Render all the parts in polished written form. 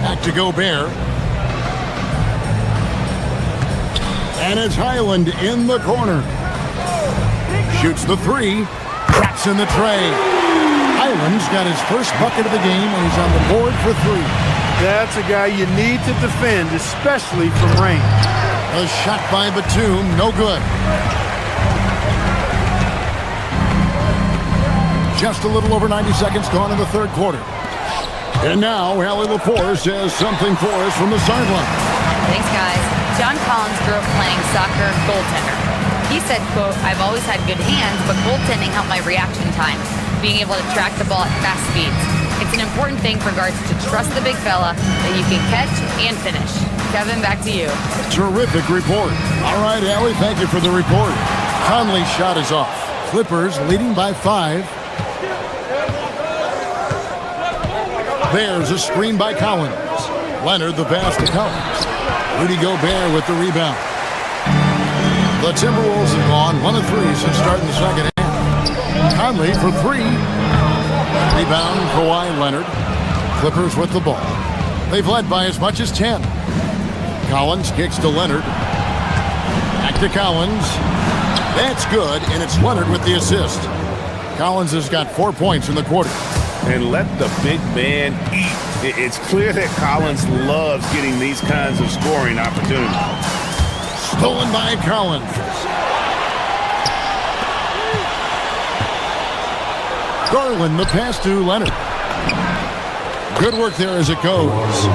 Back to Gobert. And it's Highland in the corner. Shoots the three. Traps in the tray. Highland's got his first bucket of the game, and he's on the board for three. That's a guy you need to defend, especially from range. A shot by Batum, no good. Just a little over 90 seconds gone in the third quarter. And now, Allie LaForce has something for us from the sideline. Thanks, guys. John Collins grew up playing soccer goaltender. He said, quote, "I've always had good hands, but goaltending helped my reaction time, being able to track the ball at fast speeds. It's an important thing for guards to trust the big fella that you can catch and finish." Kevin, back to you. Terrific report. All right, Allie, thank you for the report. Conley's shot is off. Clippers leading by 5. There's a screen by Collins. Leonard the pass to Collins. Rudy Gobert with the rebound. The Timberwolves have gone 1 of 3 since starting the second half. Conley for 3. Rebound, Kawhi Leonard. Clippers with the ball. They've led by as much as 10. Collins kicks to Leonard. Back to Collins. That's good, and it's Leonard with the assist. Collins has got 4 points in the quarter. And let the big man eat. It's clear that Collins loves getting these kinds of scoring opportunities. Stolen by Collins. Garland the pass to Leonard. Good work there as it goes.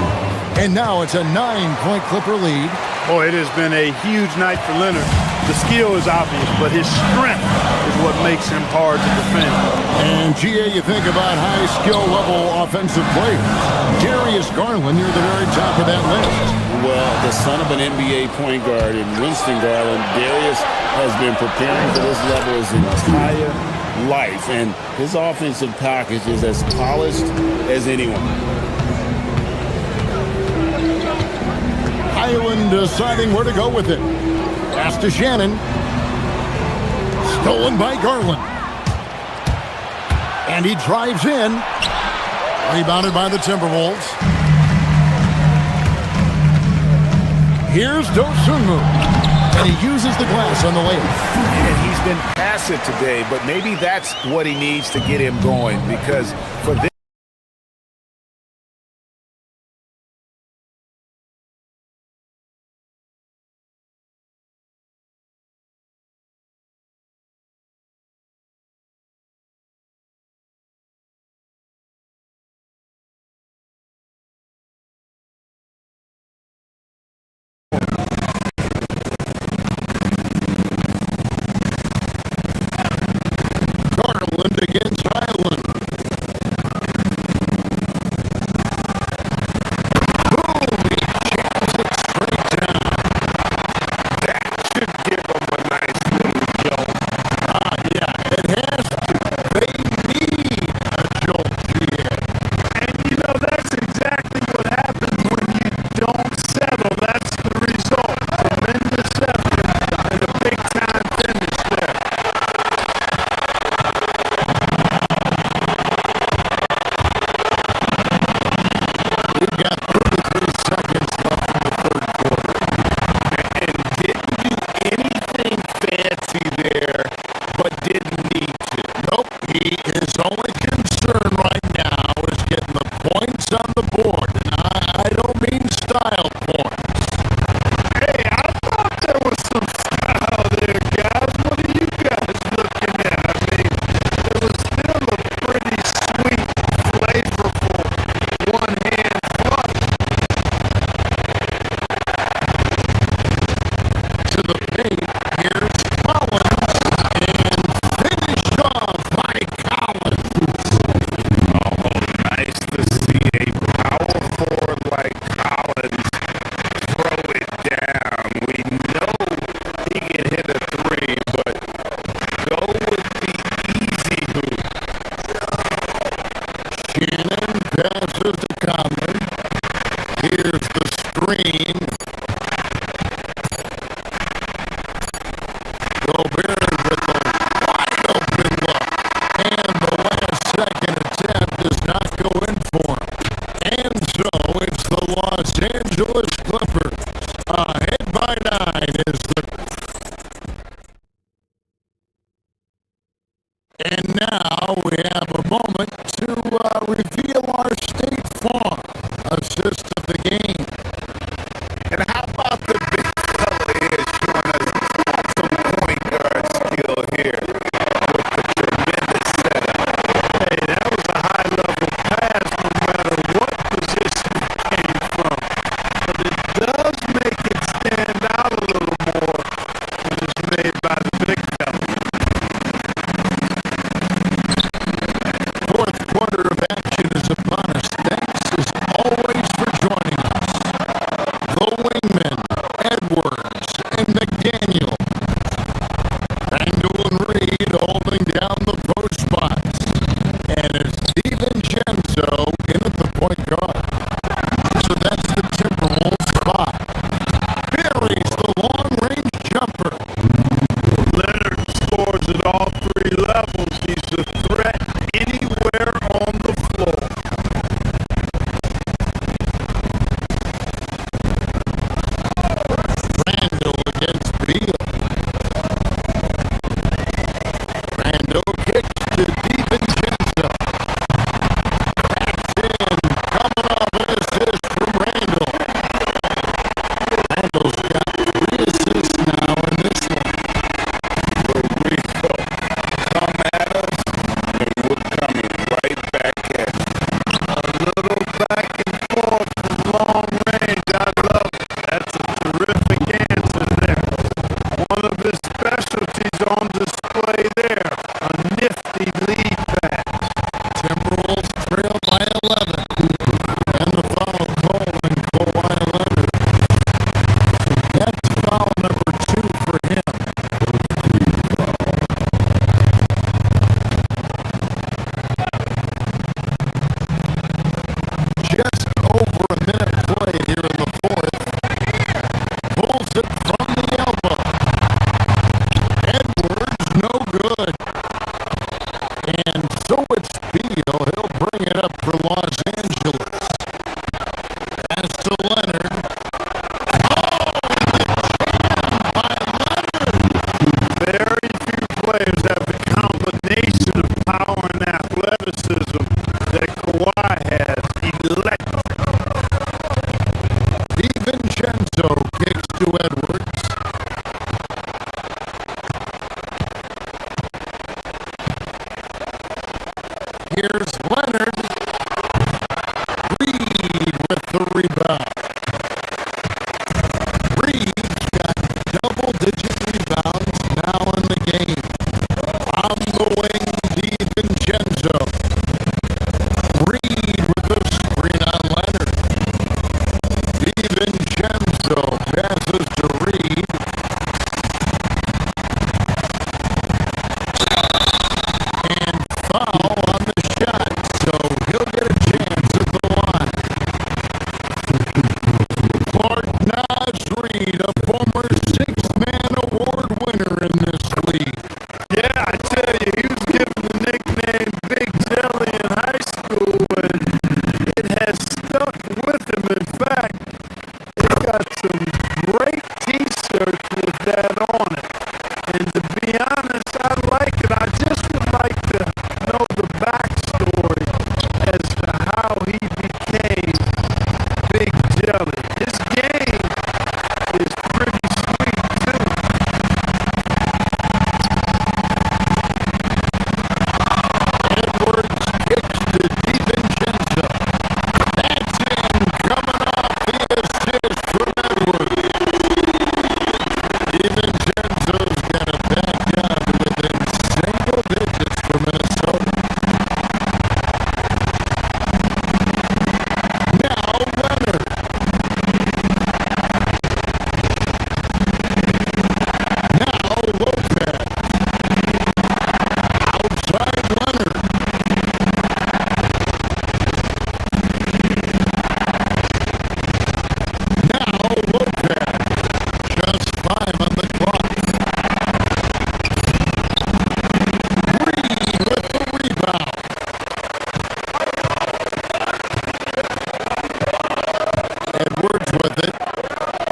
And now it's a 9-point Clipper lead. Boy, it has been a huge night for Leonard. The skill is obvious, but his strength is what makes him hard to defend. And, GA, you think about high skill level offensive players. Darius Garland near the very top of that list. Well, the son of an NBA point guard in Winston Garland, Darius has been preparing for this level his entire life, and his offensive package is as polished as anyone. Highland deciding where to go with it. Pass to Shannon. Stolen by Garland. And he drives in. Rebounded by the Timberwolves. Here's Dosunmu. And he uses the glass on the layup. And he's been passive today, but maybe that's what he needs to get him going, because for this against Highland. Boom! He jams it straight down. that should give him a nice little jolt. Yeah, it has to. They need a jolt, GA. And, that's exactly what happens when you don't settle. That's the result. Tremendous effort and a big-time finish there. We've got 33 seconds left in the third quarter. And didn't do anything fancy there, but didn't need to. Nope, his only concern right now is getting the points on the board. And I don't mean style points. Hey, I thought there was some style there, guys. What are you guys looking at? I mean, it was still a pretty sweet, flavorful, one-hand flush. To the paint, here's Collins, and finished off by Collins. Oh, nice to see a power forward like Collins throw it down. We know he can hit a three, but go with the easy hoop. Shannon passes to Conley. Here's the screen. Gobert with the wide open look. And the last second attempt does not go in for him. And so it's the Los Angeles Clippers. Ahead by 9 is the... And now we have a moment to reveal our State Farm assist of the game. And how about the big fella here showing us some point guard skill here with the tremendous setup? Hey, that was a high-level pass no matter what position it came from. But it does make it stand out a little more when it's made by the big fella. Fourth quarter of action is upon us. Thanks as always for joining us. The wingmen, Edwards and McDaniel. Randall and Reed holding down the post spots. And it's DiVincenzo in at the point guard. So that's the Timberwolves spot. Buries the long-range jumper. Leonard scores at all three levels. He's a threat anywhere on the floor. Randall against Beal. Randall kicks to DiVincenzo. That's in. Coming off an assist from Randall. Randall's got 3 assists now in this one. Here we go. Come at us, and we're coming right back at you. A little back and forth from long range. I love it. That's a terrific answer there. One of his specialties on display there. A nifty lead pass. Timberwolves trail by 11. And the foul called on Kawhi Leonard. That's foul number 2 for him. Just over a minute played here in the fourth. Pulls it from the elbow. Edwards, no good. And so it's Beal. He'll bring it up for Los Angeles. Pass to Leonard. Very few players have the combination of power and athleticism that Kawhi has. Electric. DiVincenzo kicks to Edwards. Here's Leonard. Reed with the rebound. Reed's got double-digit rebounds now in the game. On the wing, DiVincenzo. Reed with the screen on Leonard. DiVincenzo passes to Reed. And foul on the shot, so he'll get a chance at the line. with it.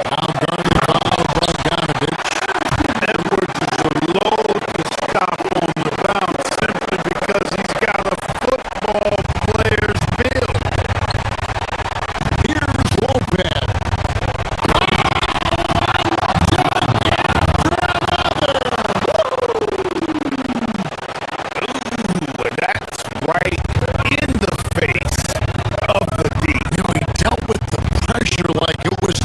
Now guarded by Bogdanovich. Edwards is loath to stop on the bounce simply because he's got a football player's build. Here's Lopez. But that's right in the face of the D. You know, he dealt with the pressure like it was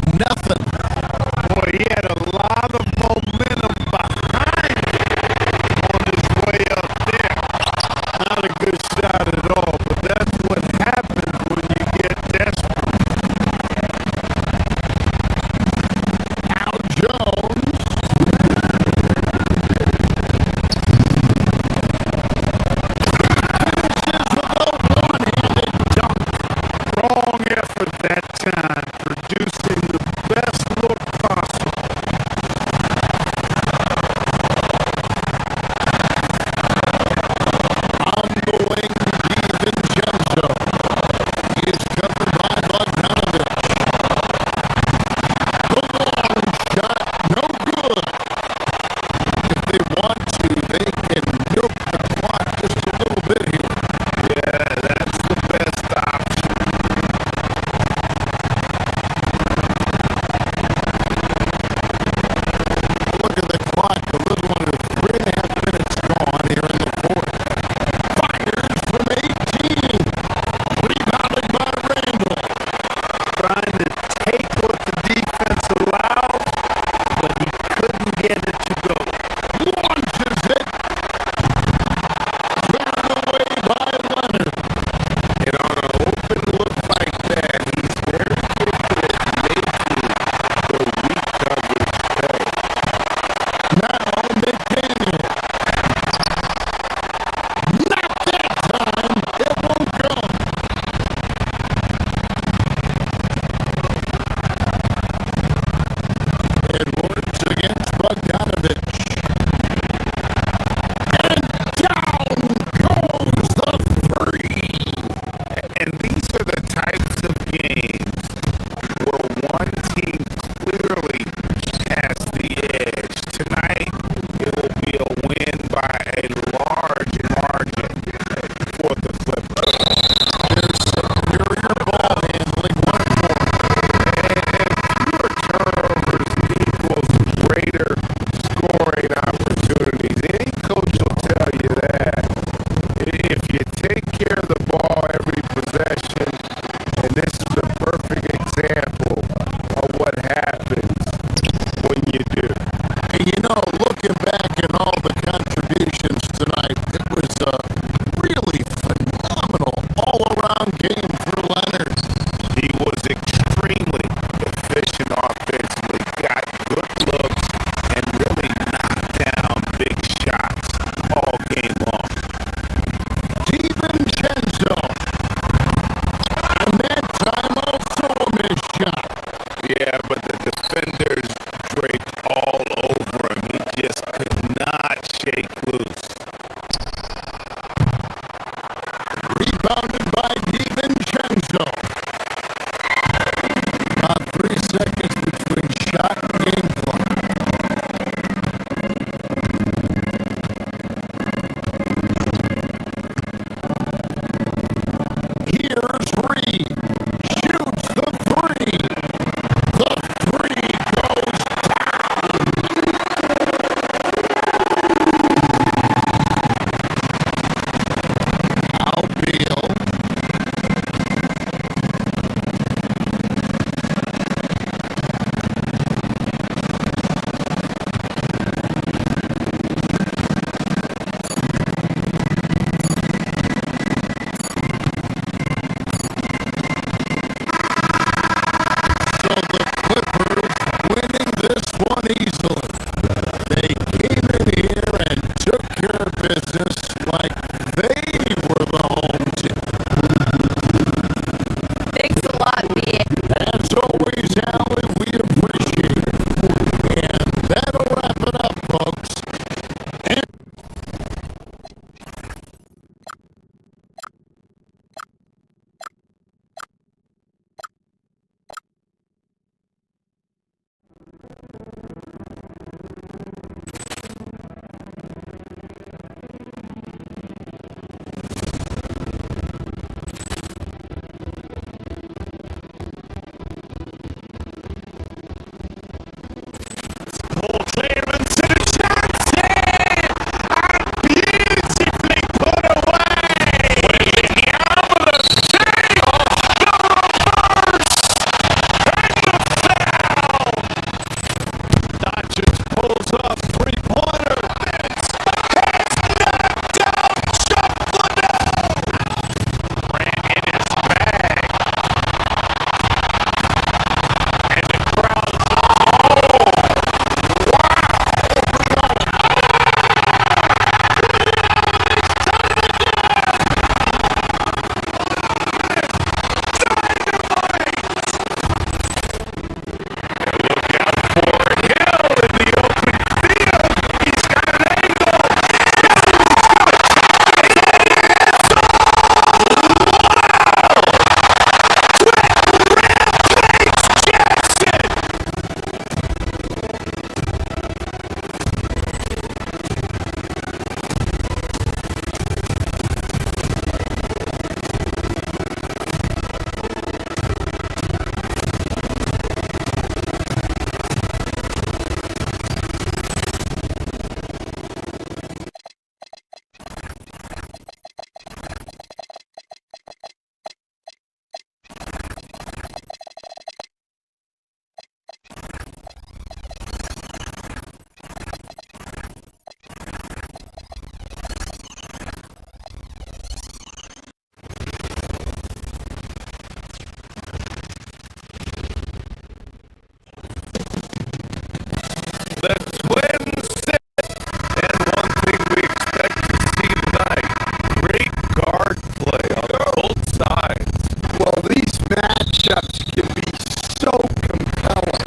matchups can be so compelling.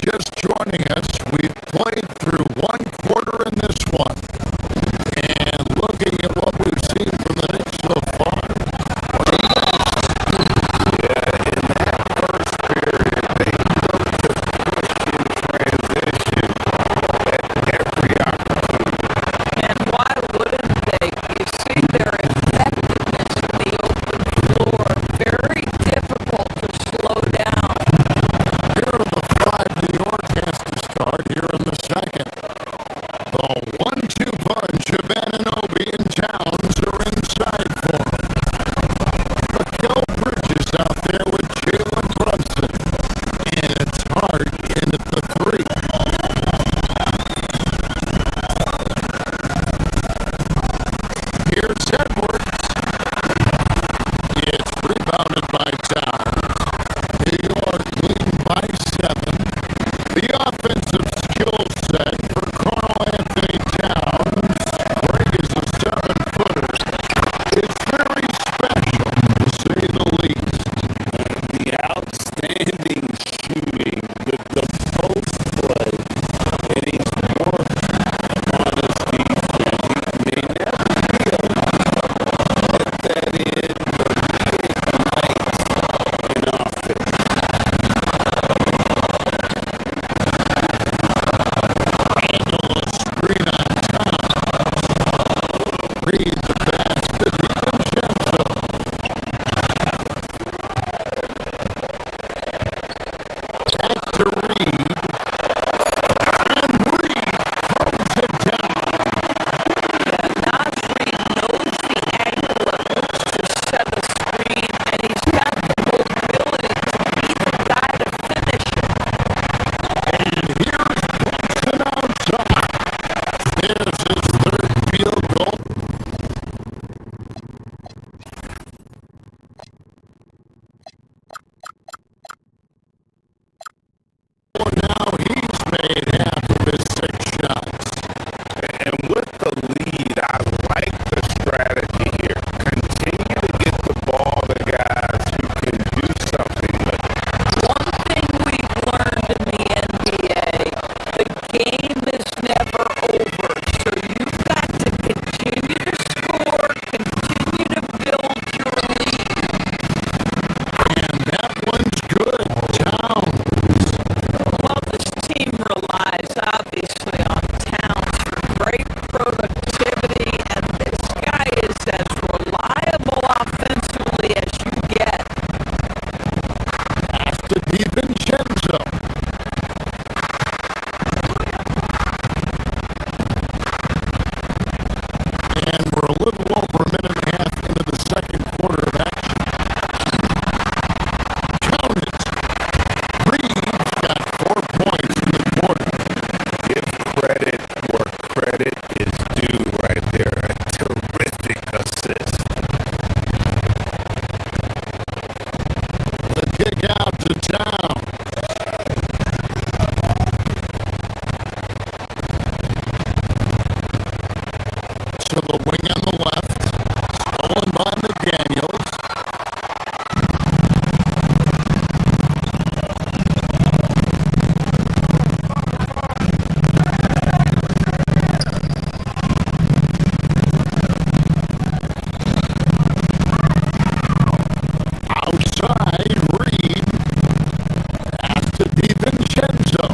just joining us, we've played through one quarter in this one. And looking at what we've seen from the Knicks so far, what do you And why wouldn't they? You see their effectiveness in the open floor. Very difficult to slow down. Here are the five New York has to start here in the second. The 1-2 punch of Anunoby and Towns are inside for him. Mikael Bridges out there with Jalen Brunson. And it's hard in at the three. Here's Edwards. It's rebounded by Towns. New York leading by 7. The offensive skill set for Carl Anthony Towns. Greg is a 7-footer. It's very special, to say the least. The outstanding shooting with the post play, and he's worked on his defense. He may never be able to put that in, but he ignites an offense. Handle a screen on top. Reed the pass to DiVincenzo. Back to Reed. And Reed throws it down. Nasri knows the angle at which to set a screen, and he's got the mobility to be the guy to finish it. And here's Brunson outside. There's his third field goal. Well, now he's made half of his 6 shots. And with the lead, I like the strategy here. Continue to get the ball to guys who can do something with it. One thing we've learned in the NBA, the game is never over. So you've got to continue to score, continue to build your lead. And that one's good. Towns. Well, this team relies obviously on Towns for great productivity, and this guy is as reliable offensively as you get. Pass to DiVincenzo. And we're a little over a minute and a half into the second quarter of action. Count it. Reed's got 4 points in the quarter. Give credit where credit is due right there. A terrific assist. The kick out to Towns. To the wing on the left. Stolen by McDaniels. Outside, Reed. Pass to DiVincenzo.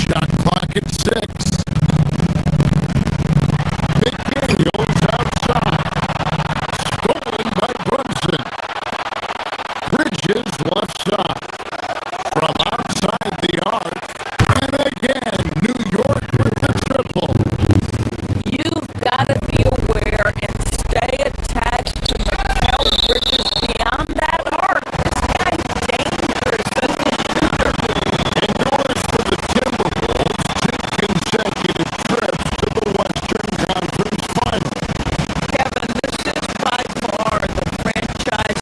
Shot clock at 6. McDaniels outside. Stolen by Brunson. Bridges left side. From outside the arc. And again, New York with the triple. You've got to be aware and stay attached to Mikael Bridges beyond that arc. This guy's dangerous as a shooter. And notice for the Timberwolves, 2 consecutive trips to the Western Conference Final. Kevin, this is by far the franchise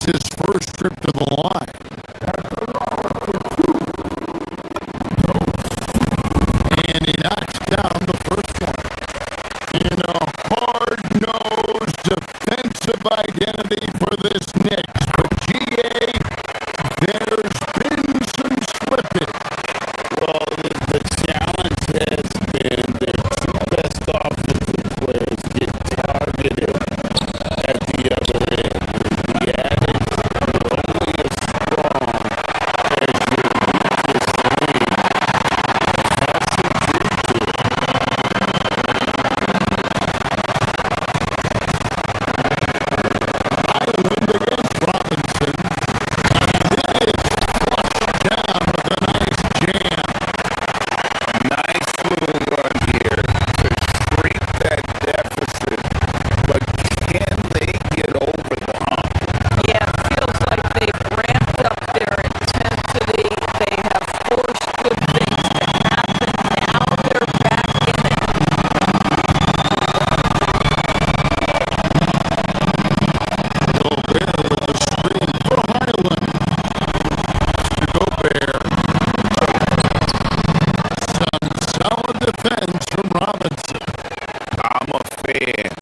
makes his first trip to the line. And he knocks down the first one. In a hard-nosed defensive identity for this Knicks. But GA, there's been some slippage. Well, the challenge has been their two best offensive players get targeted at the other end. The adage, you're only as strong as your weakest link. That's some truth to it. Island against Robinson. It is flushed down with a nice jam. Nice little run here to shrink that deficit, but can they get over the hump? Yeah, it feels like they've ramped up their intensity. They have forced good things to happen. Now they're back in it. Gobert with the screen for Highland. Mr. Gobert. Some solid defense from Robinson. I'm a fan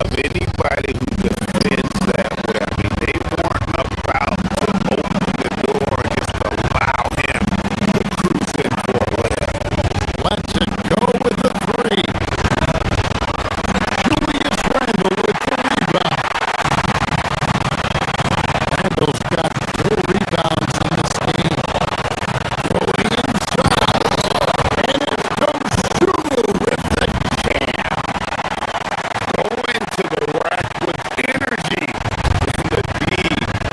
of anybody who defends that way. I mean, they weren't about to open the door and just allow him to cruise in for a layup. Lets it go with the three. Julius Randle with the rebound. Randle's got 4 rebounds in this game. Going inside. And it goes Sumu with the jam. Go into the rack with energy and the D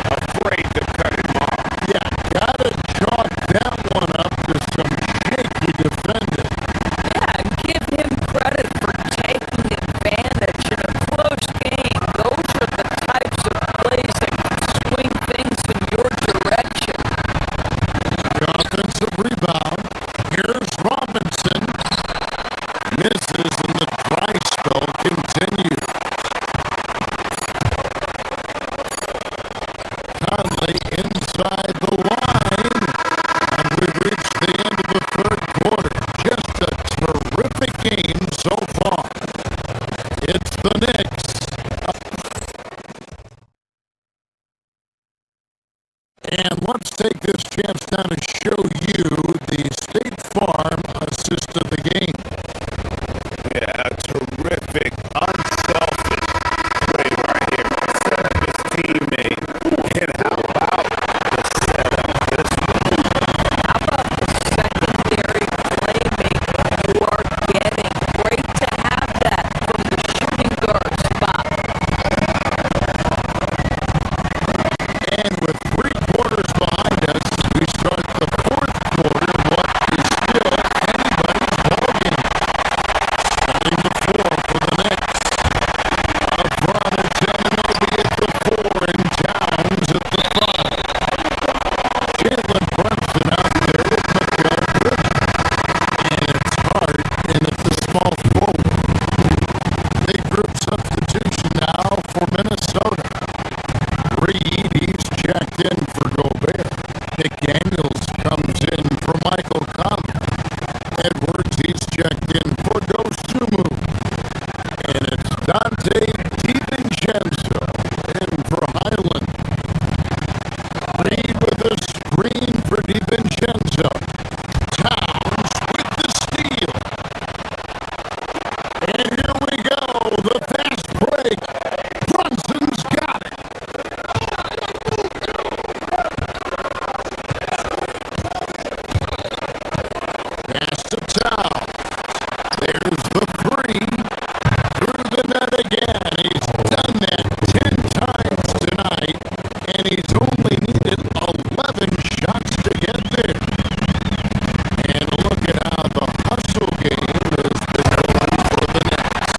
afraid to cut him off. Yeah, gotta chalk that one up to some shaky defending. Yeah, and give him credit for taking advantage in a close game. Those are the types of plays that can swing things in your direction. The offensive rebound. Here's Robinson. Misses and the dry spell continues. Conley inside the line. And we've reached the end of the third quarter. Just a terrific game so far. It's the Knicks. And let's take this chance now to show you the State Farm assist of the game. Yeah, terrific, unselfish play right here. Set up his teammate. And how about the setup this one? How about the secondary playmaking you are getting? Great to have that from the shooting guard spot. And with 3 quarters behind us, we start the fourth quarter. What is still anybody's ballgame. Starting the 4 for the Knicks. LeBron and Giannobi at the 4 and Towns at the 5. Jalen Brunson out there with McGovern. And it's Hart in at the small forward. Big group substitution now for Minnesota. Reed, he's checked in for Gobert. McDaniels comes in for Michael Conley. Edwards, he's checked in for Dosumu. And it's Dante DiVincenzo in for Highland. Reed with a screen for DiVincenzo. Towns with the steal. And here we go, the fast break. Brunson's got it. Pass to Towns. There's the 3. Through the net again. He's done that 10 times tonight. And he's only needed 11 shots to get there. And look at how the hustle game has been going for the Nets.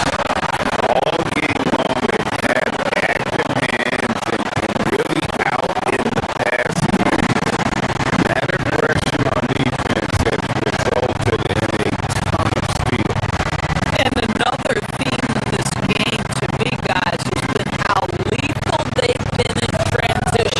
All game long, they've had active hands and really out in the passing game. That aggression on defense has resulted in a ton of steals. And another theme in this game to me, guys, has been how lethal they've been in transition.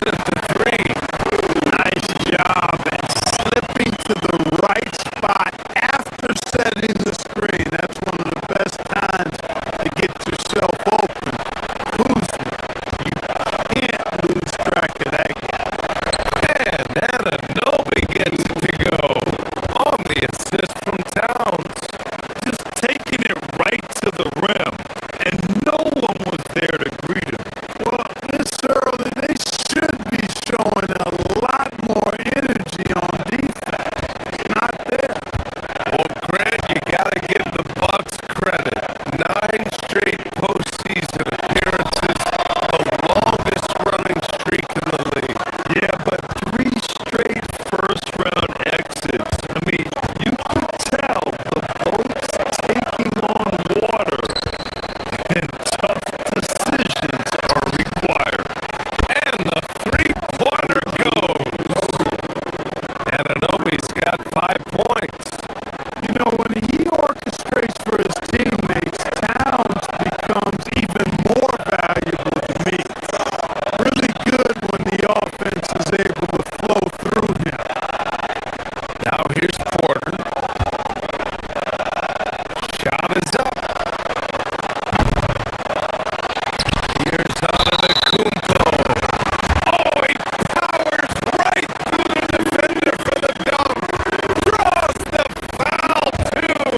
at the three. Nice job at slipping to the right spot after setting the screen. That's one of the best times to get yourself open. Kuzma, you can't lose track of that guy. And Ananobi gets it to go on the assist from Towns. Just taking it right to the rim, and no one was there to greet him. Well, this early, they should be showing a lot more energy on defense. It's not there. Well, Grant, you gotta give the Bucks credit. 9 straight postseason appearances, the longest running streak in the league. Yeah, but 3 straight first-round exits. I mean, you could tell the boat's taking on water, and tough decisions are required. And the three-pointer goes. Ananobi's got 5 points. You know, when he orchestrates for his teammates, Towns becomes even more valuable to me. Really good when the offense is able to flow through him. Now here's Porter. Shot is up. Here's Antetokounmpo. Oh, he powers right through the defender for the dunk. Draws the foul too,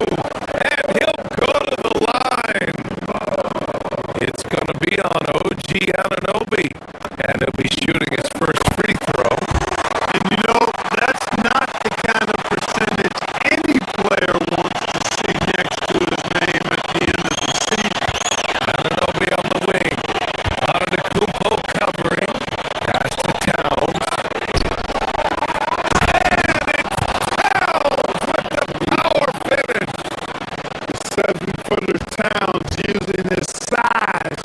and he'll go to the line. It's going to be on OG Anunoby, and he'll be shooting his first free throw. And you know, that's not the kind of percentage any player wants to see next to his name at the end of the season. Anunoby on the wing. Antetokounmpo covering. Pass to Towns. And it's Towns with the power finish. The 7-footer Towns using his size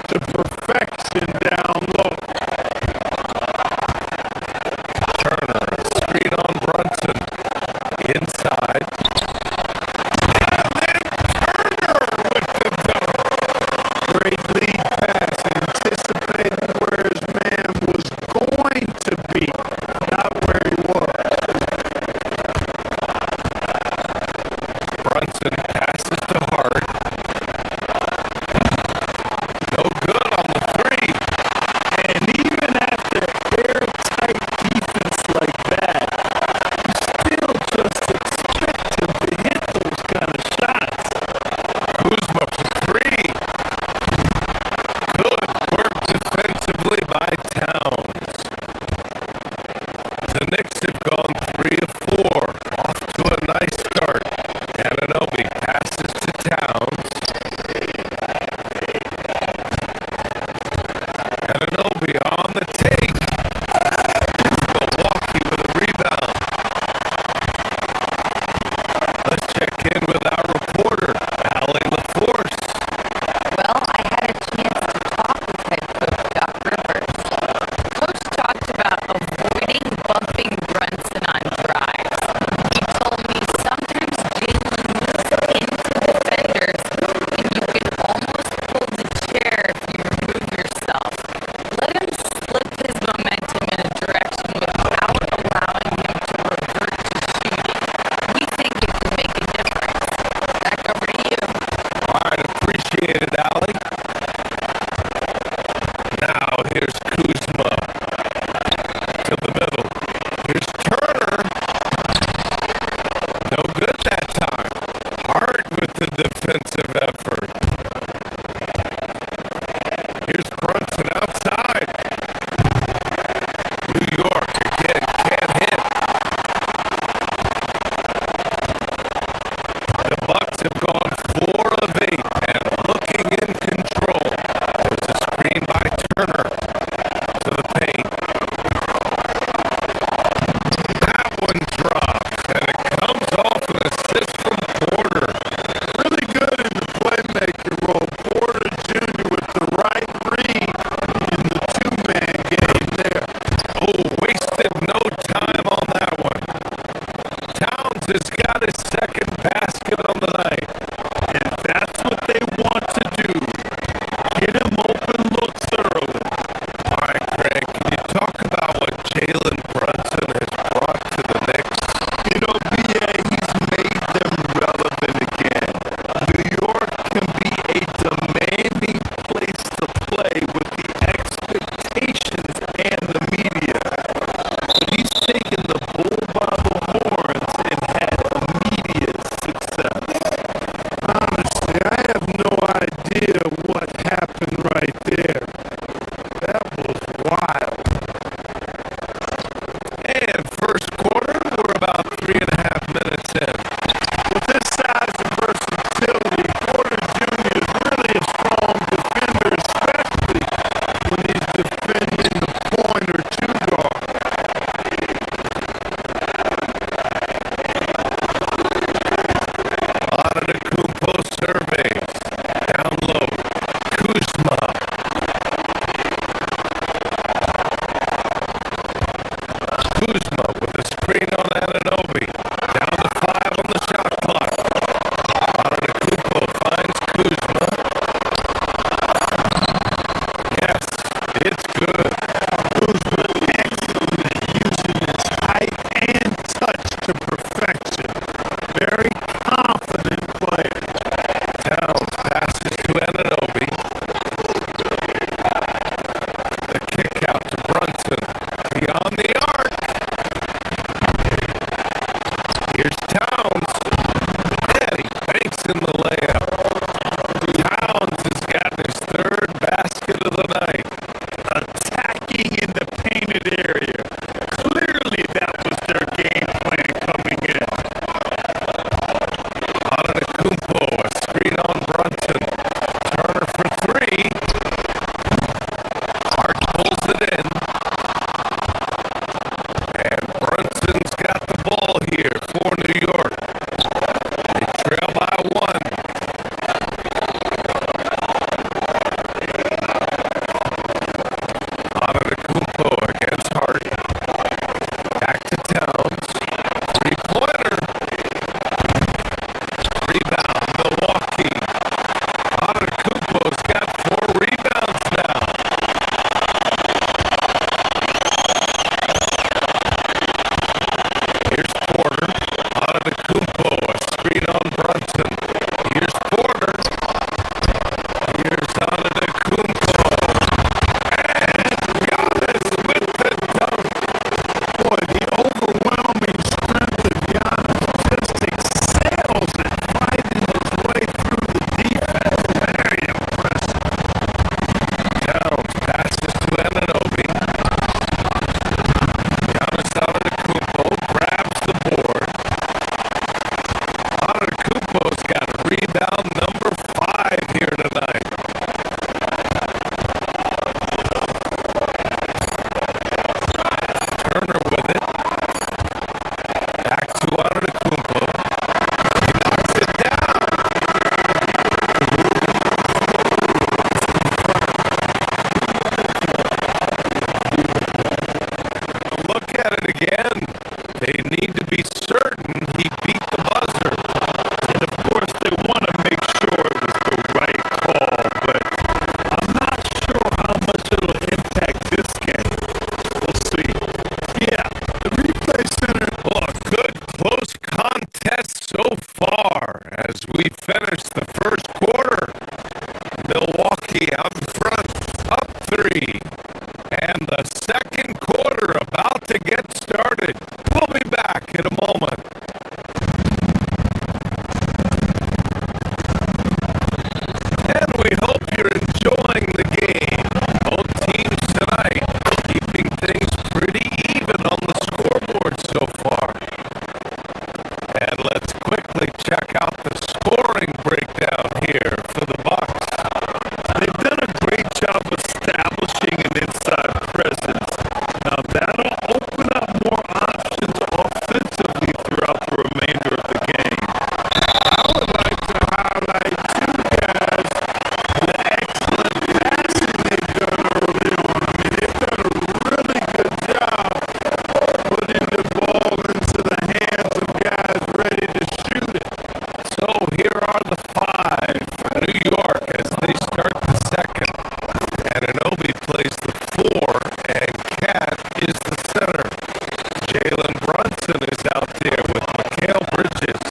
to perfection down low. Turner, a screen on Brunson. Inside. And then Turner with the dunk. Great lead pass, anticipating where his man was going to be, not where he was. Brunson passes to Hart. Jalen Brunson has brought to the Knicks. You know, BA, he's made them relevant again. New York can be a demanding place to play with the expectations and the media. But he's taken the bull by the horns and had immediate success. Honestly, I have no idea what happened right there. That was wild. And first quarter, we're about 3.5 minutes in. With this size and versatility, Porter Jr. is really a strong defender, especially when he's defending the point or two guard. Antetokounmpo surveys. Down low. Kuzma. Kuzma with a screen on Anunoby. Down to 5 on the shot clock. Antetokounmpo finds Kuzma. Yes, it's good. Kuzma excellent at using his height and touch to perfection. Very confident player. Towns passes to Anunoby. The kick out to Brunson. Beyond the arc. Here's Towns. And he banks in the layup. Towns has gotten his third basket of the night. Attacking in the painted area. Clearly that was their game plan coming in. Antetokounmpo, a screen on Brunson. Turner for 3. Hart pulls it in. And Brunson's got the ball here for New York. They trail by 1. Antetokounmpo against Hart. Back to Towns. 3-pointer. Rebound, Milwaukee. Antetokounmpo's got 4 rebounds now. Here's Porter. Antetokounmpo, a screen on Brunson. Here's Porter. Here's Antetokounmpo. And Giannis with the dunk. Boy, the overwhelming strength of Giannis just excels at fighting his way through the defense. Very impressive. Towns passes to Anunoby. Giannis Antetokounmpo grabs the board. Antetokounmpo's got rebound number 5 here tonight. Turner with it. Back to Antetokounmpo. He knocks it down. Look at it again. They need to be certain he beat the buzzer. And of course, they want to make sure it was the right call, but I'm not sure how much it'll impact this game. We'll see. Yeah, the replay center. Oh, a good close contest so far as we finish the first quarter. Milwaukee out in front, up 3. And the second quarter about to get started. We'll be back in a moment. And we hope you're enjoying the game. Both teams tonight keeping things pretty even on the scoreboard so far. And let's quickly check out the scoring breakdown here for the Bucks. They've done a great job establishing an inside presence. center. Jalen Brunson is out there with Mikal Bridges.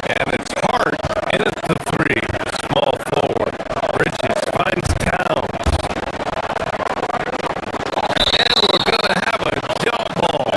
And it's Hart in at the three. Small forward. Bridges finds Towns. And we're going to have a jump ball.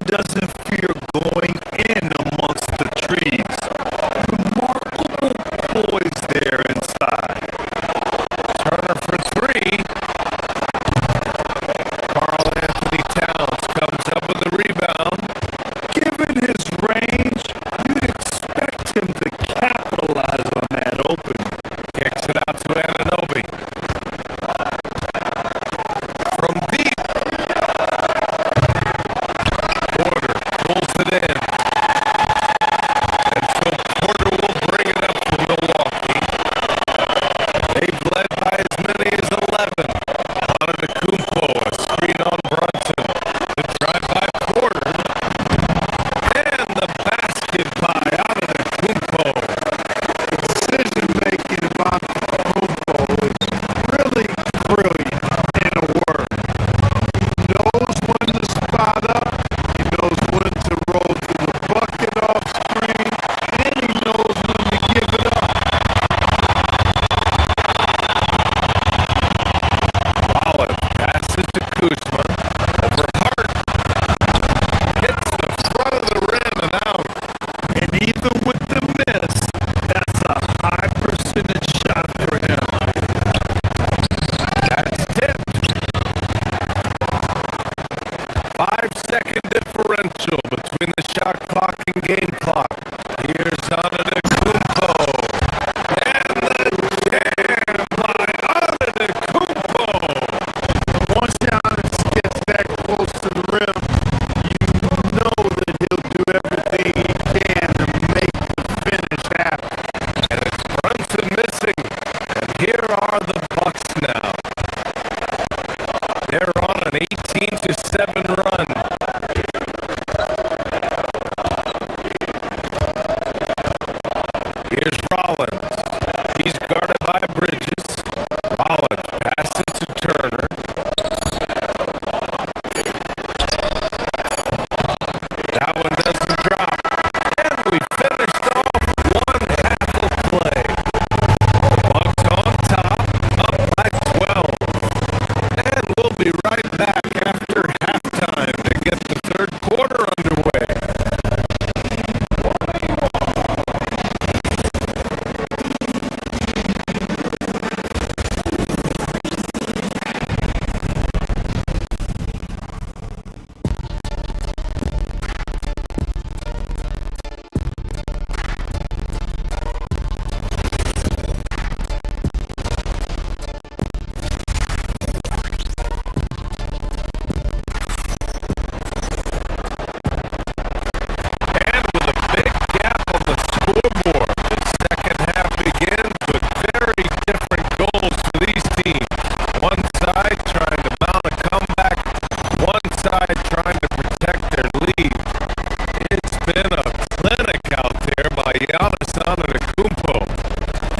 doesn't fear going in amongst the trees. Remarkable poise there inside. Turner for three. Carl Anthony Towns comes up with the rebound. Given his range, you'd expect him to capitalize on that open. Kicks it out to Anunoby. From deep. Porter pulls it in. And so Porter will bring it up for Milwaukee. They've led by as many as 11. Antetokounmpo, a screen on Brunson. The drive by Porter. And the basket by Antetokounmpo. Decision making about Antetokounmpo is really brilliant in a word. He knows when to spot up, he knows when to roll to the bucket off screen, and he knows when to give it up. Olive passes to Kuzma. Over Hart. Hits the front of the rim and out. And even with the miss, that's a high percentage shot for him. That's tipped. 5-second differential between the shot clock and game clock. Here's Antetokounmpo. And the jam by Antetokounmpo. Once Giannis gets that close to the rim, you know that he'll do everything he can to make the finish happen. And it's Brunson missing. And here are the Bucks now. They're on an 18-7 run. Here's Rollins. He's guarded by Bridges. Rollins passes to Turner. That one doesn't drop. And we finished off one half of play. Bucks on top, up by 12. And we'll be right back after halftime to get the third quarter underway. And with a big gap on the scoreboard, the second half begins with very different goals for these teams. One side trying to mount a comeback, one side trying to protect their lead. It's been a clinic out there by Giannis Antetokounmpo.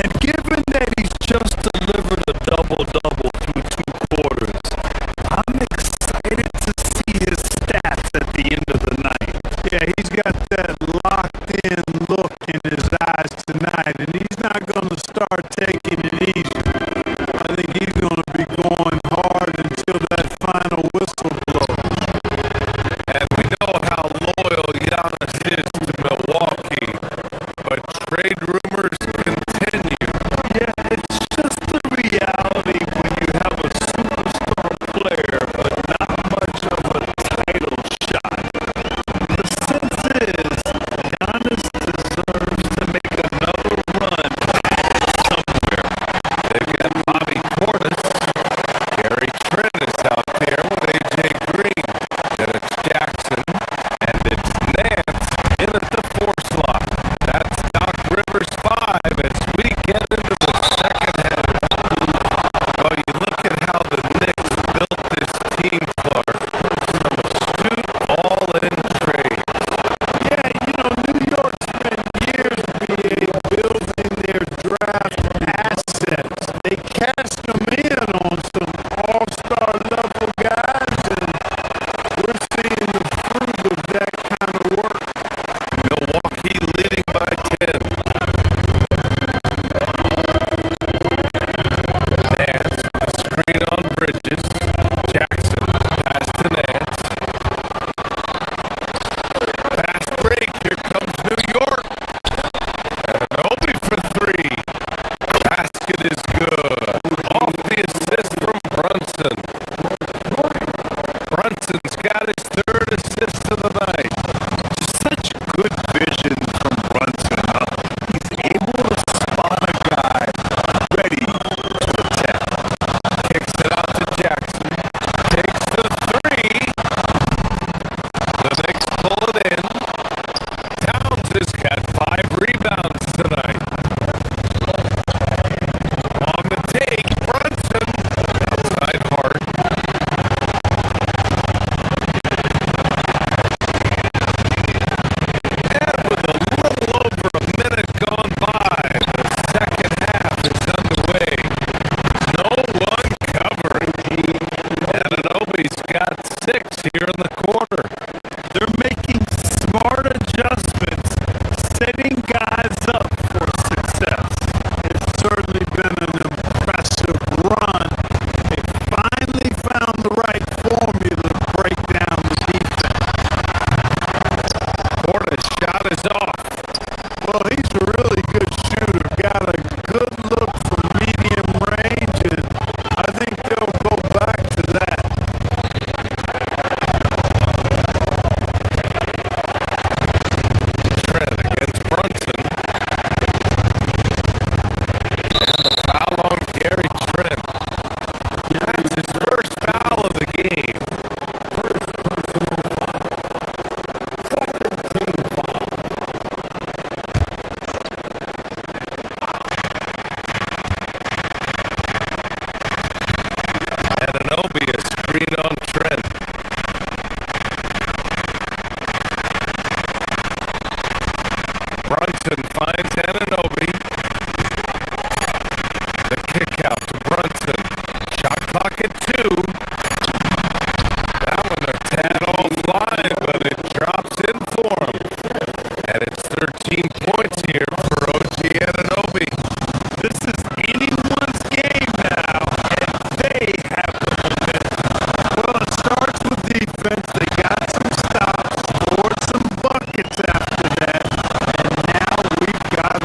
And given that he's just delivered a double-double through two quarters, I'm excited to see his stats at the end of the night. Yeah, he's got that locked-in look in his eyes tonight, and he's not going to start taking it easy. I think he's going to be going hard until that final whistle blows. And we know how loyal Giannis is to Milwaukee, but trade rumors continue. Yeah, it's just the reality when you have a superstar player, but not much of a title shot. The sense is, Giannis deserves to make another run somewhere. Ananobi's got 6 here in the quarter. They're making smart adjustments, setting guys up for success. It's certainly been an impressive run. They finally found the right formula to break down the defense. Porter's shot is off. Well, he's a really good shooter. Got a good look from medium range, and I think they'll go back to that. Trent against Brunson. And the foul on Gary Trent. That's his first foul of the game. Ananobi a screen on Trent. Brunson finds Ananobi. The kick out to Brunson. Shot clock at 2. That one a tad offline, but it drops in for him. And it's 13 points here for OG Ananobi. This is anyone's game now, and they have the momentum. Well, it starts with defense. They got some stops, scored some buckets after that, and now we've got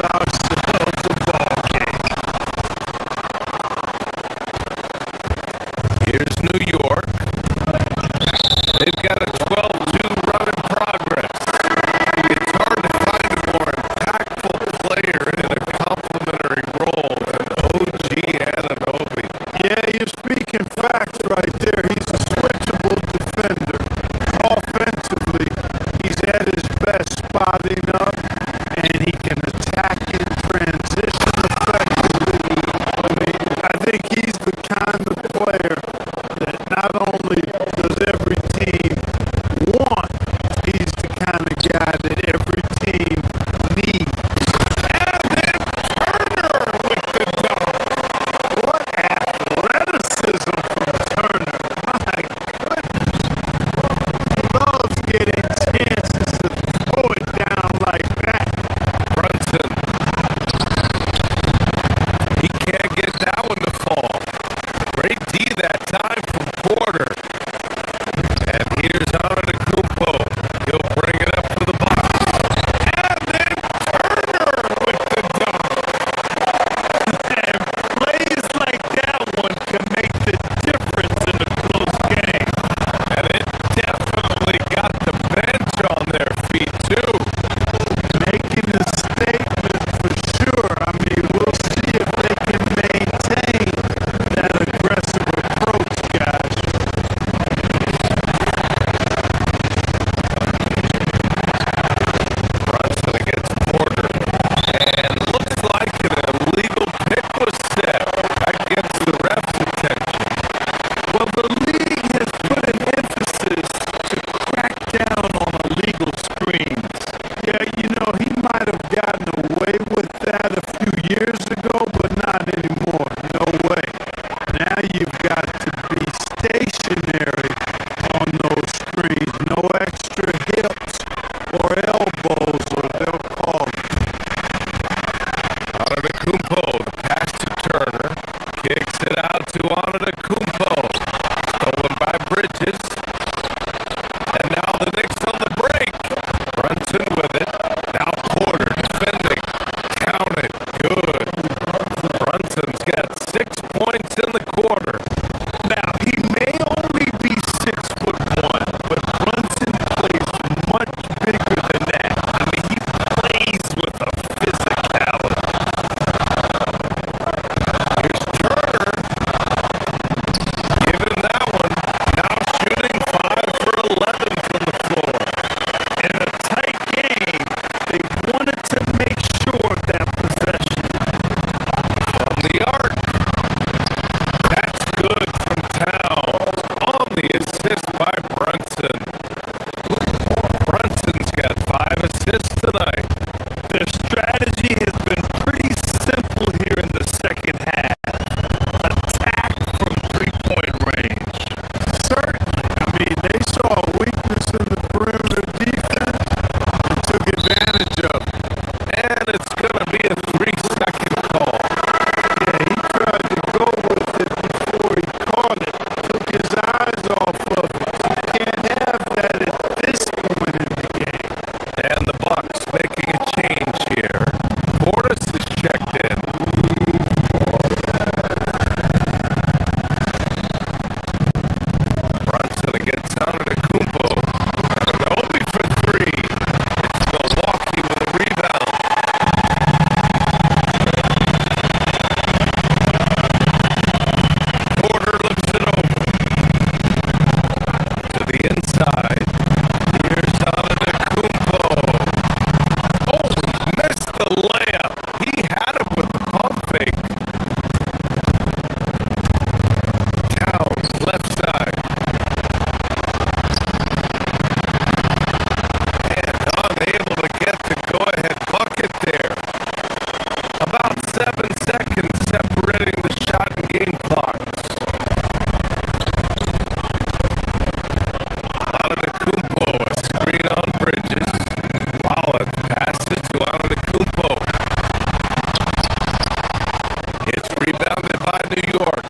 It's rebounded by New York.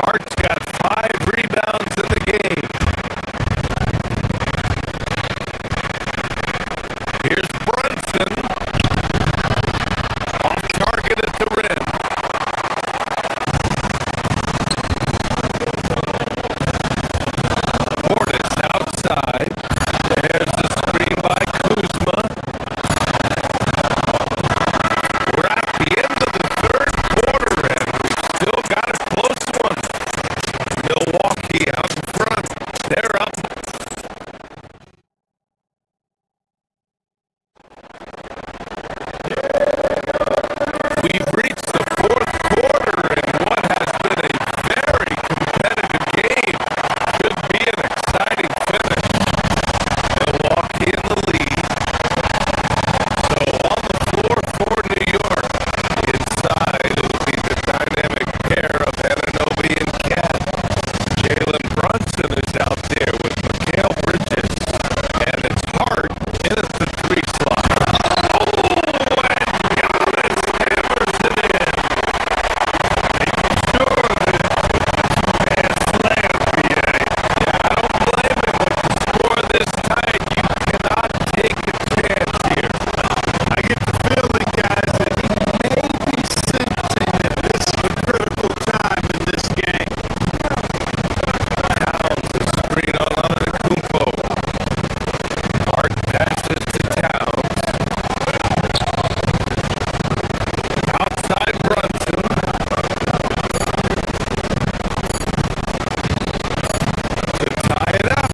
Hart's got 5 rebounds in the game. Here's Brunson. Off target at the rim. Portis outside. There's the screen by Kuzma. We're at the end of the third quarter, and we've still got a close one. Milwaukee out in front. They're up. We've reached the fourth quarter in what has been a very competitive game. Could be an exciting finish. Milwaukee in the lead. So on the floor for New York. Inside it'll be the dynamic pair of Anunoby and Cat. Jalen Brunson is out there with Mikal Bridges. And it's Hart in at the 3 slot. Oh, and Giannis hammers it in. Making sure that it's slam for you. Yeah, I don't blame him. With the score this tight, you cannot take a chance here. I get the feeling, guys, that he may be sensing that this is a critical time in this game. Towns the screen on Antetokounmpo. Hart passes to Towns. Outside Brunson. To tie it up.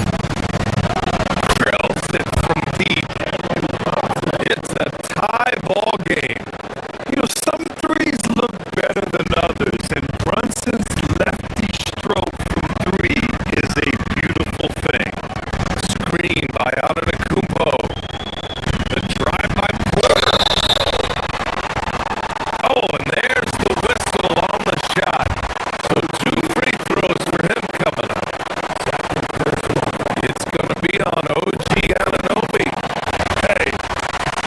Drills it from deep. It's a tie ball game. You know, some threes look better than others, and Brunson's lefty stroke from 3 is a beautiful thing. Screen by Antetokounmpo. The drive by Porter. Oh, and there's the whistle on the shot. So 2 free throws for him coming up. It's going to be on OG Anunoby. Hey,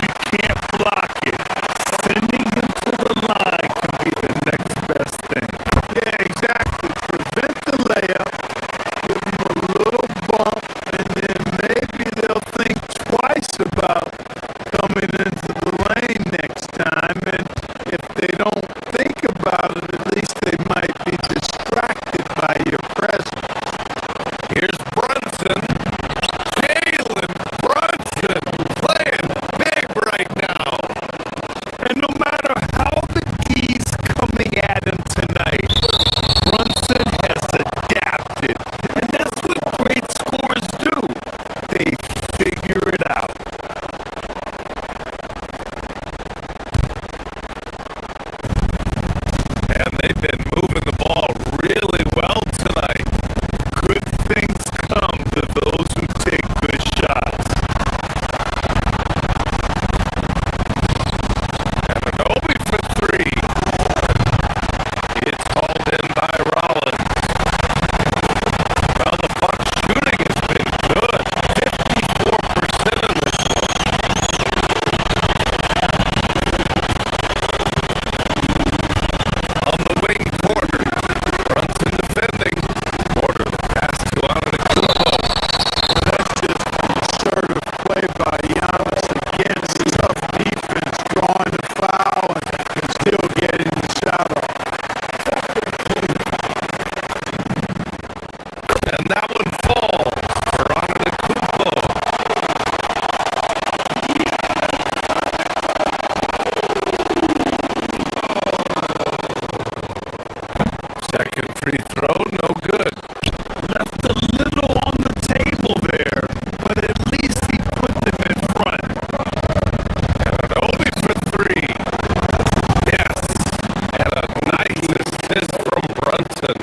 you can't block it. Sending him to the line can be the next best thing. Yeah, exactly. Prevent the layup, give him a little bump, and then maybe they'll think twice about coming into the lane next time. And if they don't think about it, at least they might be distracted by your presence. Here's Brunson. Jalen Brunson playing big right now. And no matter how the key's coming at him tonight, Brunson has adapted. And that's what great scorers do. They figure it out. And they've been moving the ball really well tonight. Good things come to those who take good shots. Anunoby for 3. It's hauled in by Rollins. Well, the Bucks shooting has been good. 54% in this one. On the wing, Porter. Brunson defending. Porter the pass to Antetokounmpo. That's just conservative play by Giannis against tough defense, drawing the foul and still getting the shot off. And that one falls for Antetokounmpo. Second free throw, no good. Left a little on the table there, but at least he put them in front. Anunoby for 3. Yes. And a nice assist from Brunson.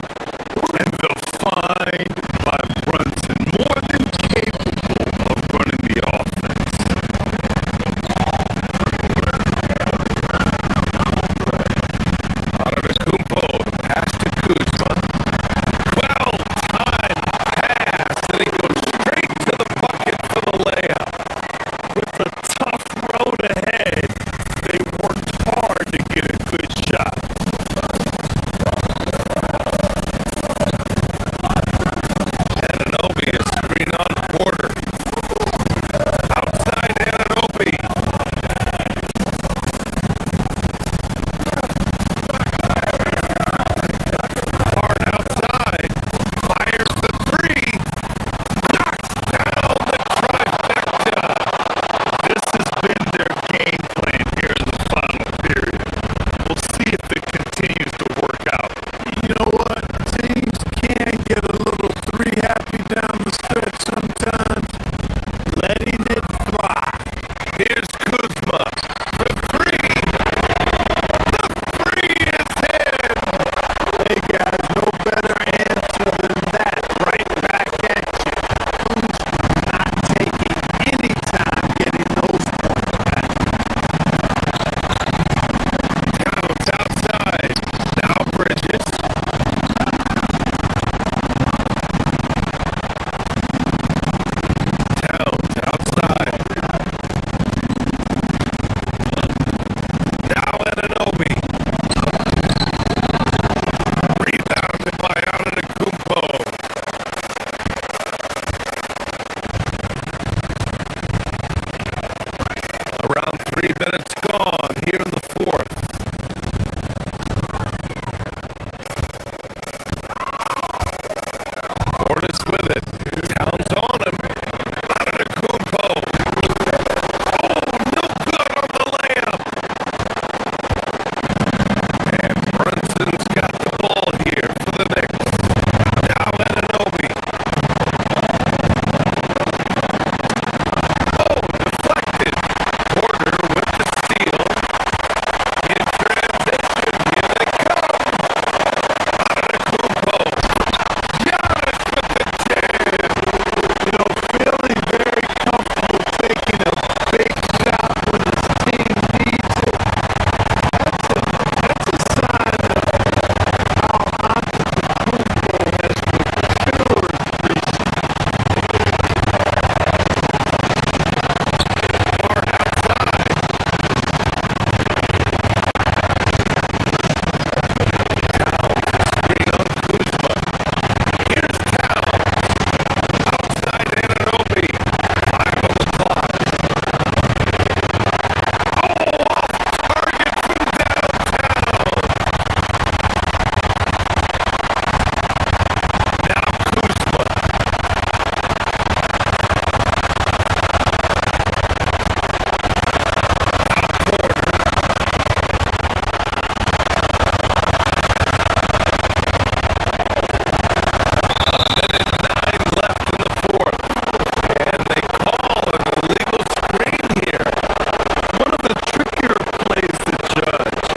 And the find by Brunson, more than capable of running the offense. Antetokounmpo, pass to Kuzma. 3 minutes gone here in the fourth. Portis with it. Towns on him. Antetokounmpo. Oh, no good on the layup. And Brunson's got the ball here for the Knicks. Now Anunoby. Oh, deflected. Porter with the steal. In transition. Here they come. Antetokounmpo. Giannis with the jam. Feeling very comfortable taking a big shot when his team needs it. That's a sign of how Antetokounmpo has matured recently. Hard outside. Screen on Kuzma. Here's Towns. Outside Anunoby. 5 on the clock. Oh, off target from downtown. Now Kuzma. Minute 9 left in the fourth. And they call an illegal screen here. One of the trickier plays to judge,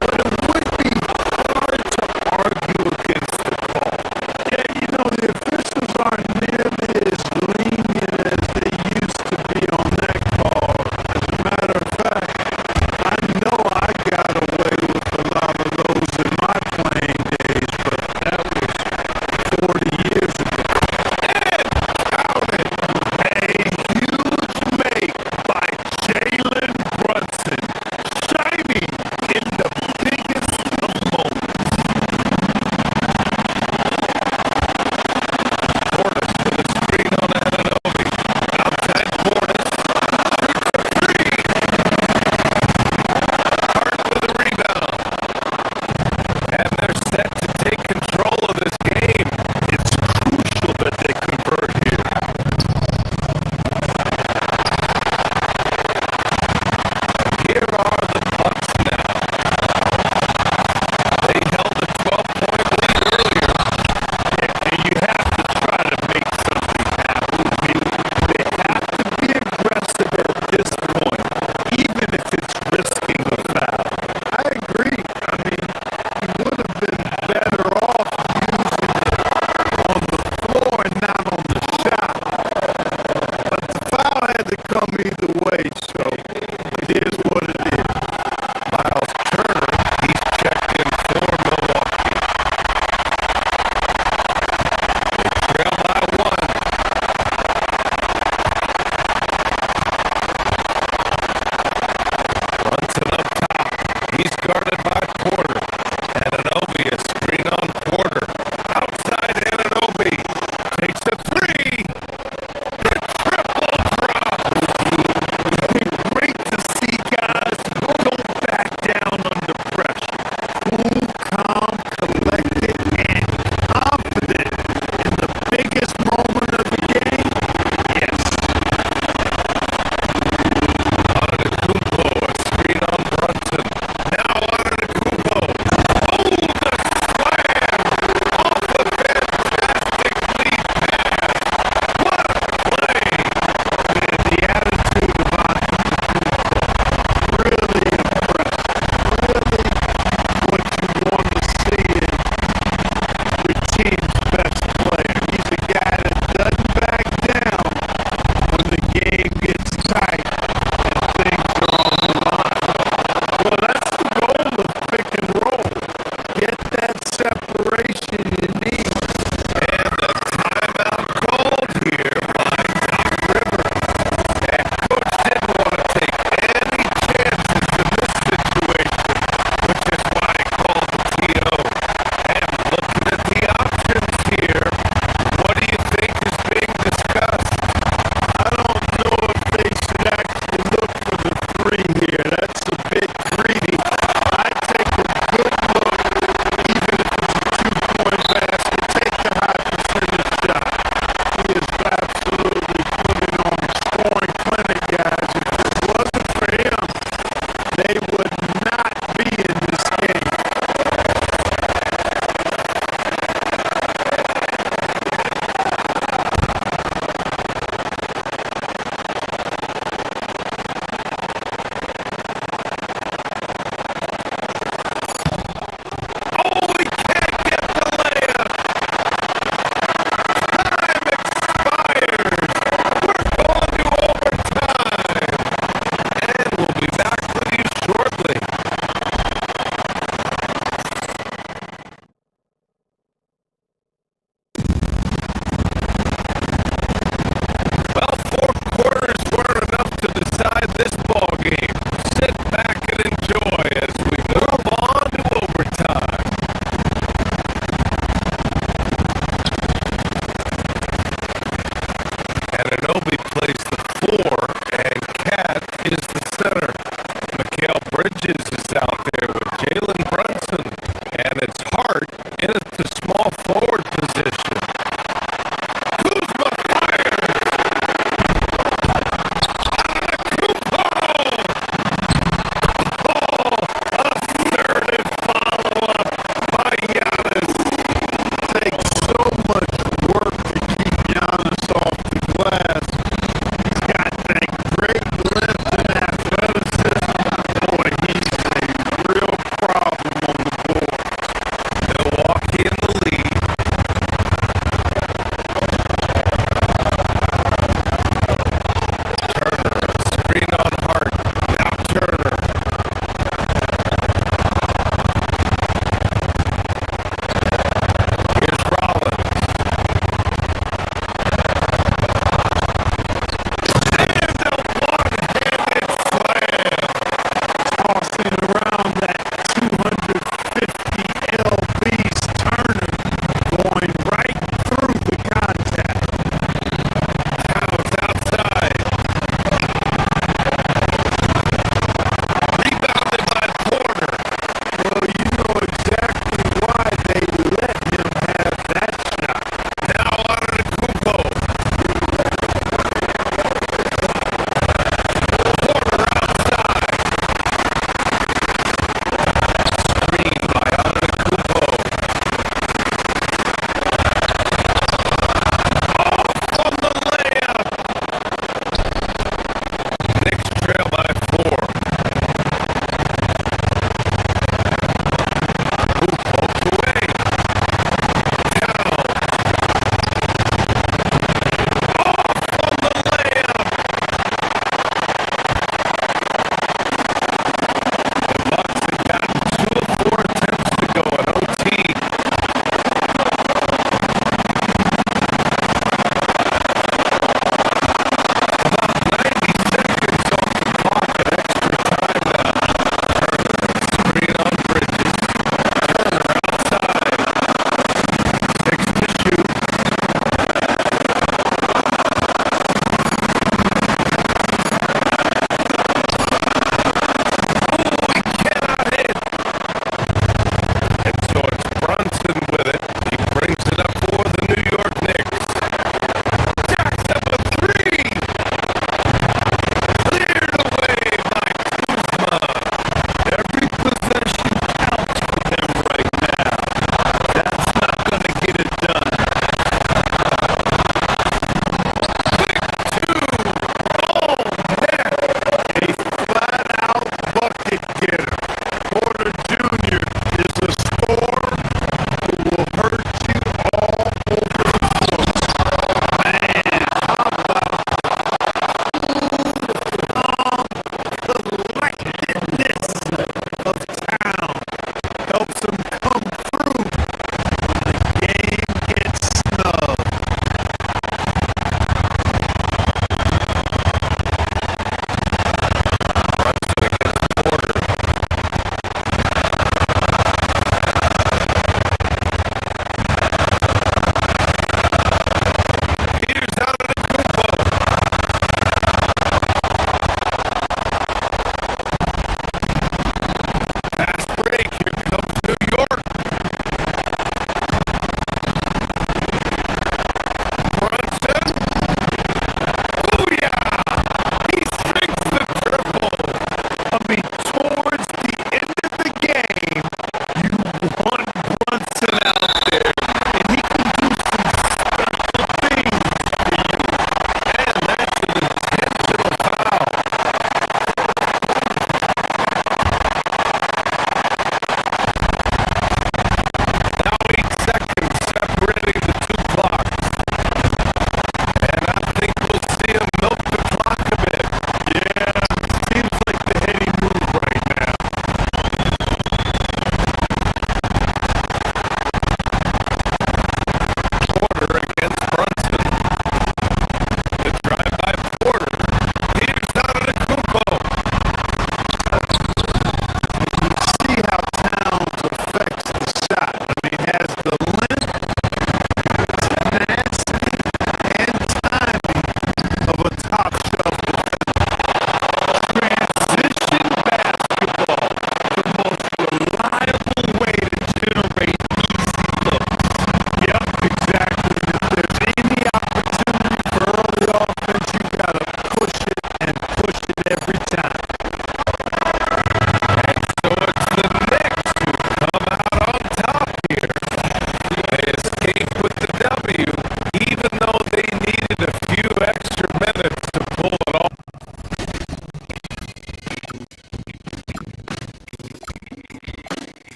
but it would be hard to argue against the call. Yeah, the officials aren't nearly as lenient as they used to be on that call. As a matter of fact, I know I got away with a lot of those in my playing days, but that was 40 years ago. Counted. A huge make by Jalen Brunson. Shining in the biggest of moments. Portis with a screen on Anunoby. Outside Portis. Shoots a three. Hart with a rebound. And they're set to take control of this game. It's crucial that they convert here. Here are the Bucks now. They held a 12-point lead earlier. And you have to try to make something happen. They have to be aggressive at this point, even if it's risking a foul. I agree. I mean, he would have been better off using it on the floor and not on the shot. But the foul had to come either way, so it is what it is. Miles Turner, he's checked in for Milwaukee. They trail by 1. Brunson up top. He's guarded by Porter. Anunoby, a screen on Porter. Outside Anunoby. Takes a three. The triple drop.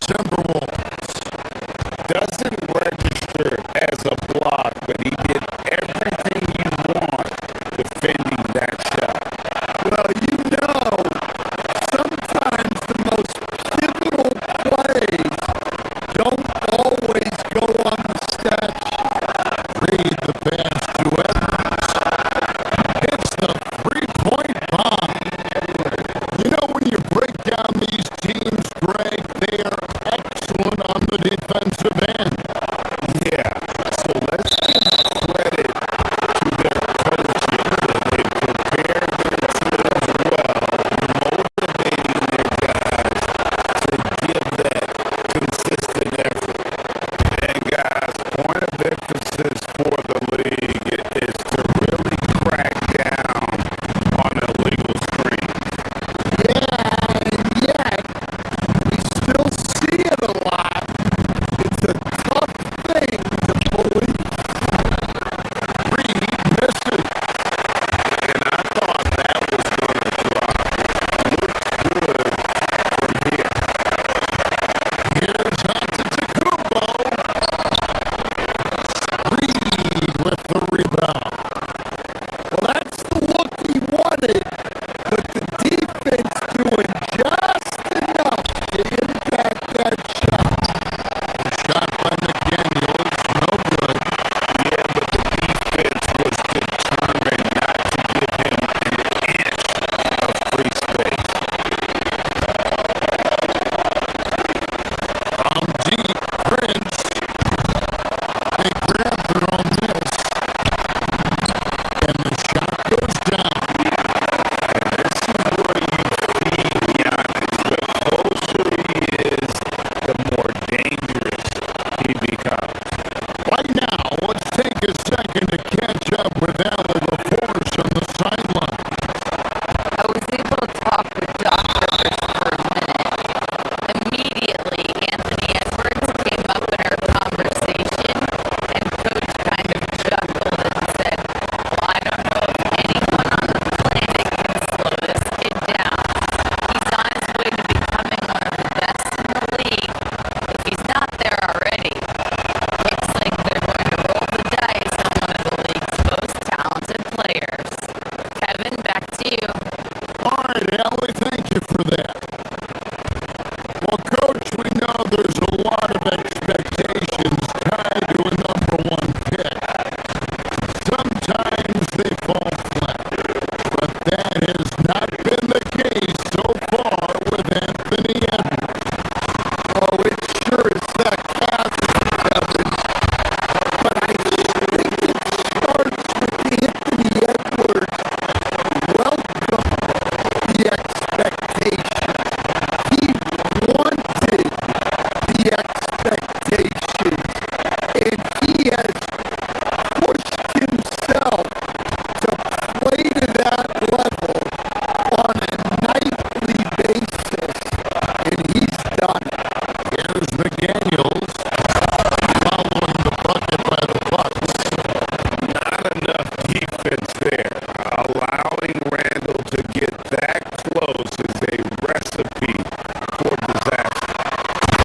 Timberwolves. Doesn't register as a block, but he did everything you want defending that shot. Well, you know, sometimes the most pivotal plays don't always go on the stat sheet. Reed the pass to Edwards. Hits the three-point bomb. You know, when you break down these teams, Greg, they are excellent on the defensive end. Yeah, so let's give credit to their coaches. They prepare their teams well, motivating their guys to give that consistent effort. And guys, point of emphasis for the league is to really crack down on illegal screens. Yeah, and yet, we still see it a lot. It's a tough thing to believe. Reed misses. And I thought that was going to drop. Looked good from here. Here's Antetokounmpo. Reed with the rebound. Well, that's the look he wanted, but the defense doing just enough to impact that shot. Shot by McDaniels, no good. Yeah, but the defense was determined not to give him an inch of free space. From deep, Prince. They grab their own miss. And the shot goes down. And this is where you feed Giannis. The closer he is, the more dangerous he becomes. Right now, let's take a second to catch up with Allie LaForce on the sideline. I was able to talk with Doc Rivers for a minute. Immediately, Anthony Edwards came up in our conversation, and Coach kind of chuckled and said, "Well, I don't know if anyone on the planet can slow this kid down. He's on his way to becoming one of the best in the league, if he's not there already. Looks like they're going to roll the dice on one of the league's most talented players." Kevin, back to you. All right, Allie, thank you for that. Well, Coach, we know there's a lot of expectations tied to a number one pick. Sometimes they fall flat, but that has not been the case so far with Anthony Edwards. Oh, it sure is that Kevin. But I think it starts with Anthony Edwards. Welcome the expectation. He wanted the expectations, and he has pushed himself to play to that level on a nightly basis, and he's done it. Here's McDaniels following the bucket by the Bucks. Not enough defense there. Allowing Randall to get that close is a recipe for disaster.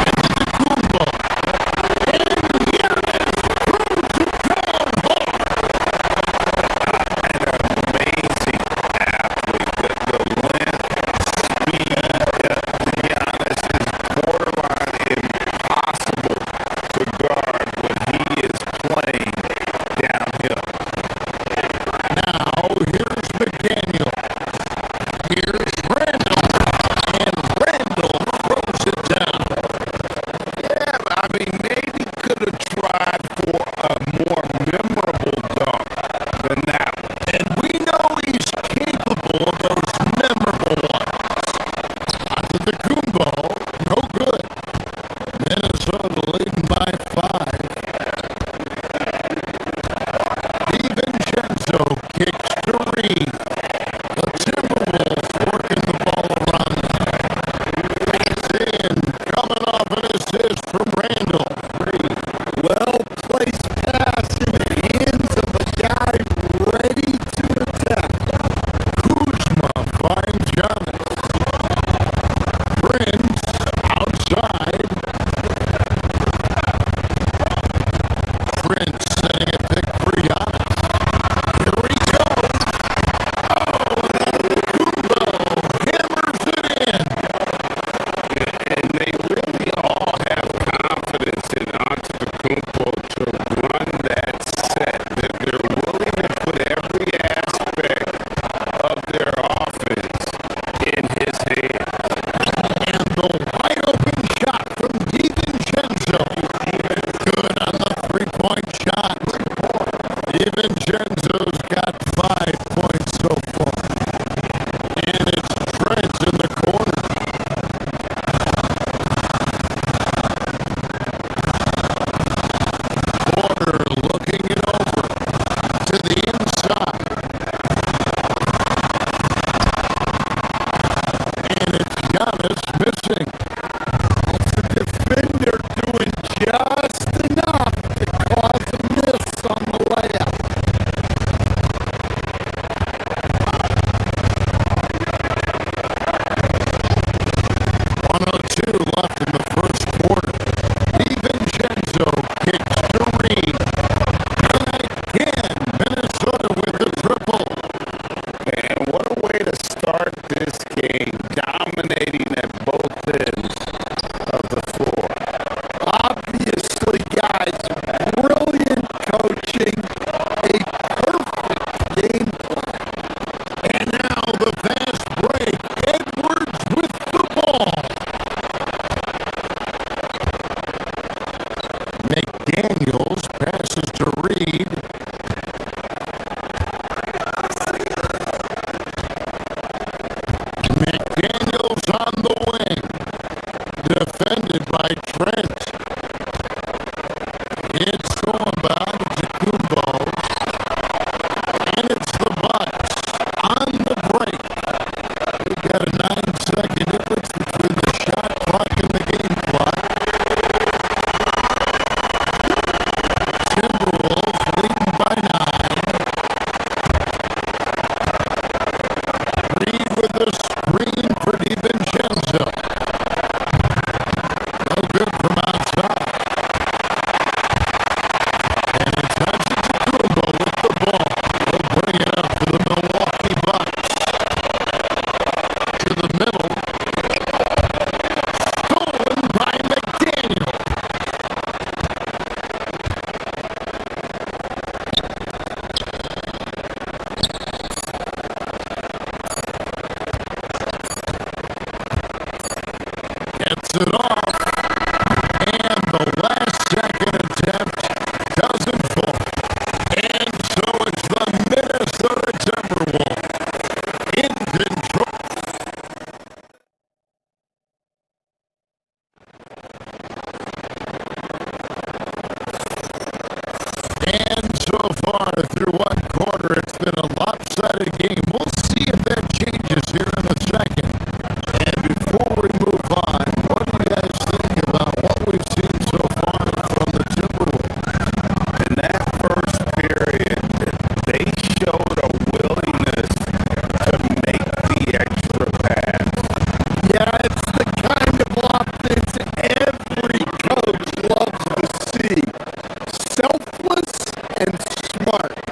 Antetokounmpo. And Giannis throws it down hard. An amazing athlete. The length, speed, Giannis is borderline impossible to guard when he is playing downhill. Now, here's McDaniel. Here's Randall. And Randall throws it down. Yeah, I mean, maybe could have tried for a more memorable dunk than that one. And we know he's capable of those memorable ones. Antetokounmpo, no good. Minnesota leading by 5. DiVincenzo kicks to Reed. The Timberwolves working the ball around them. Pass in, coming off an assist from Randall. Reed. Well-placed pass in the hands of a guy ready to attack. Kuzma finds Giannis. Prince outside. It's going back to Kumbo. And it's the Bucks on the break. We've got a 9-second difference between the shot clock and the game clock. Timberwolves leading by 9. Reed with the screen for DiVincenzo. No good from outside. And it's Antetokounmpo with the ball. He'll bring it up for the Milwaukee Bucks. To the middle. Stolen by McDaniel. Gets it off. And the last second attempt doesn't fall. And so it's the Minnesota Timberwolves in control. And so far through one quarter, it's been a lopsided game. We'll see if that changes here in the second. And before we move on, what do you guys think about what we've seen so far from the Timberwolves? In that first period, they showed a willingness to make the extra pass. Yeah, it's the kind of offense every coach loves to see. Selfless and smart.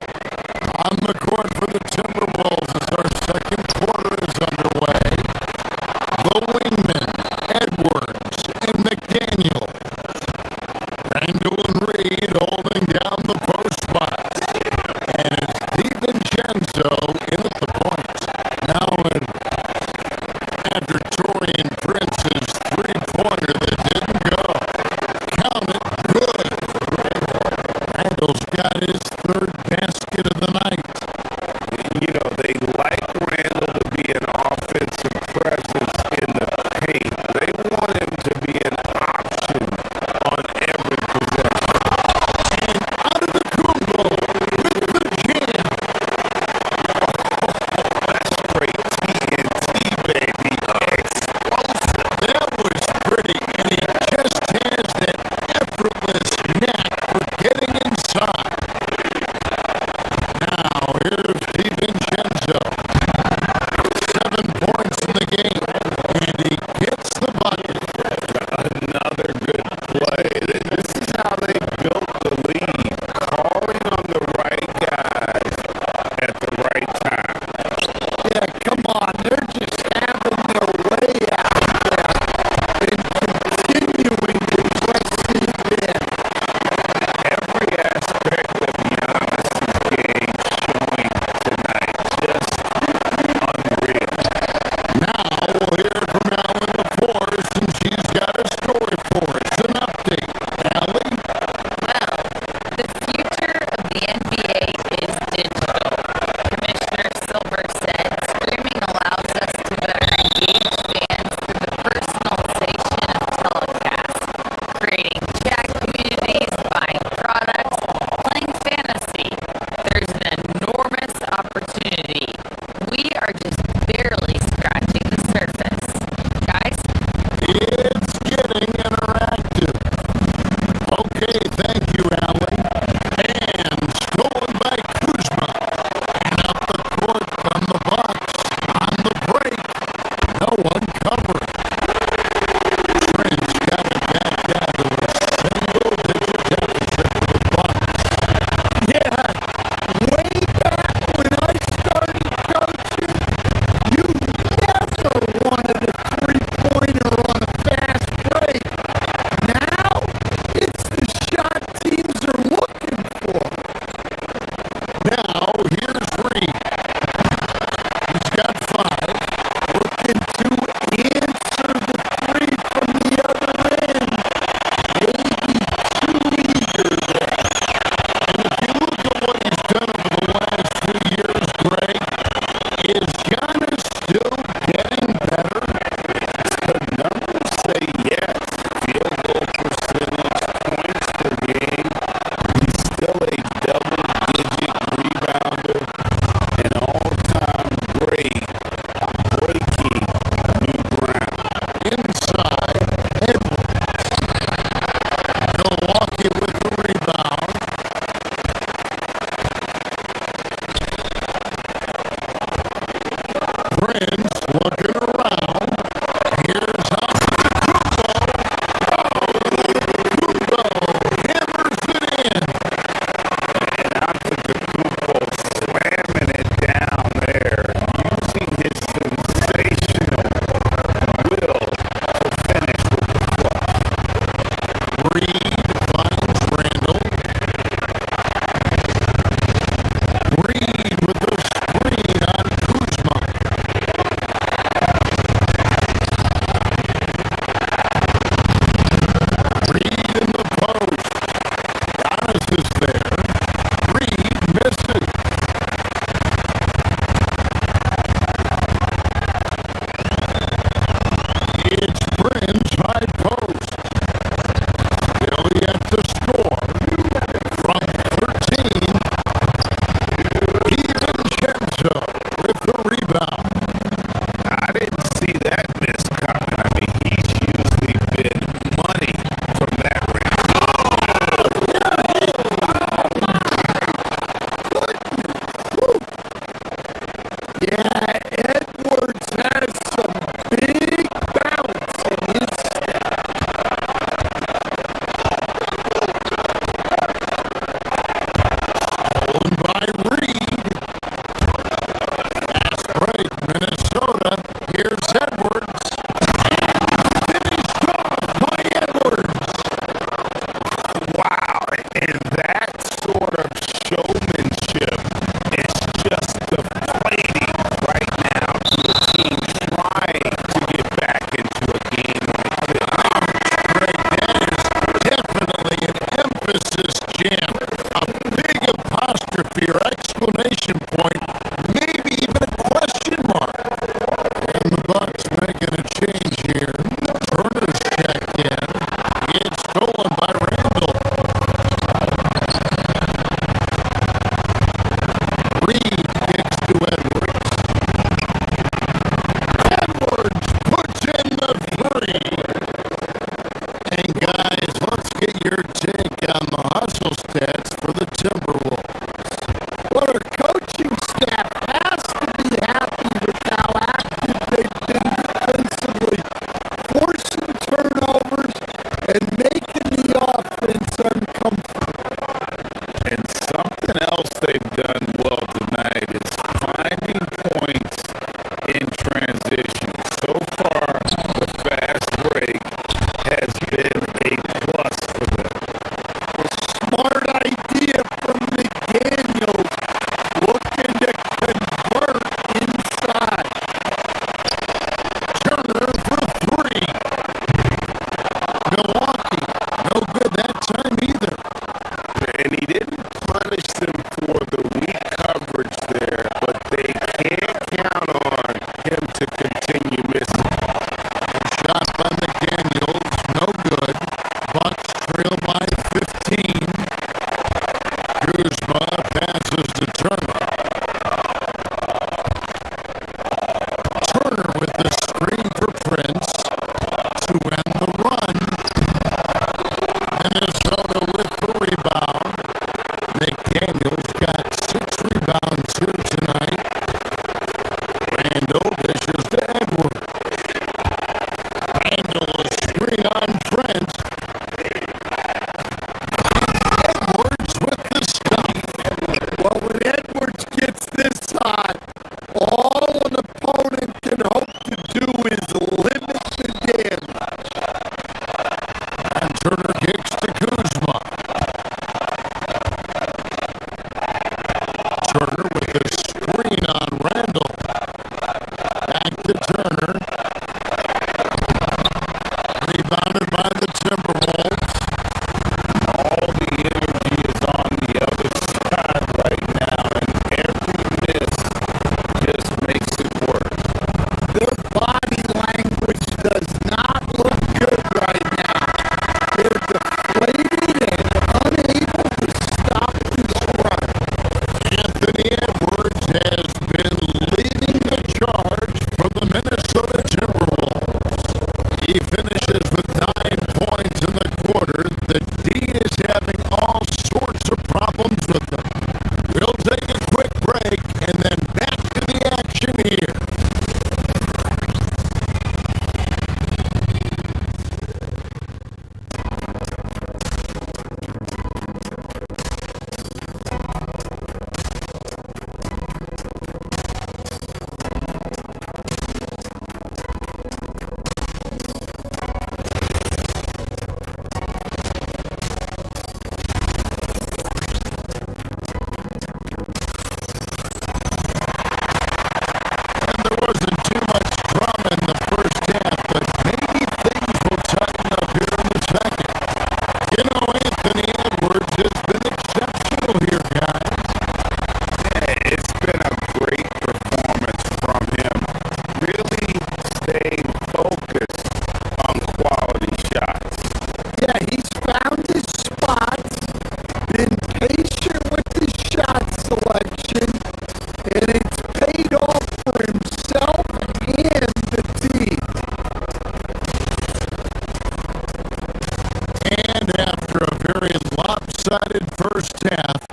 one-sided first half.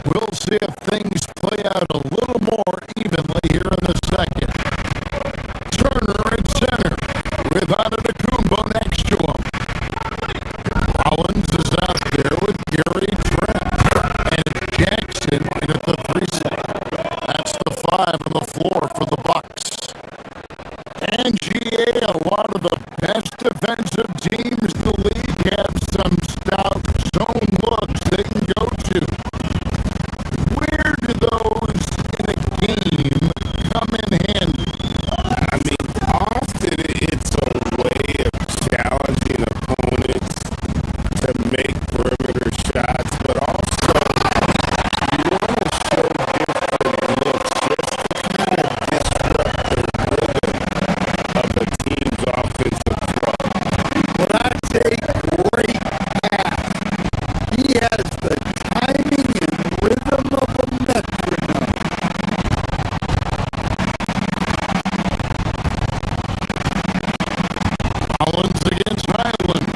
We'll see if things play out a little more evenly here in the second. Turner at center with Antetokounmpo next to him. Collins is out there with Gary Trent and Jackson at the 3 spot. That's the 5 on the floor for the Bucks. And GA, a lot of the best defensive teams in the league have some stout zone looks they can go to. Where do those in a game come in handy? I mean, often it's a way of challenging opponents to make perimeter shots, but also you want to show different looks just to kind of disrupt the rhythm of a team's offensive flow. When I say great pass, he has the timing and rhythm of a metronome. Collins against Highland.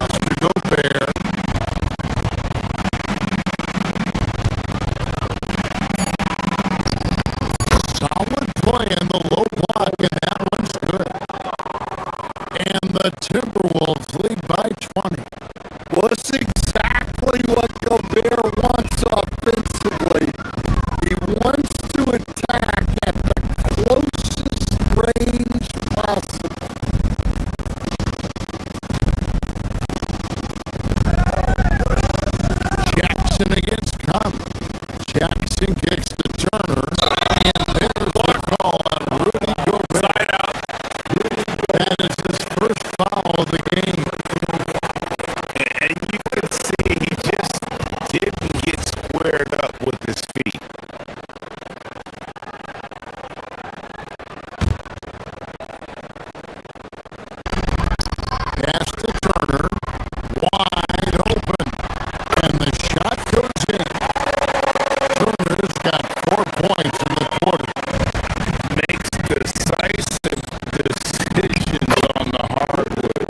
To Gobert. Solid play in the low block, and that one's good. And the Timberwolves lead by 20. Well, it's exactly what Gobert wants offensively. He wants to attack at the closest range possible. Jackson against Conley. Jackson kicks to Turner. And there's the call on Rudy Gobert. That is his first foul of the game. And you could see he just didn't get squared up with his feet. Pass to Turner. Wide open. And the shot goes in. Turner's got 4 points in the quarter. Makes decisive decisions on the hardwood.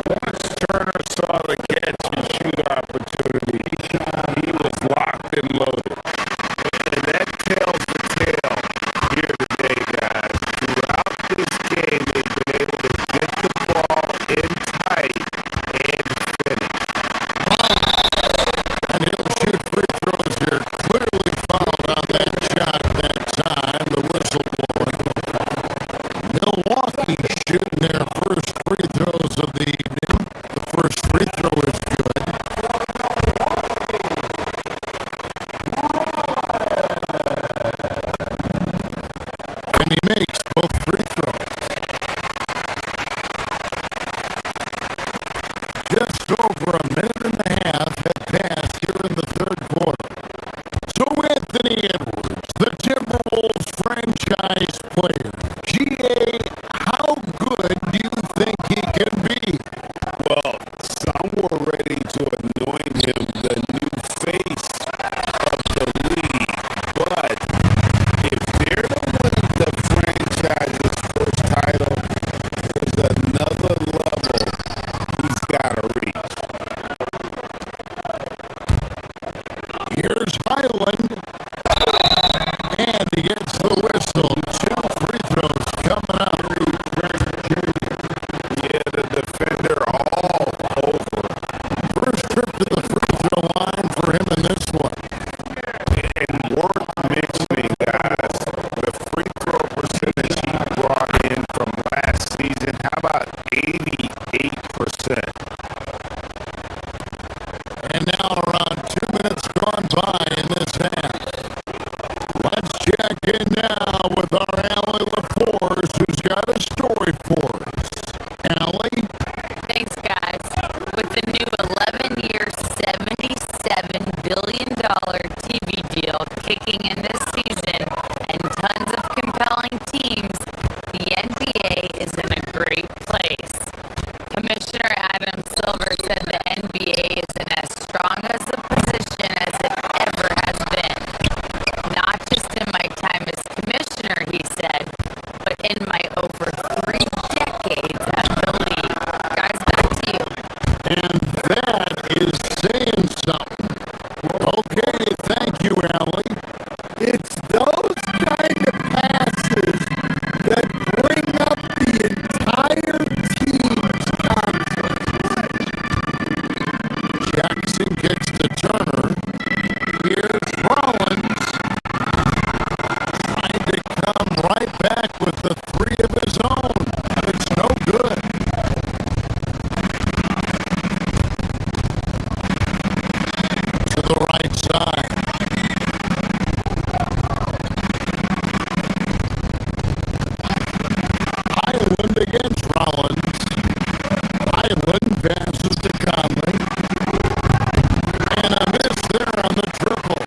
Once Turner saw the catch and shoot opportunity, he was locked and loaded. And that tells the tale here today, guys. Throughout this game, they've been able to get the ball in tight and finish. And he'll shoot free throws here. Clearly fouled on that shot that time. The whistle blowing. Milwaukee shooting their first free throws of the evening. The first free throw is good. And he makes both free throws. Just over a minute and a half had passed here in the third quarter. So Anthony Edwards, the Timberwolves franchise player, GA, how good do you think he can be? Well, some were ready to anoint him the new face of the league. But if they're to win the franchise's first title, there's another level he's got to reach. Here's Highland. And he gets the whistle. 2 free throws coming up. Yeah, the defender all over. First trip to the free throw line for him in this one. And worth mentioning, guys, the free throw percentage he brought in from last season, how about 88%? And now around 2 minutes gone by in this half. Let's check in now with our Allie LaForce, who's got a story for us. Allie? Thanks, guys. With the new 11-year, $77 billion TV deal kicking in this season and tons of compelling teams, the NBA is in a great place. outside. Highland against Rollins. Highland passes to Conley. And a miss there on the triple.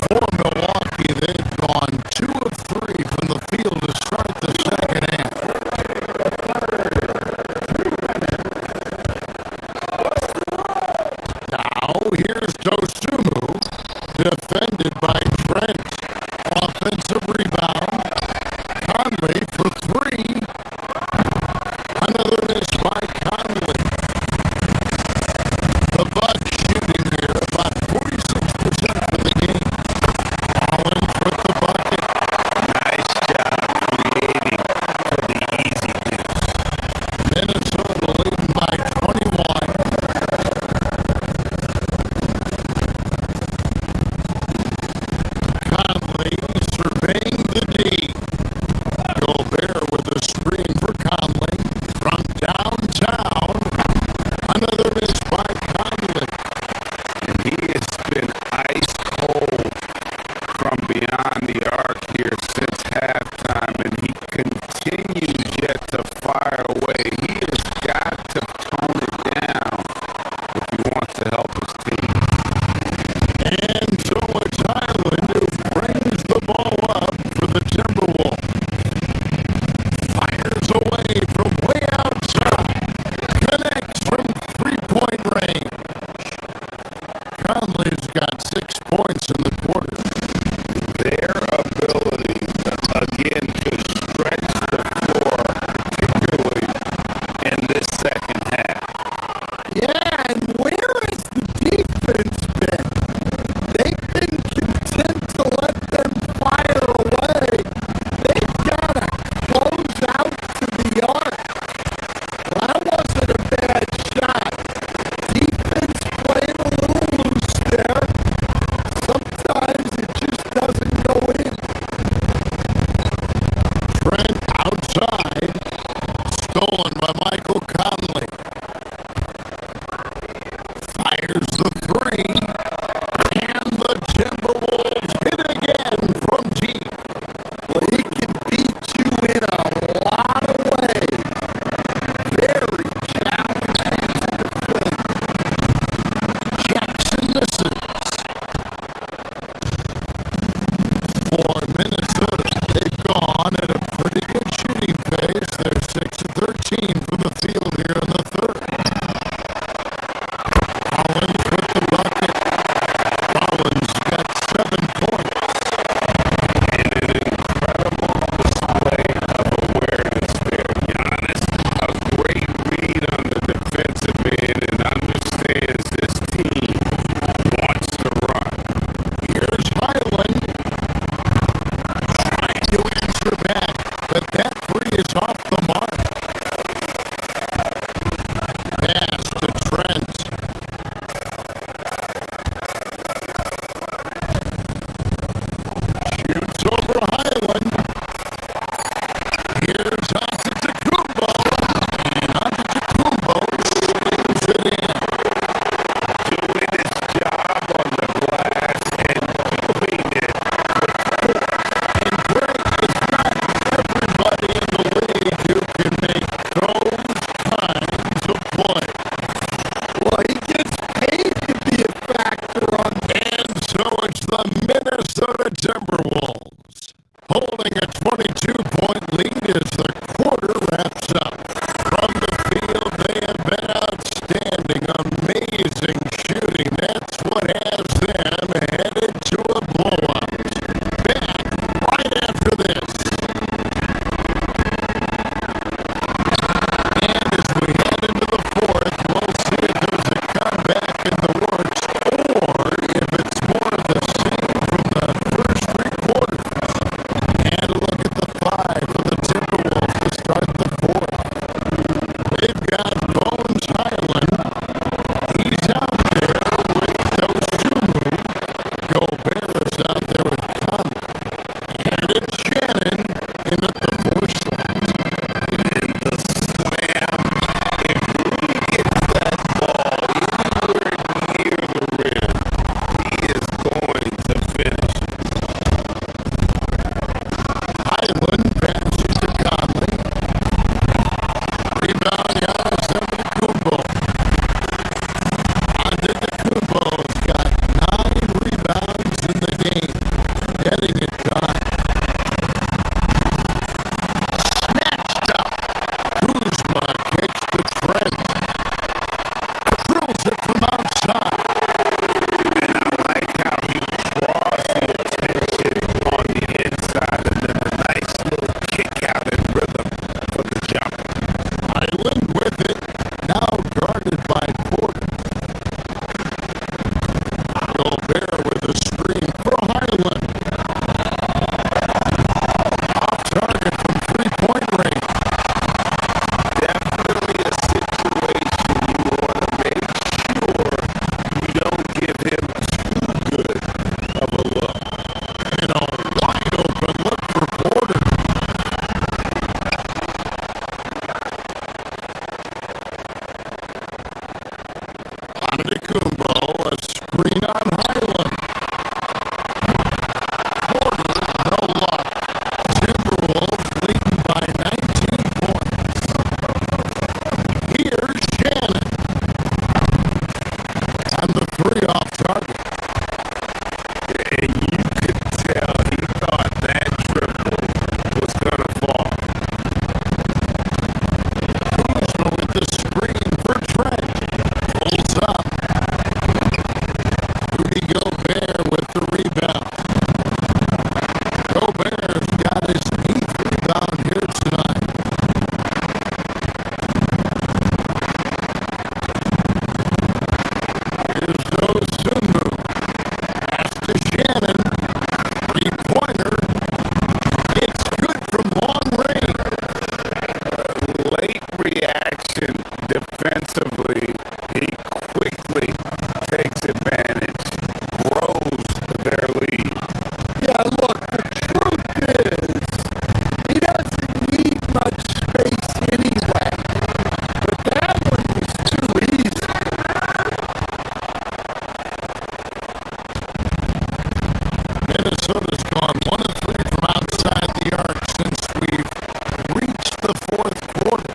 For Milwaukee, they've gone 2 of 3 from the field to start the second half. Now, here's Dosumu, defended by Trent. Offensive rebound. Conley for 3. Another miss by Conley. The Bucks shooting here about 46% for the game. Rollins with the bucket. Nice job creating for the easy deuce. Minnesota leading by 21. Conley surveying the D. Gobert with a screen for Conley. From downtown, another miss by Conley. And he has been ice cold from beyond the arc here since halftime, and he continues yet to fire away. He has got to tone it down if he wants to help his team. And so it's Highland who brings the ball up for the Timberwolves. Fires away from way outside. Connects from three-point range. Conley's got 6 points in the quarter. Their ability, again, to stretch the floor, particularly in this second half. Yeah, and where has the defense been? They've been content to let them fire away. They've got to close out to the arc. That wasn't a bad shot. Defense playing a little loose there. Sometimes it just doesn't go in. Trent outside. Stolen by Michael Conley. Fires the 3. And the Timberwolves hit again from deep. Well, he can beat you in a lot of ways. Very challenging to defend. Jackson misses. For Minnesota, they've gone at a pretty good shooting pace. They're 6 of 13 from the field here in the third. Rollins with the bucket. Rollins got 7 points. And an incredible display of awareness there. Giannis, a great read on the defensive end and understands this team wants to run. Here's Highland trying to answer back, but that 3 is off the mark. Pass to Trent. Shoots over Highland. Here's Antetokounmpo. And Antetokounmpo slings it in. Doing his job on the glass and doing it. And Greg is not everybody in the league who can make those kinds of plays. Well, he gets paid to be a factor on And so it's the Minnesota Timberwolves holding a 22-point lead as the quarter wraps up. From the field, they have been outstanding, amazing shooting. That's what has them headed to a blowout. Back right after this. And as we head into the fourth, we'll see if there's a comeback in the works or if it's more of the same from the first 3 quarters. And a look at the 5 for the Timberwolves to start the fourth. They've got Bones Highland. He's out there with those 2. Giannis Antetokounmpo. Antetokounmpo's got 9 rebounds in the game, getting it done. Snatched up. Kuzma kicks to Trent. Drills it from outside. And I like how he draws the attention on the inside and then a nice little kick out in rhythm for the jump. Highland with it. Now guarded by Porter. Gobert with a screen for Highland. Off target from three-point range. Definitely a situation you want to make sure you don't give him too good of a look. And a wide open look for Porter. Antetokounmpo, a screen on Highland. Porter, no luck. Timberwolves leading by 19 points. Here's Shannon. And the three off target. And you could tell he thought that triple was going to fall. Kuzma with the screen for Trent. Pulls up. Rudy Gobert with the rebound. Gobert's got his 8th rebound here tonight. Here's Osunmu. Pass to Shannon. Three-pointer. It's good from long range. Late reaction defensively. He quickly takes advantage, grows their lead. Yeah, look, the truth is, he doesn't need much space anyway. But that one was too easy. Minnesota's gone 1 of 3 from outside the arc since we've reached the fourth quarter.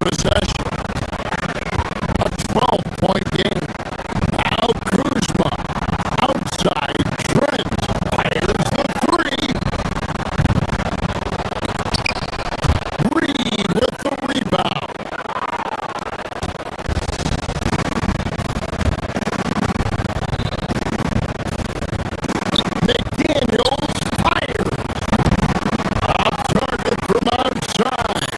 possession. A 12-point game. Now Kuzma. Outside. Trent fires the three. Reed with the rebound. McDaniels fires. Off target from outside.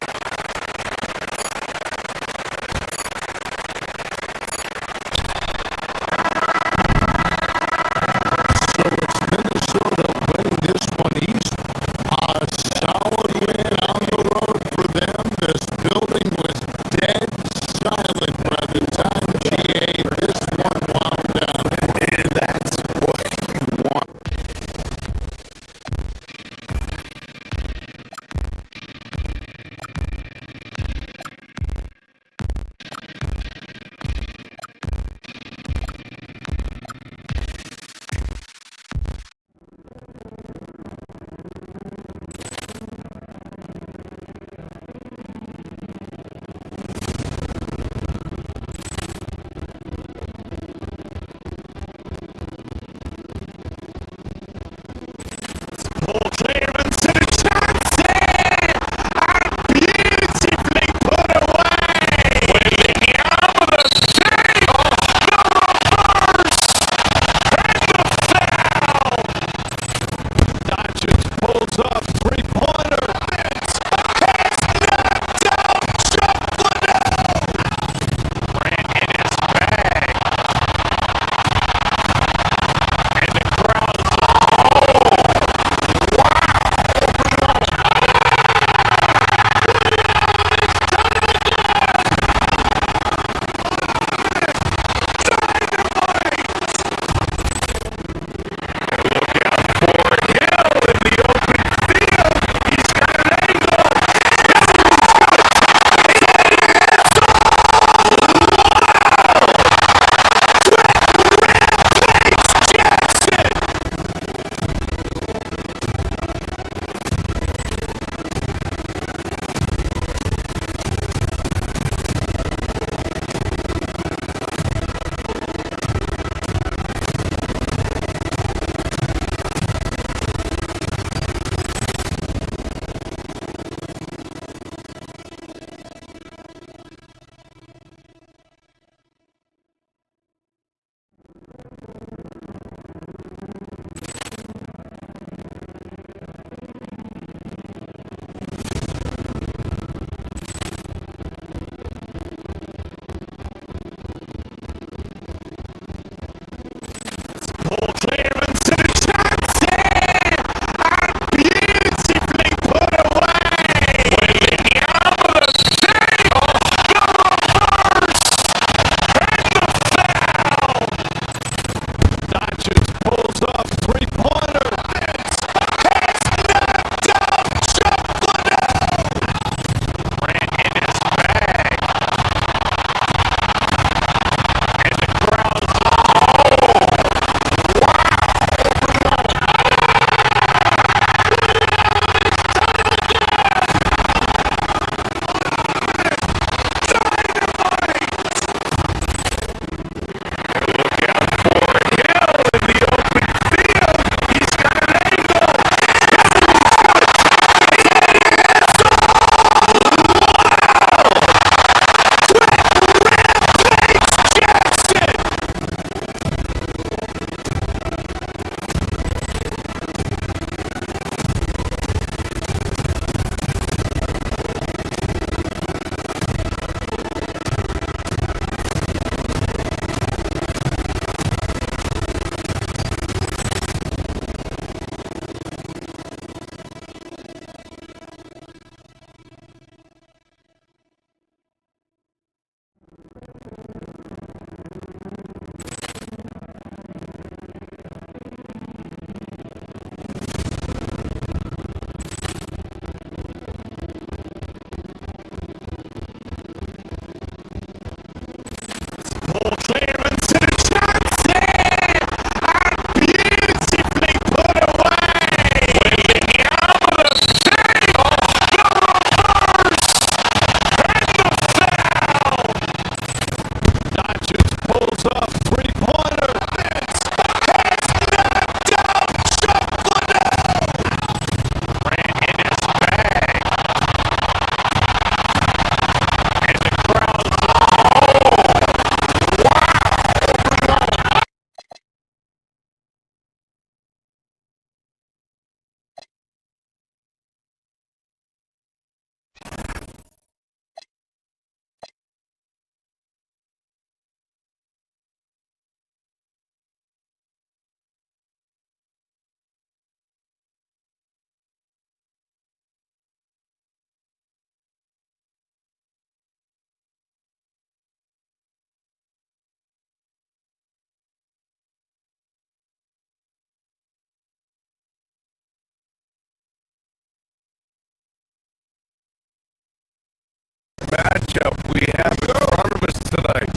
matchup we have in front of us tonight.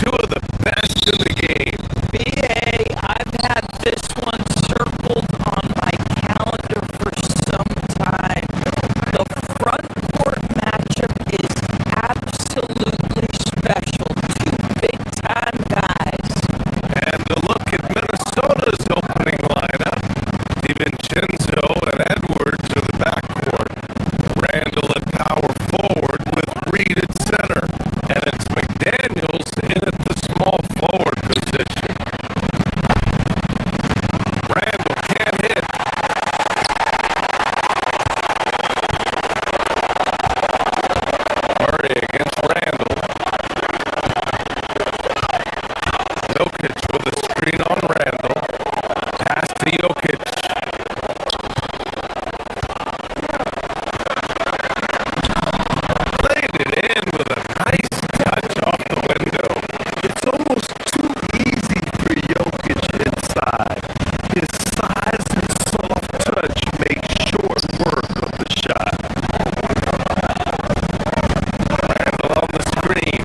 Two of the best in the game. BA, I've had this one circled on my calendar for some time. The front court matchup is absolutely special. Two big-time guys. And a look at Minnesota's opening lineup. DiVincenzo and Edwards are the backcourt. Randall at power forward with Reed at center. And it's McDaniels in at the small forward position. Randall can't hit. Murray against Randall. Jokic with a screen on Randall. Pass to Jokic. Played it in with a nice touch off the window. It's almost too easy for Jokic inside. His size and soft touch make short work of the shot. Randall on the screen.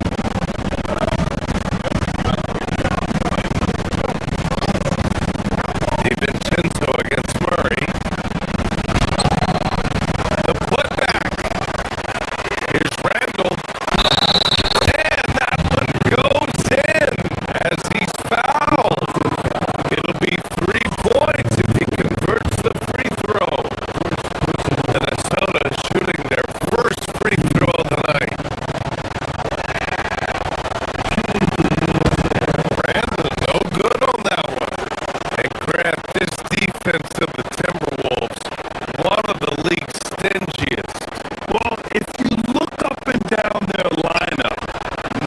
DiVincenzo against Murray. The putback. Here's Randall. And that one goes in as he's fouled. It'll be 3 points if he converts the free throw. Minnesota shooting their first free throw of the night. Randall no good on that one. And Grant, this defense of the Timberwolves, one of the league's stingiest. Well, if you look up and down their lineup,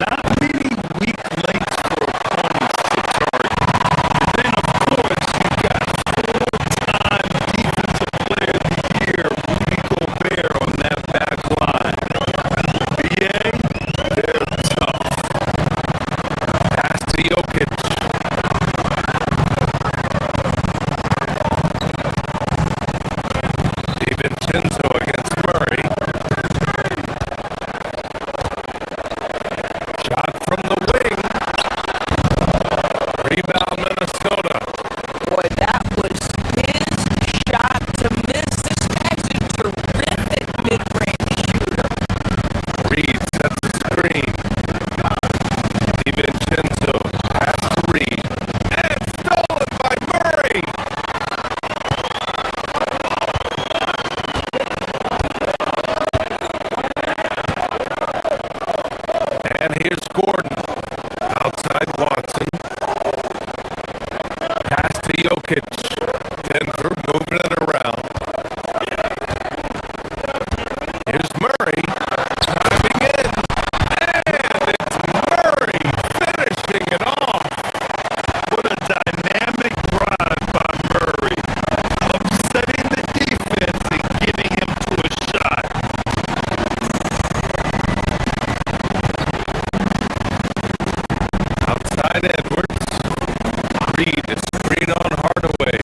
not many weak links for opponents to target. And then, of course, you've got full-time defensive player of the year, Rudy Gobert, on that back line. BA, they're tough. Pass to Jokic. DiVincenzo against Murray. Shot from the wing. Rebound Minnesota. Boy, that was his shot to miss. This guy's a terrific mid-range shooter. Reed sets the screen. DiVincenzo pass to Reed. And stolen by Murray. And here's Gordon. Outside Watson. Pass to Jokic. Denver moving it around. Here's Murray. Timing in. And it's Murray finishing it off. What a dynamic drive by Murray. Upsetting the defense and getting him to a shot. Outside Edwards. Reed, a screen on Hardaway.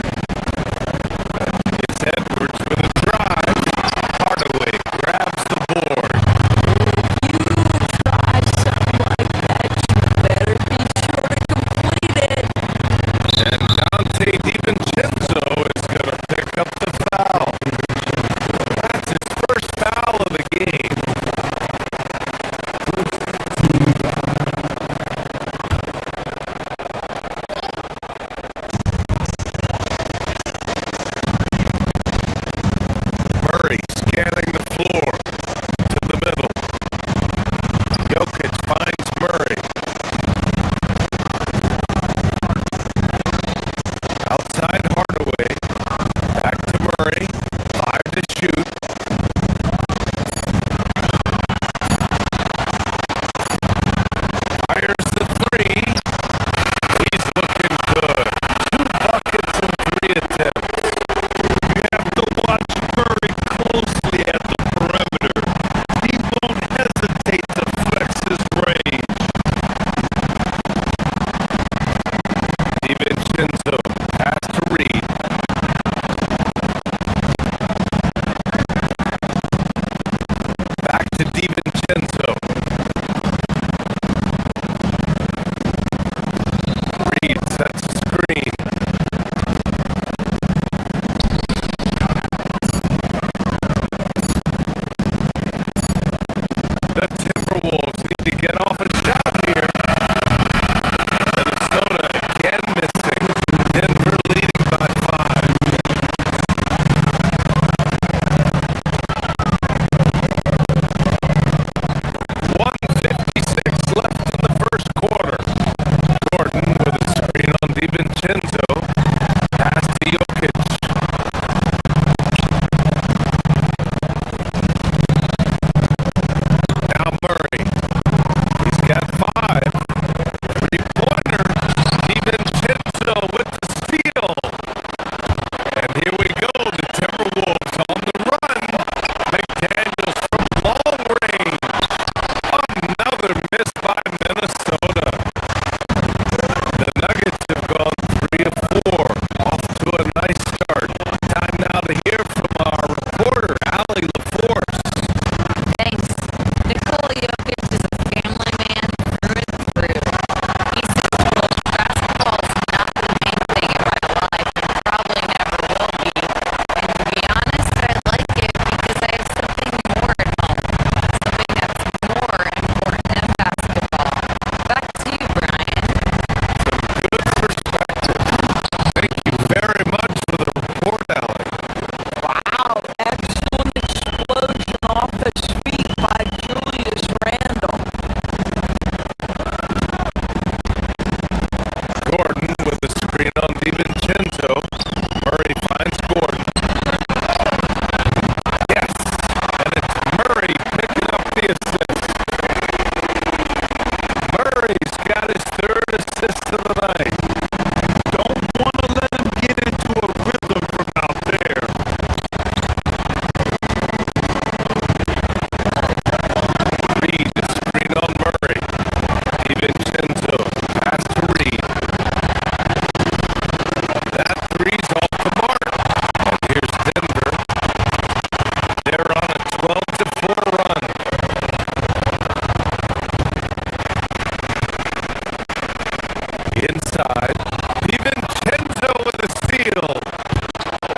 side. DiVincenzo with a steal.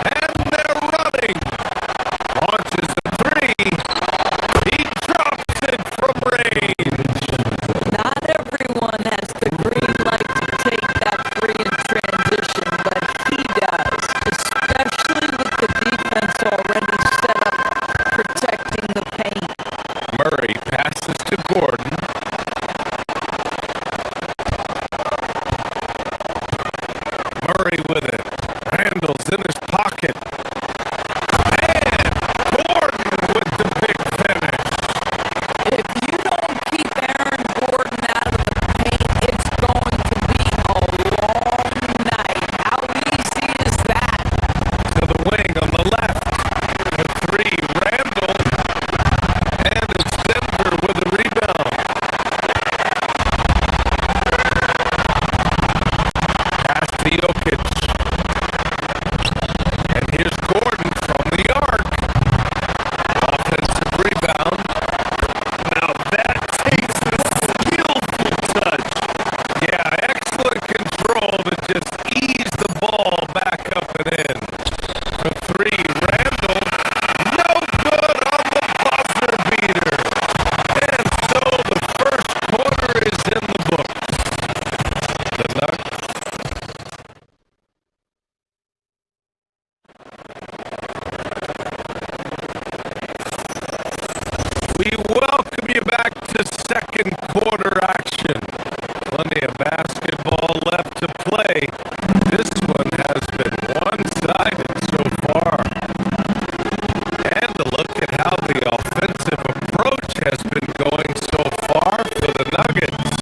And they're running. Launches the three. He drops it from range. Not everyone has the green light to take that three in transition, but he does, especially with the defense already set up protecting the paint. Murray passes to Gordon. Murray with it. Randall's in his pocket. And Gordon with the big finish. If you don't keep Aaron Gordon out of the paint, it's going to be a long night. How easy is that? To the wing on the left. The three, Randall. And it's Denver with the rebound. Pass to Jokic. And here's Gordon from the arc. Offensive rebound. Now that takes a skillful touch. Yeah, excellent control to just ease the ball back up and in. The three, Randall. No good on the buzzer beater. And so the first quarter is in the books. The Nuggets. We welcome you back to second quarter action. Plenty of basketball left to play. This one has been one-sided so far. And to look at how the offensive approach has been going so far for the Nuggets.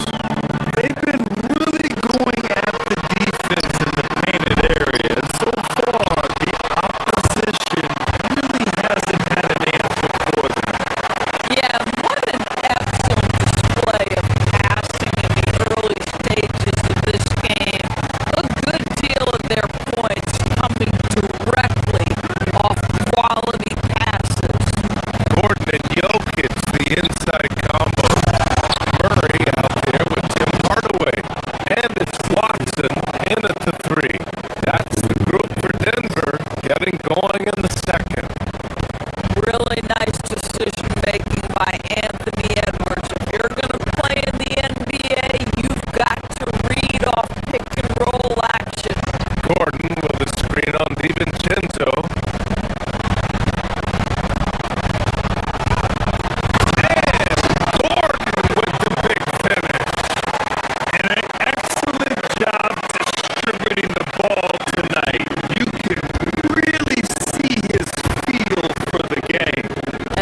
They've been really going at the defense in the painted area. So far, the opposition really hasn't had an answer for them. Yeah, what an excellent display of passing in the early stages of this game. A good deal of their points coming directly off quality passes. Gordon and Jokic, the inside combo. Murray out there with Tim Hardaway. And it's Watson in at the three. That's the group for Denver getting going in the second. Really nice decision making by Anthony Edwards. If you're going to play in the NBA, you've got to read off pick and roll action. Gordon with a screen on DiVincenzo. And Gordon with the big finish. And an excellent job distributing the ball tonight. You can really see his feel for the game.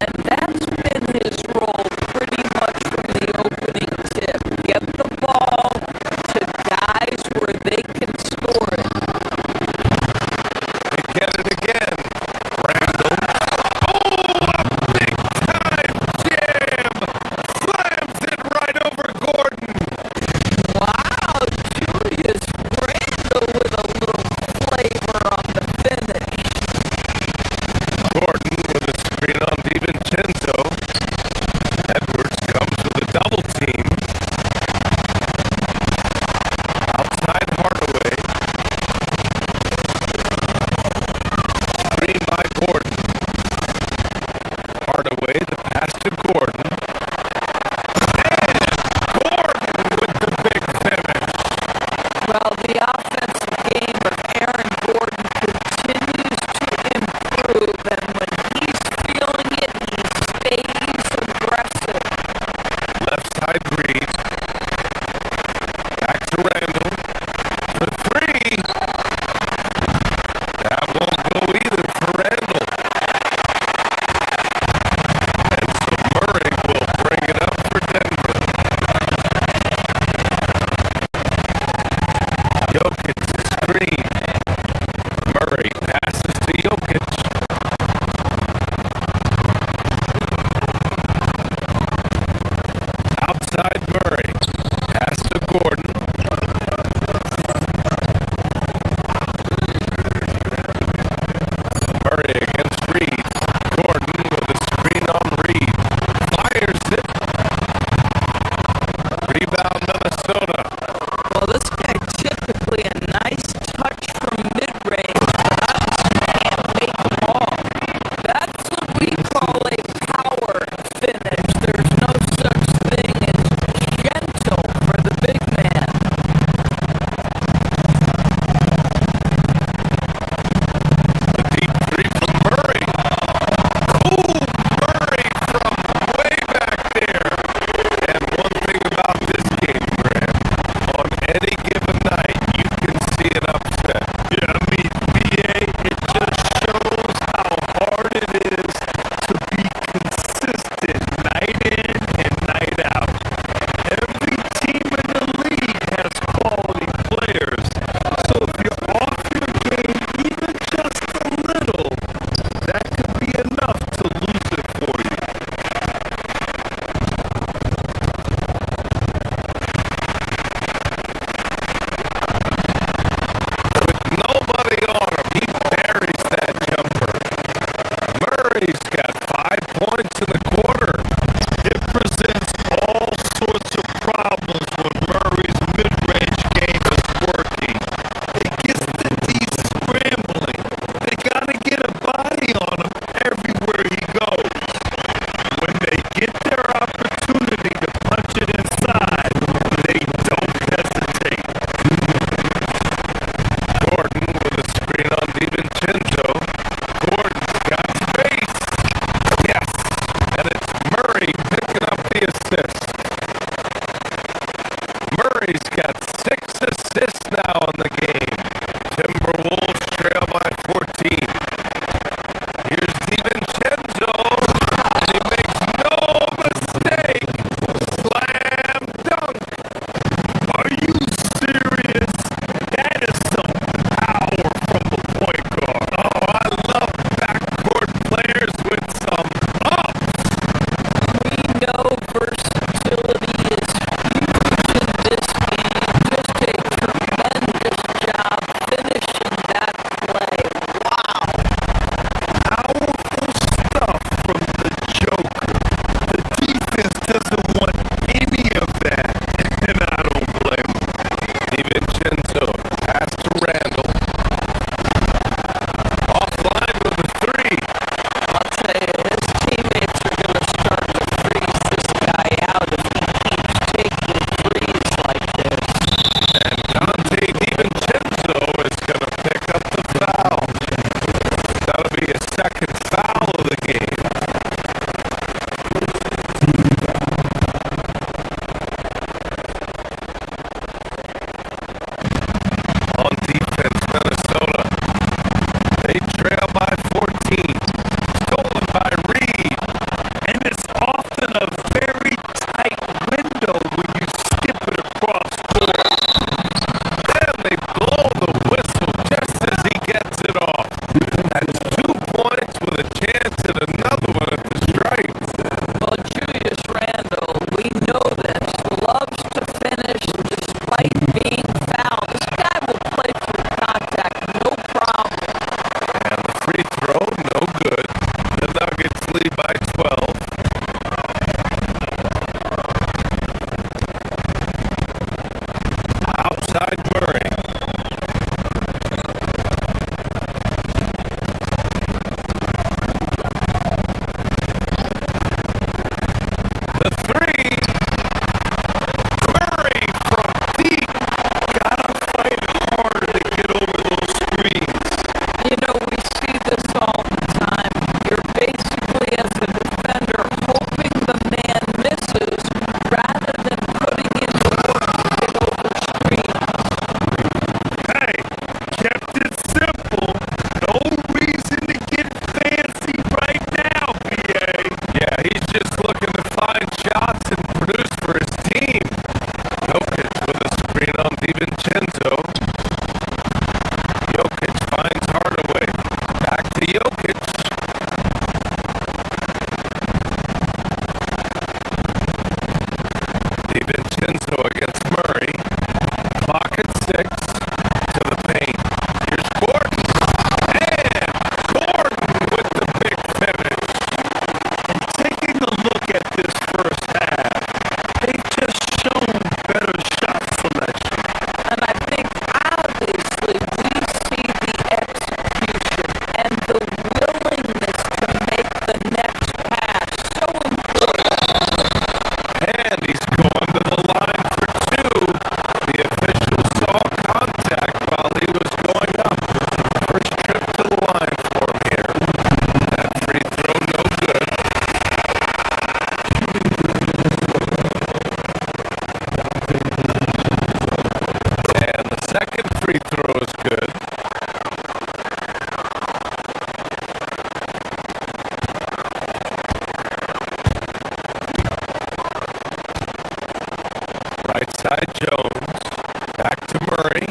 And that's been his role pretty much from the opening tip. Get the ball to guys where they can score it. They get it again. Randall. Oh, a big time jam. Slams it right over Gordon. Wow, Julius Randle with a little flavor on the finish. Gordon with a screen on DiVincenzo. Edwards comes with a double team. Outside Hardaway. Screen by Gordon. Hardaway, the pass to Gordon. And Gordon with the big finish. Well, the offensive game of Aaron Gordon continues to improve, and when he's feeling it, he stays aggressive. Left side Green. Back to Randall. For three. That won't go either for Randall. And so Murray will bring it up for Denver. Jokic now in the game. Timberwolves trail by 14. Here's DiVincenzo, and he makes no mistake. Slam dunk. Are you serious? That is some power from the point guard. Oh, I love backcourt players with some ups. We know versatility is huge in this game. Just a tremendous job finishing that play. Wow. Powerful stuff from the Joker. The defense doesn't want any of that, and I don't blame them. DiVincenzo, pass to Randall. Offline with a three. I'll tell you, his teammates are going to start to freeze this guy out if he keeps taking threes like this. And Dante DiVincenzo is going to pick up the foul. That'll be his second foul of the game. On defense, Minnesota. They trail by 14. Stolen by Reed. And it's often a very tight window when you skip it across court. Then they blow the whistle just as he gets it off. That's 2 points with a chance at another one at the stripes. Well, Julius Randle, we know this, loves to finish despite being fouled. This guy will play through contact, no problem. And the free throw, no good. The Nuggets lead by 12. Outside Murray. The three. Murray from deep. Gotta fight hard to get over those screens. You know, we see this all the time. You're basically, as a defender, hoping the man misses rather than putting in the work to get over screens. Hey, kept it simple. No reason to get fancy right now, BA. Yeah, he's just looking to find shots and produce for his team. Jokic with a screen on DiVincenzo. Jokic finds Hardaway. Back to Jokic. DiVincenzo against Murray. Clock at 6. To the paint. Here's Gordon. And Gordon with the big finish. And taking a look at this first half, they've just shown better shot selection. And I think, obviously, we see the execution and the willingness to make the next pass so important. And he's going to the line for 2. The official saw contact while he was going up. First trip to the line for him here. That free throw, no good. And the second free throw is good. Right side Jones. Back to Murray.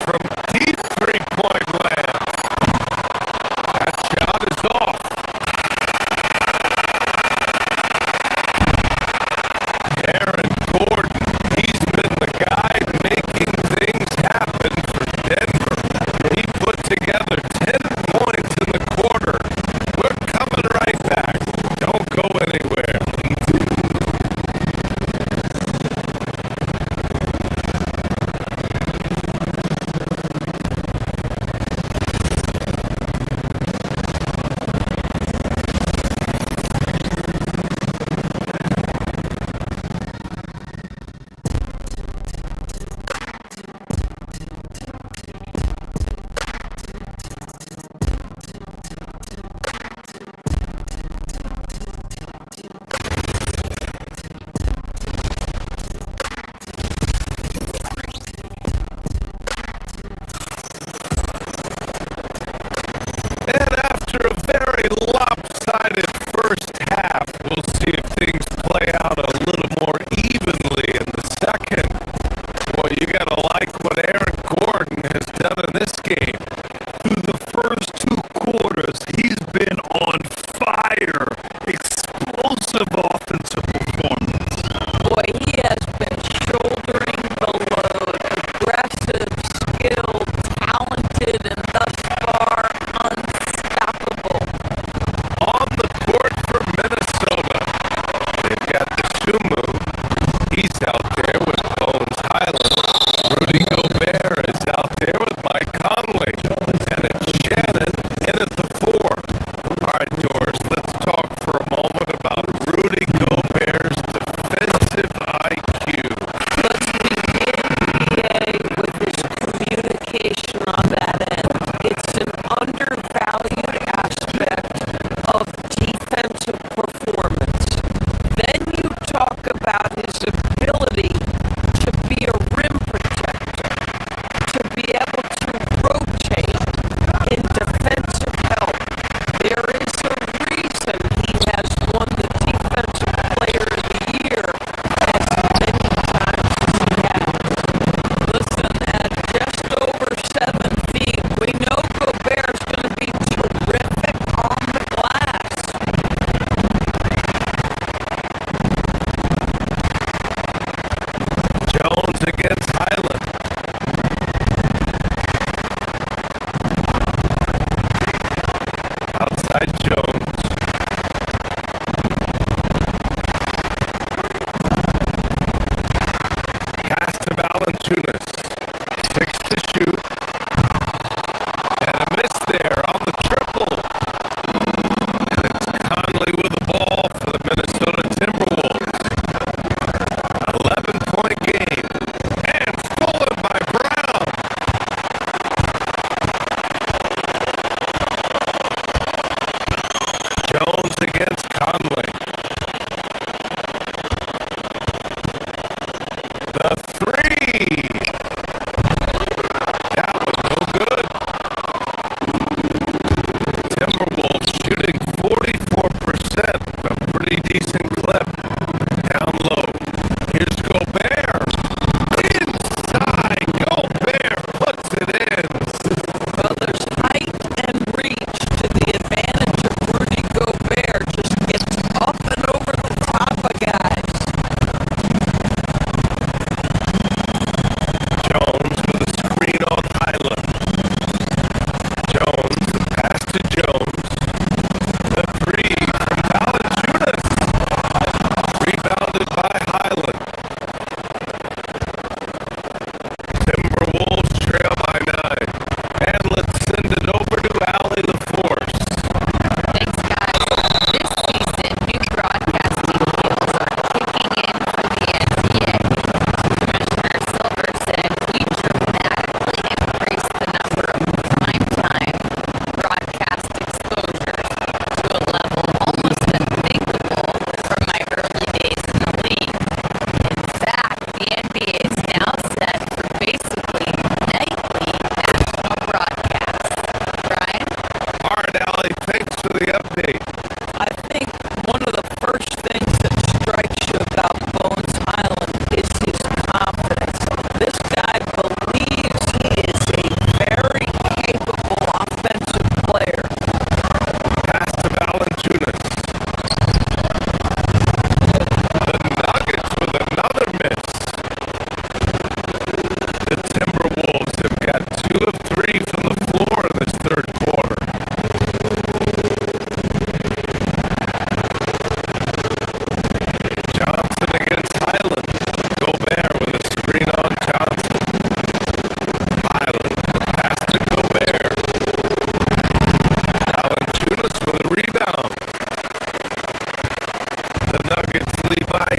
From deep three-point land. That shot is off. Aaron Gordon. He's been the guy making things happen for Denver. He put together 10 points in the quarter. We're coming right back. Don't go anywhere.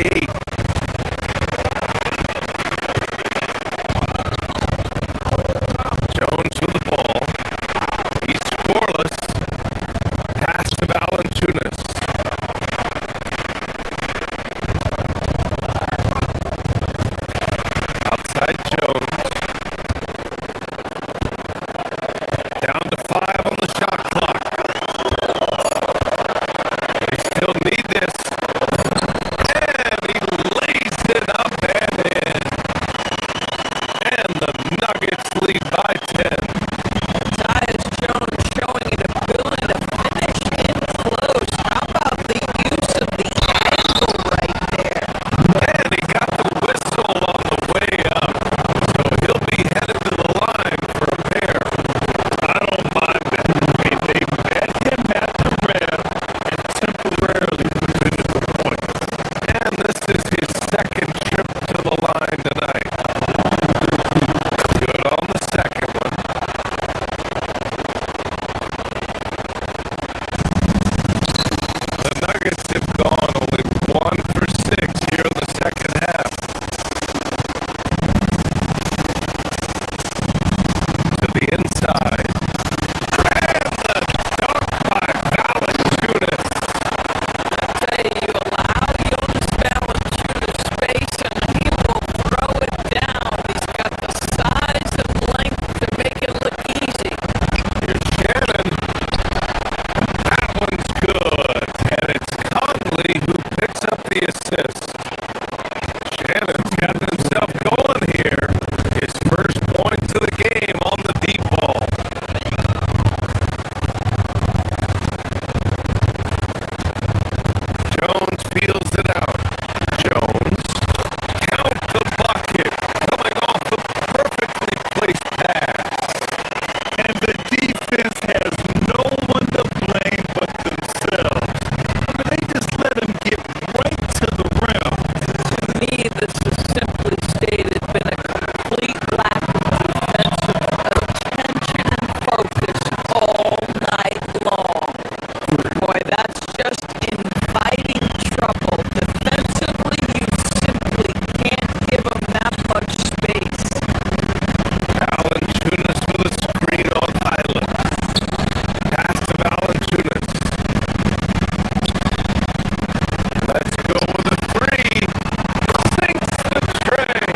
8. Jones with the ball. He's scoreless. Pass to Valanciunas. Outside Jones. Down to 5 on the shot clock. They still need this. And he lays it up and in. And the Nuggets lead by 10. Tyus Jones showing an ability to finish in close. How about the use of the angle right there? And he got the whistle on the way up. So he'll be headed to the line for a pair. I don't mind that. I mean, they met him at the rim and temporarily limited the points. And this is his second trip to the line tonight. Good on the second one. The Nuggets have gone only 1 for 6 here in the second half. To the inside. And the dunk by Valanciunas. Say you allow Jonas Valanciunas space and he will throw it down. He's got the size and length to make it look easy. Here's Shannon. That one's good. And it's Conley who picks up the assist. Shannon's got himself going here. His first points of the game on the deep ball. Jones feels it out. Jones. Count the bucket. Coming off a perfectly placed pass. And the defense has no one to blame but themselves. I mean, they just let him get right to the rim. To me, this has simply stated been a complete lack of defensive attention and focus all night long. Boy, that's just inviting trouble. Defensively, you simply can't give them that much space. Valanciunas with a screen on Hyland. Pass to Valanciunas. Let's go with a 3. Sinks the tray.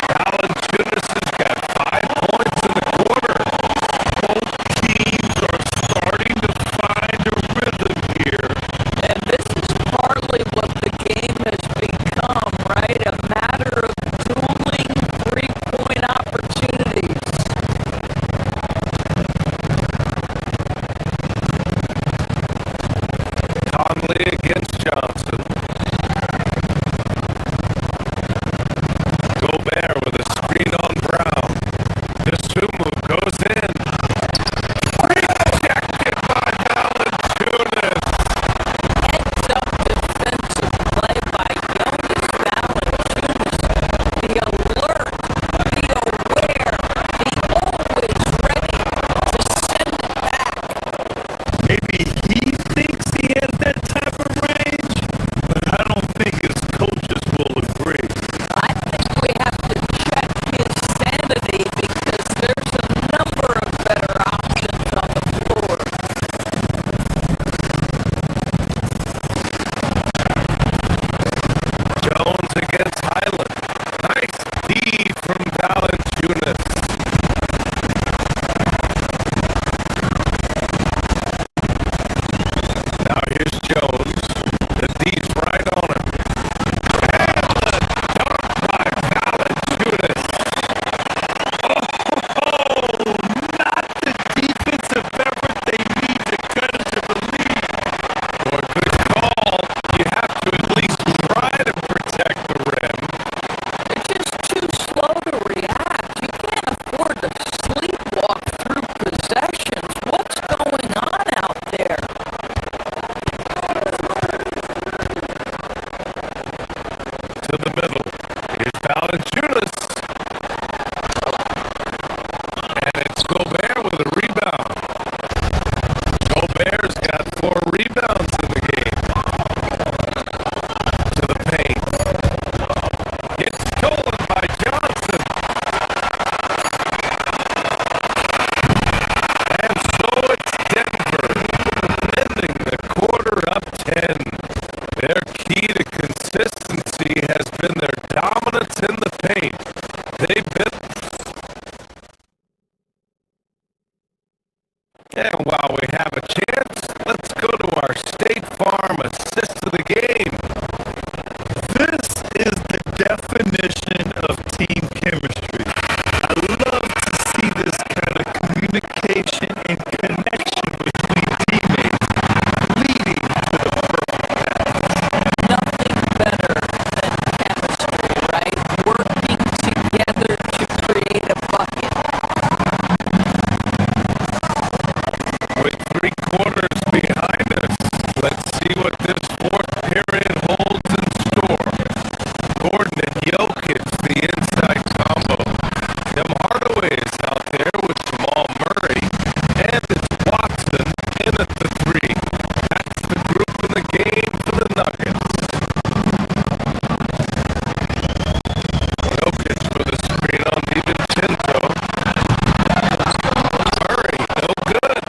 Valanciunas has got 5 points in the quarter. Both teams are starting to find a rhythm here. And this is partly what the game has become, right? A matter of dueling three-point opportunities. Conley against Johnson. Gobert with a screen on Brown. Dosunmu goes in. Rejected by Valanciunas. Heads up defensive play by Jonas Valanciunas. The alert, the aware, the always ready to send it back. Maybe he thinks he has that type of range. And while we have a chance, let's go to our State Farm assist of the game. This is the definition of team chemistry. I love to see this kind of communication and connection between teammates leading to the perfect pass. Nothing better than chemistry, right? Working together to create a bucket. With 3 quarters behind us, let's see what this fourth period holds in store. Gordon and Jokic, the inside combo. Tim Hardaway is out there with Jamal Murray, and it's Watson in at the 3. That's the group in the game for the Nuggets. Jokic with a screen on DiVincenzo. Murray, no good.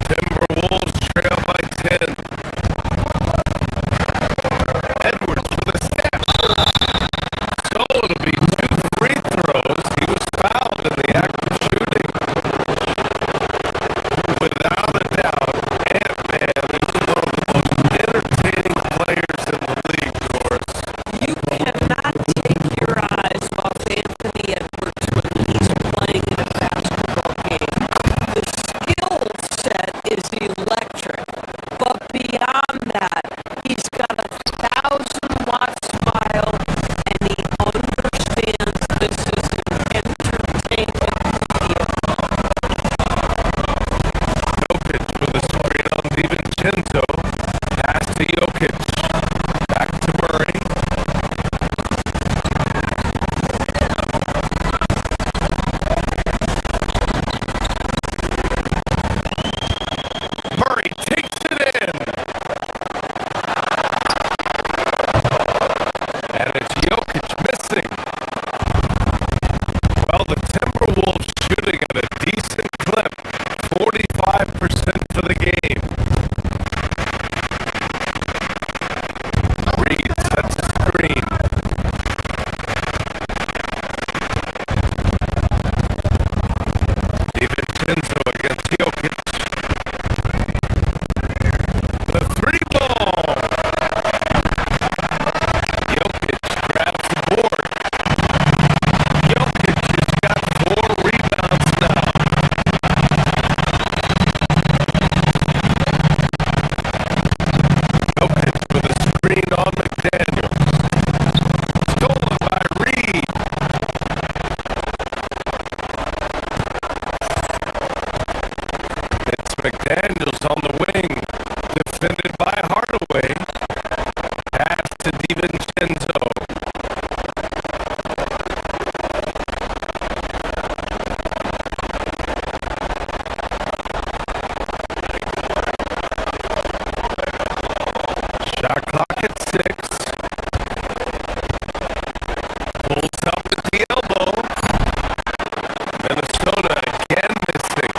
Timberwolves trail by 10. Edwards with a step. So it'll be 2 free throws. He was fouled in the act of shooting. Without a doubt, Ant-Man is one of the most entertaining players in the league, Doris. You cannot take your eyes off Anthony Edwards when he's playing in a basketball game. The skill set is electric, but beyond that, he's got a 1,000-watt smile, and he understands this is an entertainment medium. Jokic with a screen on DiVincenzo. Pass to Jokic. Back to Murray. Murray takes it in. And it's Jokic missing. Well, the Timberwolves shooting at a decent clip. 45% for the game. Reed sets a screen. DiVincenzo against Jokic. The 3 ball. Jokic grabs the board. Jokic has got 4 rebounds now. Jokic with a screen on McDaniels. Stolen by Reed. It's McDaniels on the wing. Defended by Hardaway. Pass to DiVincenzo. Shot clock at 6. Pulls up at the elbow. Minnesota again missing.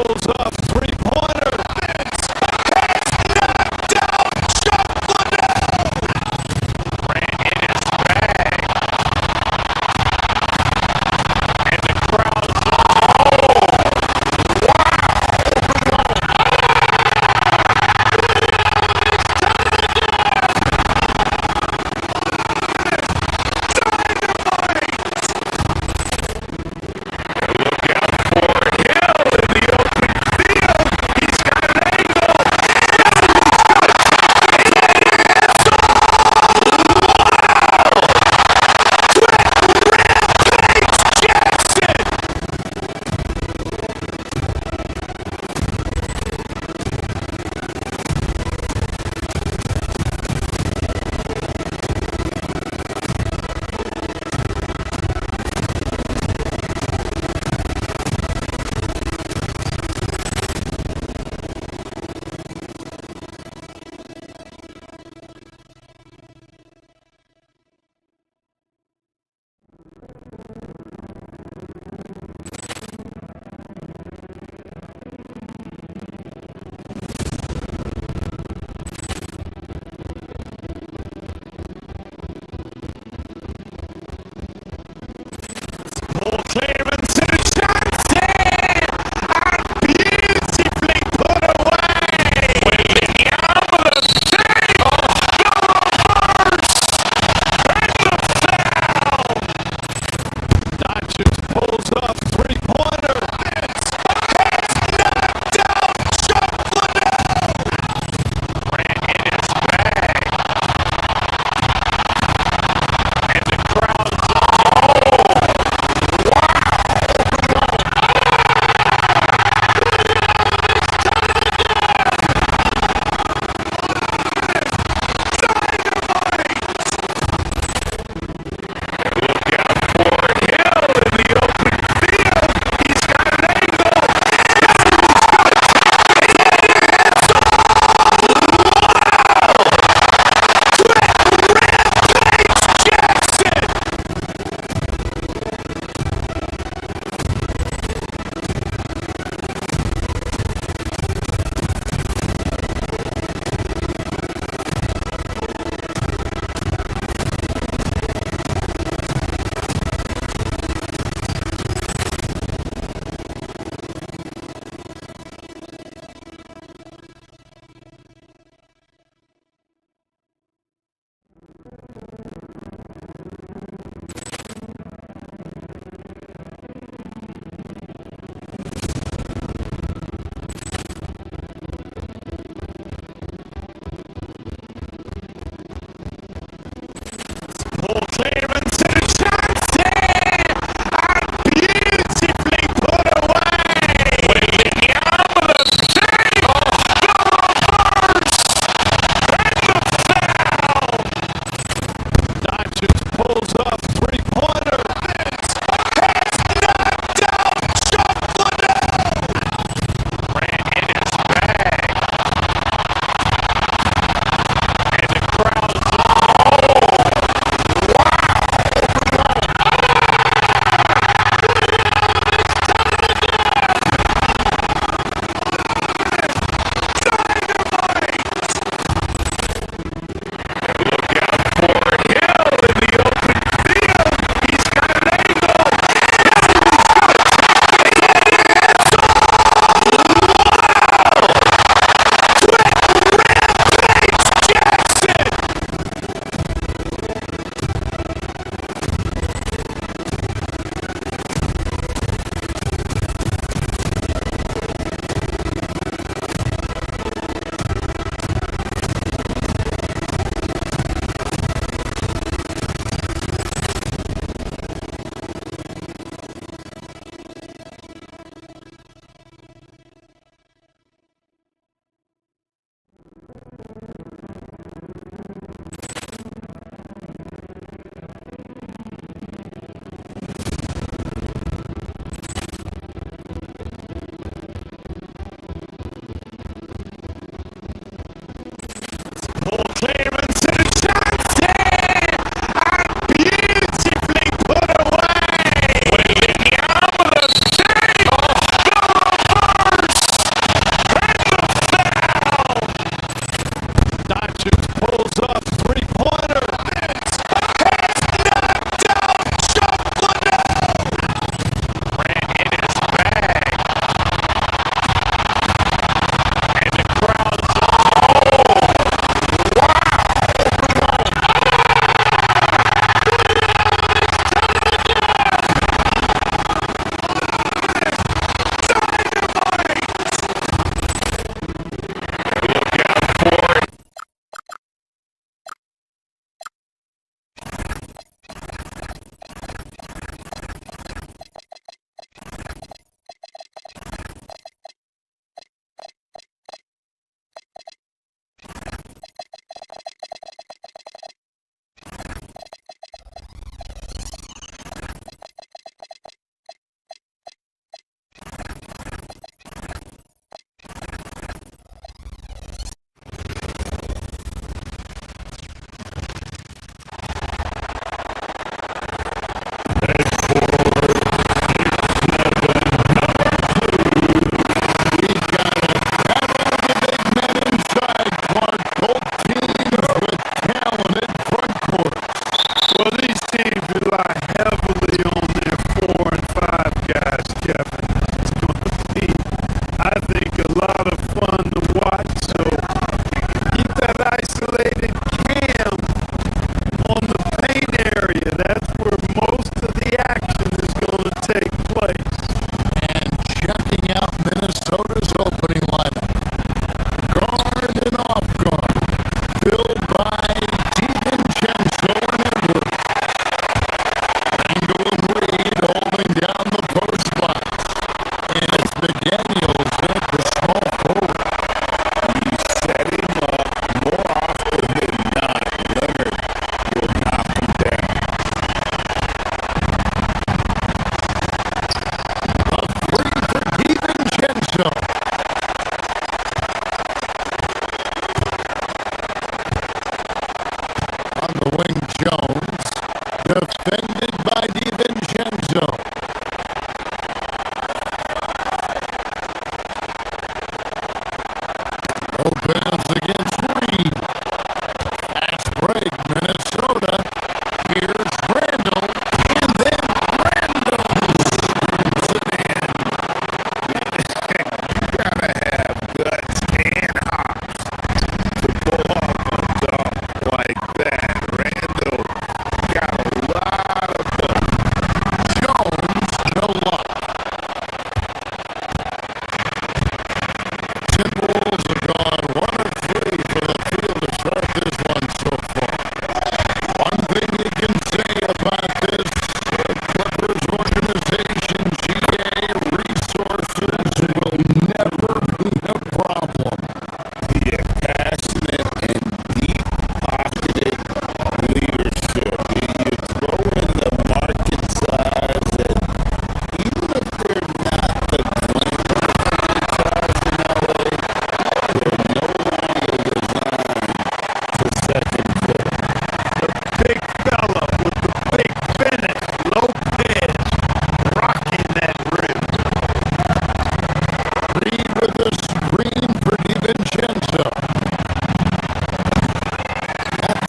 goes up. Three-pointer. Vince has knocked out Chuck Liddell. Ran in his bag. And the crowd's look out for Hill in the open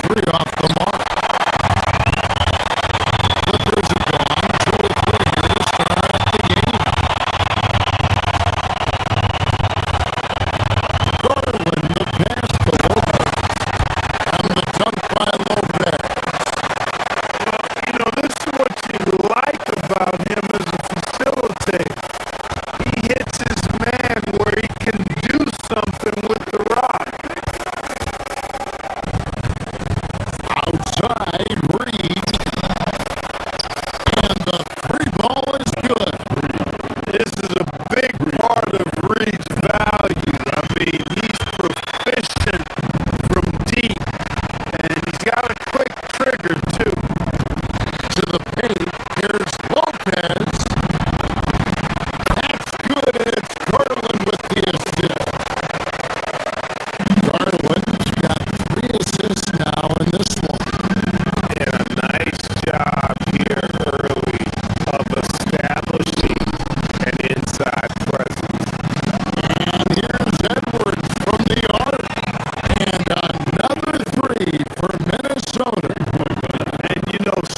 three off the mark. Clippers are gone. 2 of 3 to start up the game. Garland, the pass to Lopez. And the dunk by Lopez. This is what you like about him as a facilitator. He hits his man where he can do something with the rock. Outside, Reed. And the three ball is good. This is a big part of Reed's value. I mean, he's proficient from deep, and he's got a quick trigger, too. To the paint, here's Lopez. That's good, and it's Garland with the assist. Garland's got 3 assists now in this one. And a nice job here early of establishing an inside presence. And here's Edwards from the arc. And another 3 for Minnesota. And,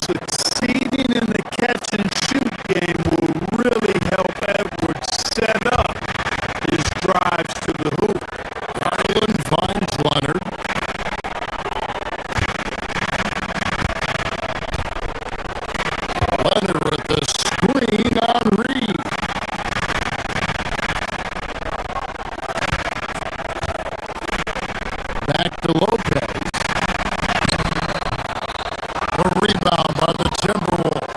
succeeding in the catch-and-shoot game will really help Edwards set up his drives to the hoop. Garland finds Leonard. Leonard with the screen on Reed. Back to Lopez. A rebound by the Timberwolves.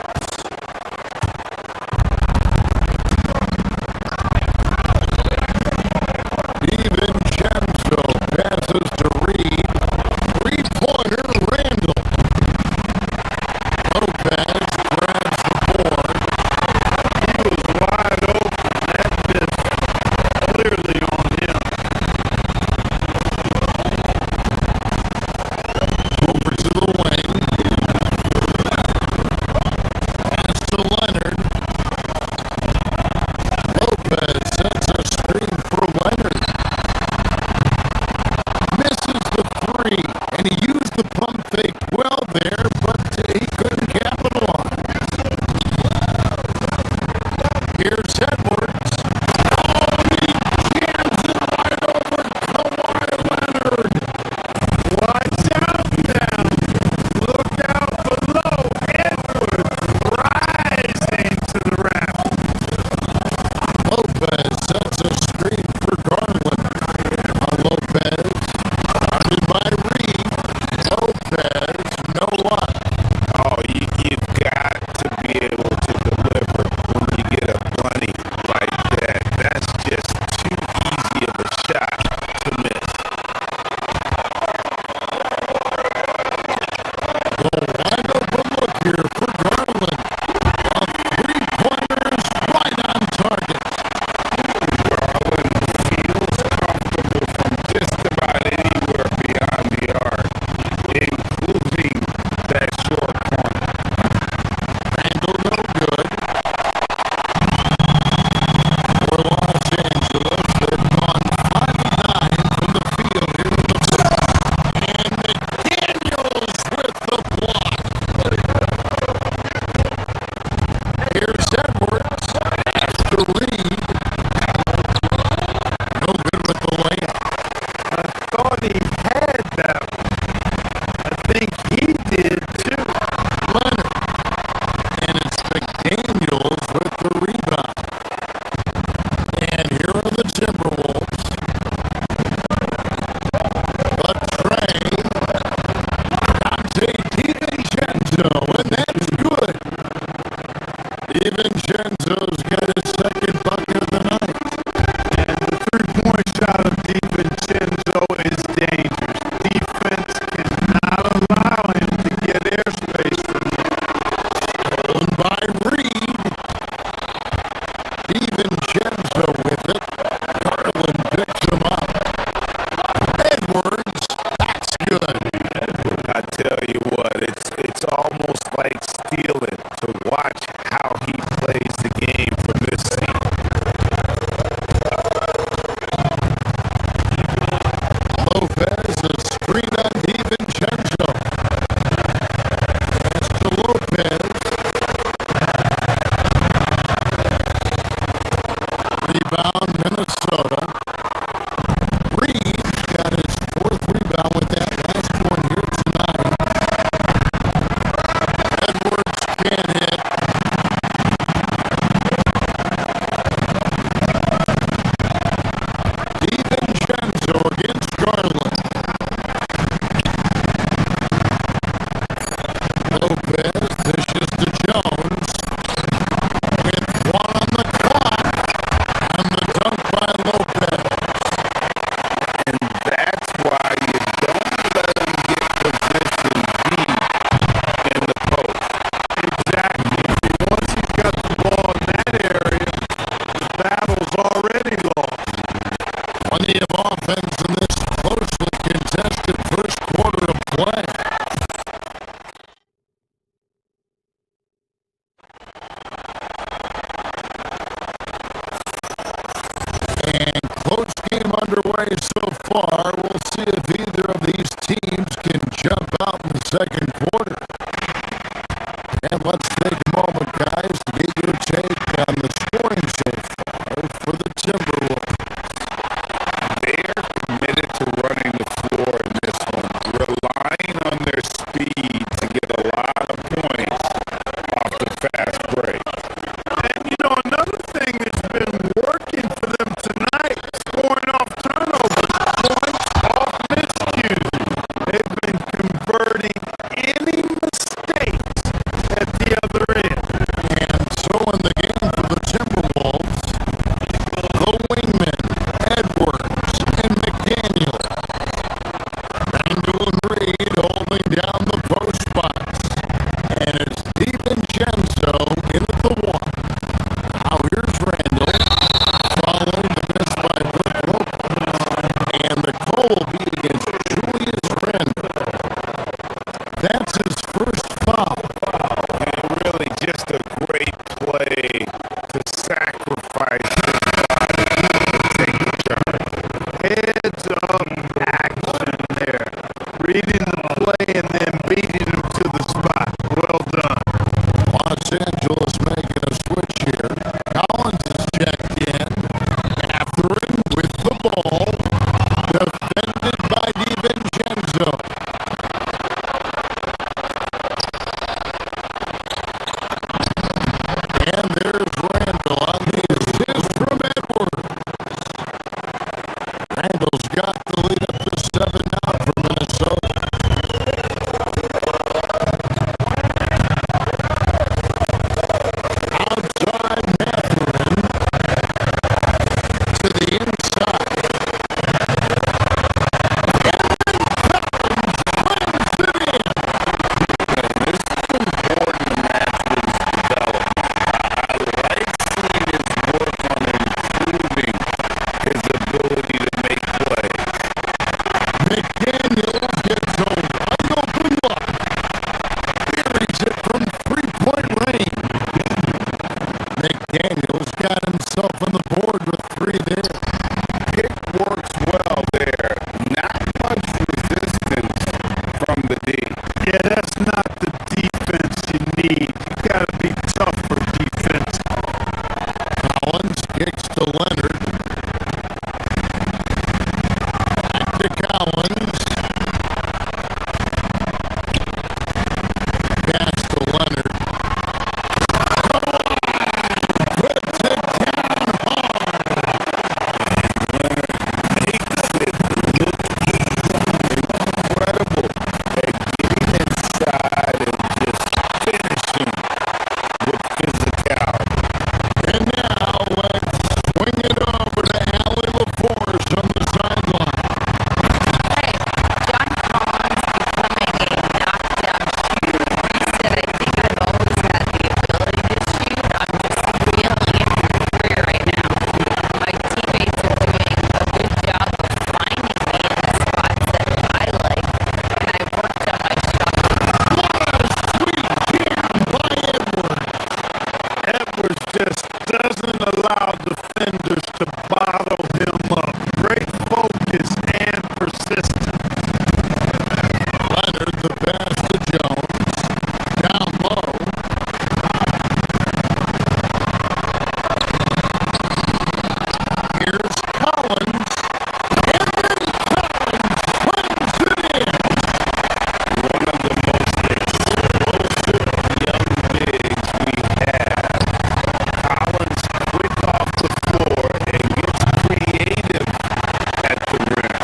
DiVincenzo passes to Reed. 3-pointer Randall. Lopez grabs the board. He was wide open. That missed clearly on him. Over to the wing. Pass to Leonard. Lopez sets a screen for Leonard. Misses the 3, and he used the pump fake well there, but he couldn't capitalize. Here's Edwards. Oh, he jams it right over Kawhi Leonard. Watch out now. Look out below. Edwards rising to the raft. Lopez sets a screen for Garland. Lopez, guarded by Reed. Lopez, no luck. Oh, you've got to be able to deliver when you get a bunny like that. That's just too easy of a shot to miss. The wide open look here for Garland. A 3-pointer is right on target. Garland feels comfortable from just about anywhere beyond the arc, including that short corner. Randall no good. For Los Angeles, they've gone 5 of 9 from the field here in the first. And McDaniels with the block. Here's Edwards. Pass to Reed. No good with the layup. I thought he had that one. I think he did too. Leonard. And it's McDaniels with the rebound. And here are the Timberwolves. But Trey, Dante DiVincenzo, and that's good. DiVincenzo's got his second bucket of the night. And the three-point shot of DiVincenzo is dangerous. Defense cannot allow way so far. We'll see if either of these teams can jump out in the second quarter. And let's take a moment, guys, to get your take on the scoring so far for the Timberwolves. They're committed to running the floor in this one, relying on their speed to get a lot of points off the fast break. And, another thing that's been working for them tonight, scoring off turnovers, points off miscues. They've been converting any mistakes at the other end. And so in the game for the Timberwolves, the wingmen, Edwards and McDaniel. Randall and Reed holding down the post spots. And it's DiVincenzo in at the one. Now here's Randall following the miss by Brook Lopez. And the call will be against Julius Randall. That's his first foul. And really just a great play to sacrifice his body to take the charge. Heads up action there. Reading the play and then beating him to the spot. Well done. Los Angeles making a switch here. Collins is checked in. Catherine with the ball. Defended by DiVincenzo. And there's Randall on the assist from Edwards. Randall's got the lead up to 7 now for Minnesota. Outside Mathurin to the inside. This is important to Matthew's development. I like seeing his work on improving his ability to make plays. McDaniel gets a wide open look. Buries it from three-point range. McDaniel's got himself on the board with 3 there. Pick works well there. Not much resistance from the D. Yeah, that's not the defense you need. You got to be tougher defense. Collins kicks to Leonard. Back to Collins. Pass to Leonard. Puts it down hard. Incredible at getting inside and just finishing with physicality. And now let's swing it over to Allie LaForce on the sideline. Hey, John Collins becoming a knockdown shooter. He said, I think I've always had the ability to shoot. I'm just feeling it through right now. My teammates are doing a good job of finding me in the spots that I like, and I worked on my shot. What a sweet jam by Edwards. Edwards just doesn't allow defenders to bottle him up. Great focus and persistence. Leonard, the pass to Jones. Down low. Here's Collins. And then Collins slams it in. One of the most explosive young bigs we have. Collins quick off the floor and gets creative at the rim.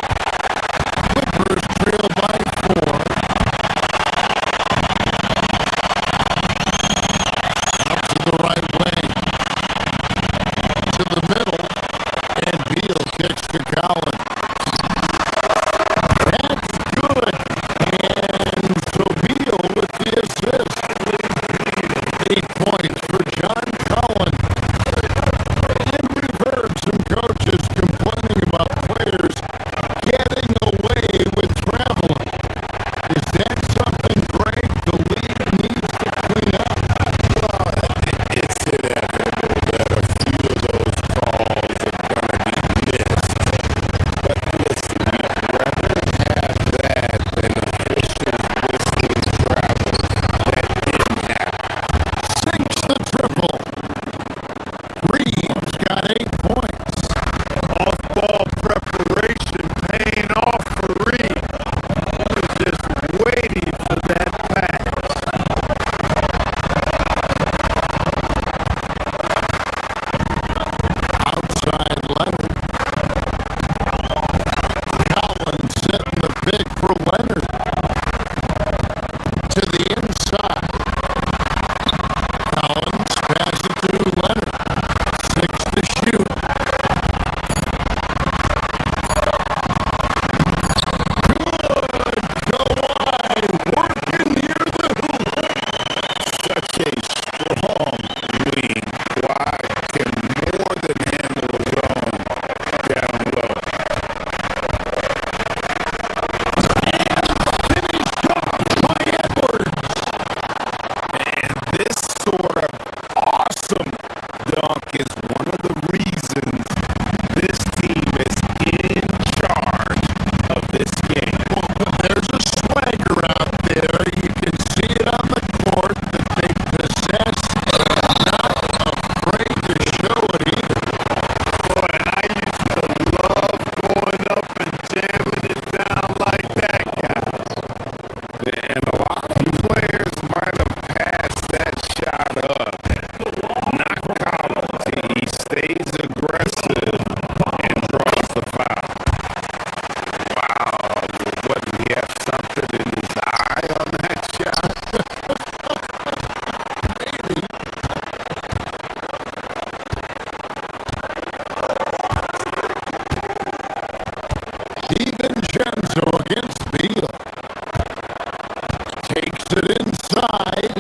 it inside.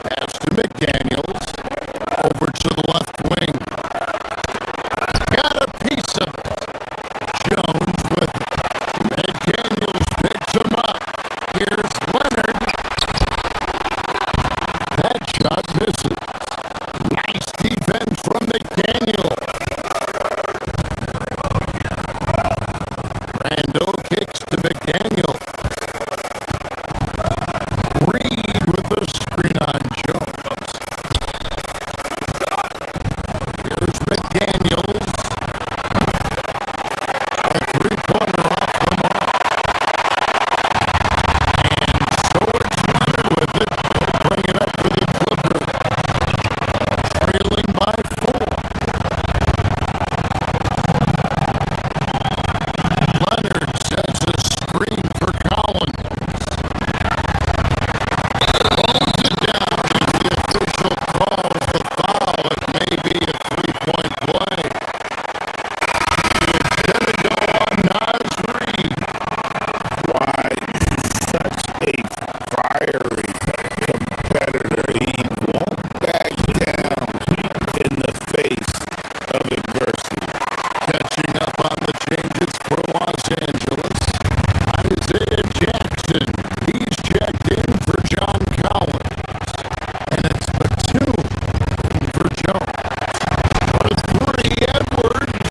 Pass to McDaniels. Over to the left wing. Got a piece of it. Jones with it. McDaniels picks him up. Here's Leonard. That shot misses. Nice defense from McDaniel. Randall kicks to McDaniel. Reed with the screen on Jones. Here's McDaniels. A three-pointer off the mark. And so it's Leonard with it. They'll bring it up for the Clippers. Trailing by 4. Leonard sets a screen for Collins. Throws it down as the official calls the foul. It may be a three-point play. It's going to go on Naz Reid. Why, such a fiery competitor. He won't back down in the face of adversity. Catching up on the changes for Los Angeles. Isaiah Jackson. He's checked in for John Collins. And it's Batum in for Jones. For 3, Edwards.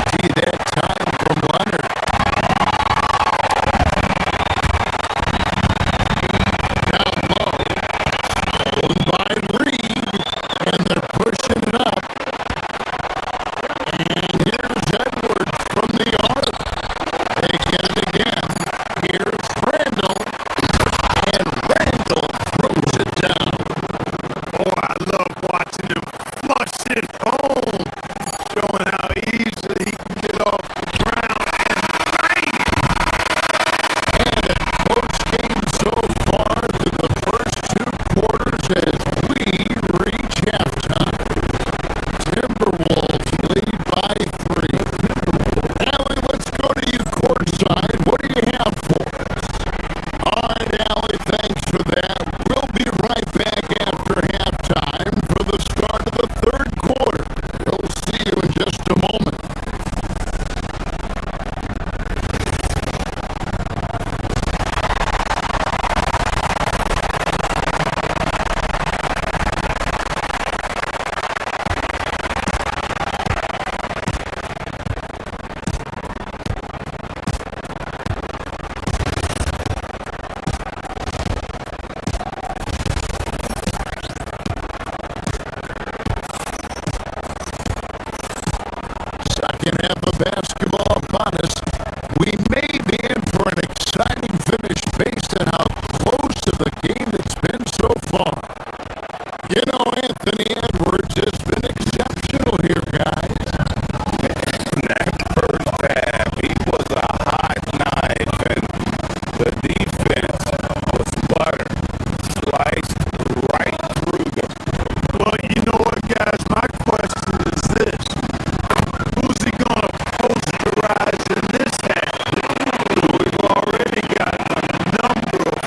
See that time from Leonard. Down low. Owned by Reed. And they're pushing it up. And here's Edwards from the arc. They get it again. Here's Randall. And Randall throws it down. Oh, I love watching him flush it home, showing how easily he can get off the ground and bang it. And a close game so far through the first 2 quarters as we reach halftime. Timberwolves lead by 3. Allie, let's go to you courtside. What do you have for us? All right, Allie, thanks for that. We'll be right back after halftime for the start of the 3rd quarter. We'll see you in just a moment. Second half of basketball upon us. We may be in for an exciting finish based on how close to the game it's been so far. You know, Anthony Edwards has been exceptional here, guys. In that first half, he was a hot knife, and the defense was butter, sliced right through them. Well, you know what, guys? My question is this. Who's he going to posterize in this half? We've already got a number of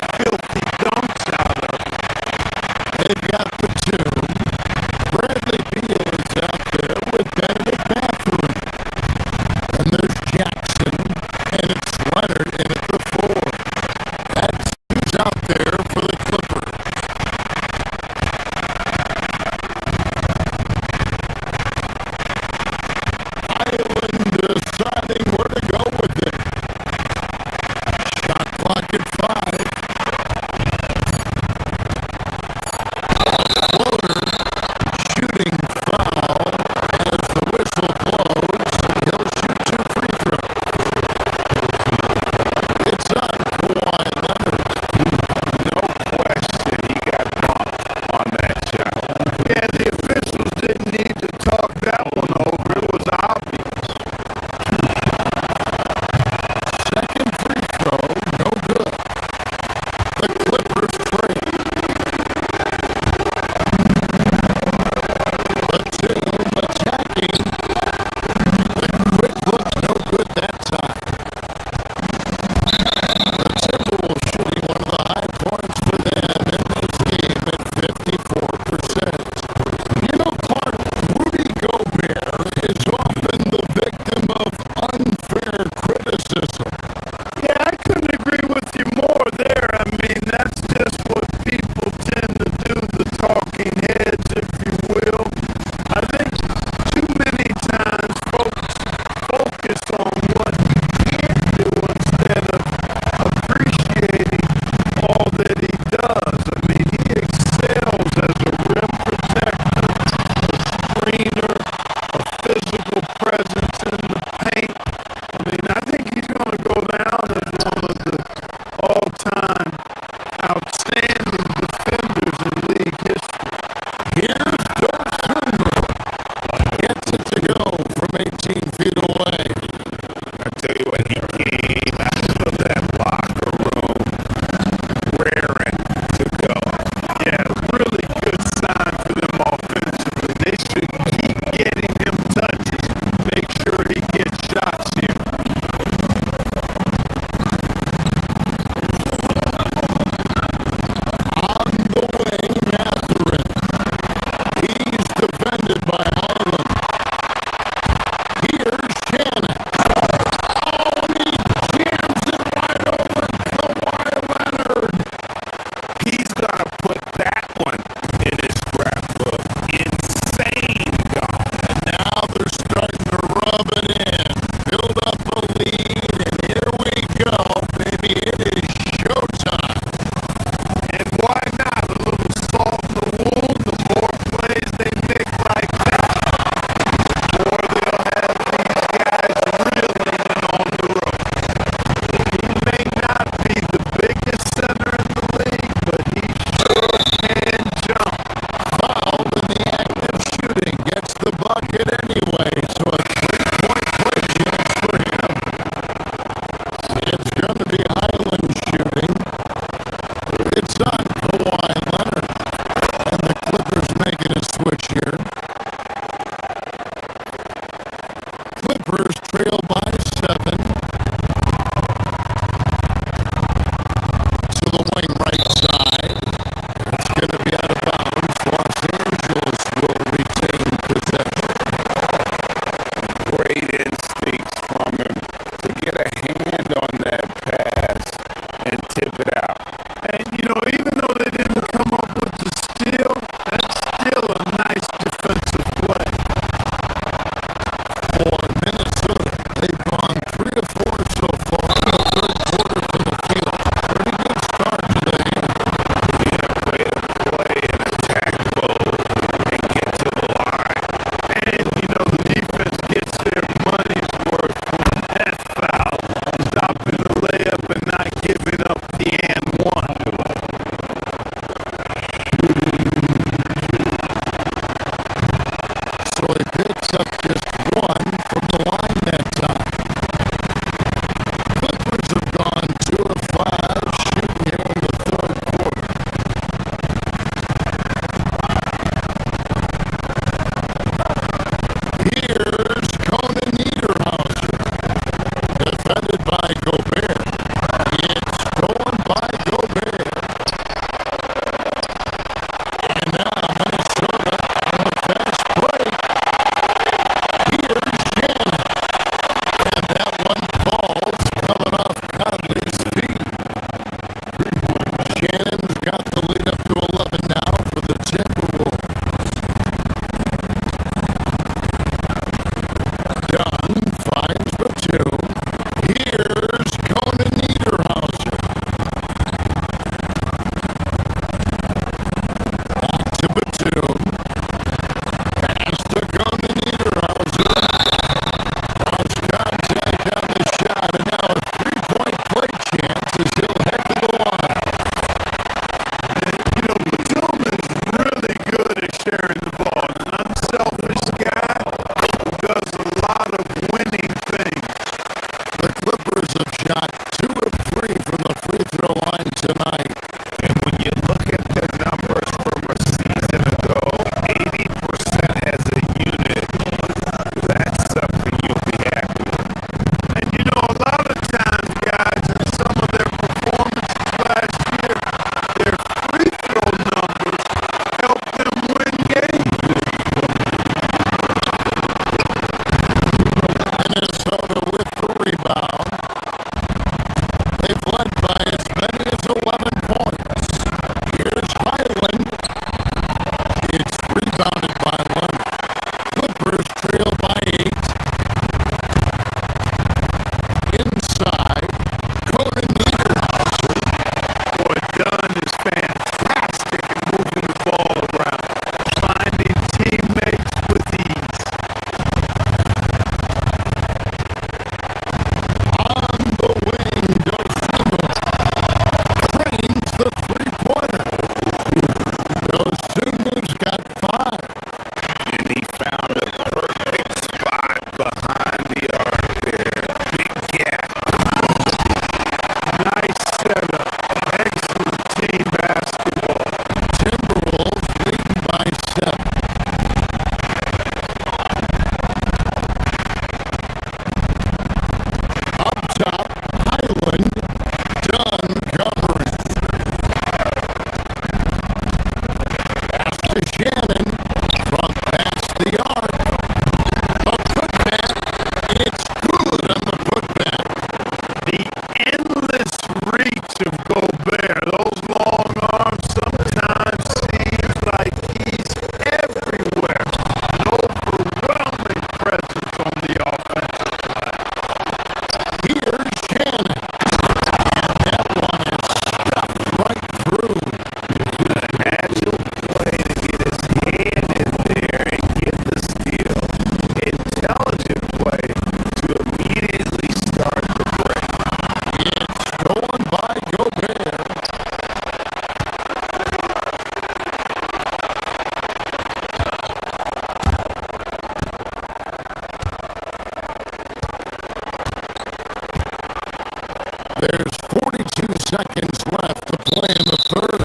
play in the third.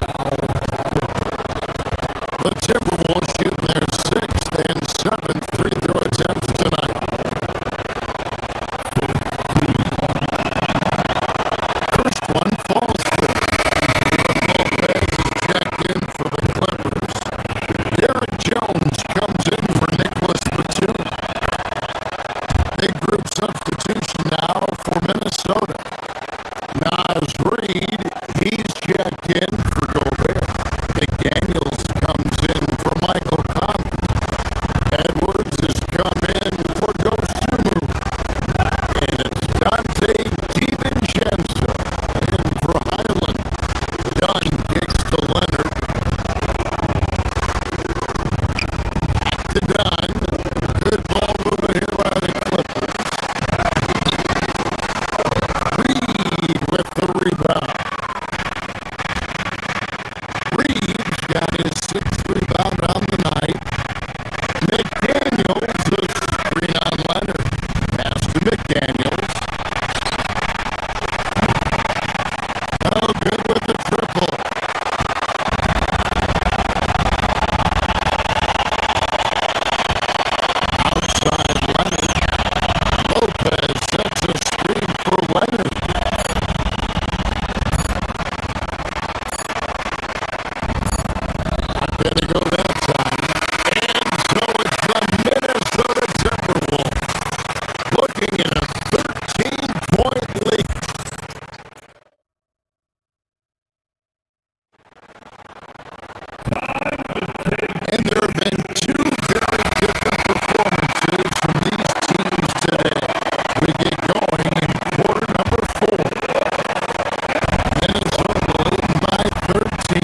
The Timberwolves shoot their 6th and 7th free throw attempts tonight. First one falls through. Lopez is checked in for the Clippers. Derek Jones comes in for Nicholas Batum. Big group substitution now for Minnesota. Nas Reed, he's checked in for Gobert. McDaniels comes in for Michael Conley. Edwards has come in for Dosunmu. And it's Dante DiVincenzo in for Highland. Dunn kicks to Leonard. To Dunn. Good ball movement here by the Clippers. Reed with the rebound. Reed's got his 6th rebound on the night. McDaniels, the screen on Leonard. Pass to McDaniels. Oh, good with the triple. Outside Leonard. Lopez sets a screen for Leonard. There they go that time. And so it's the Minnesota Timberwolves looking at a 13-point lead. And there have been 2 very different performances from these teams today. We get going in quarter number 4. Minnesota leading by 13.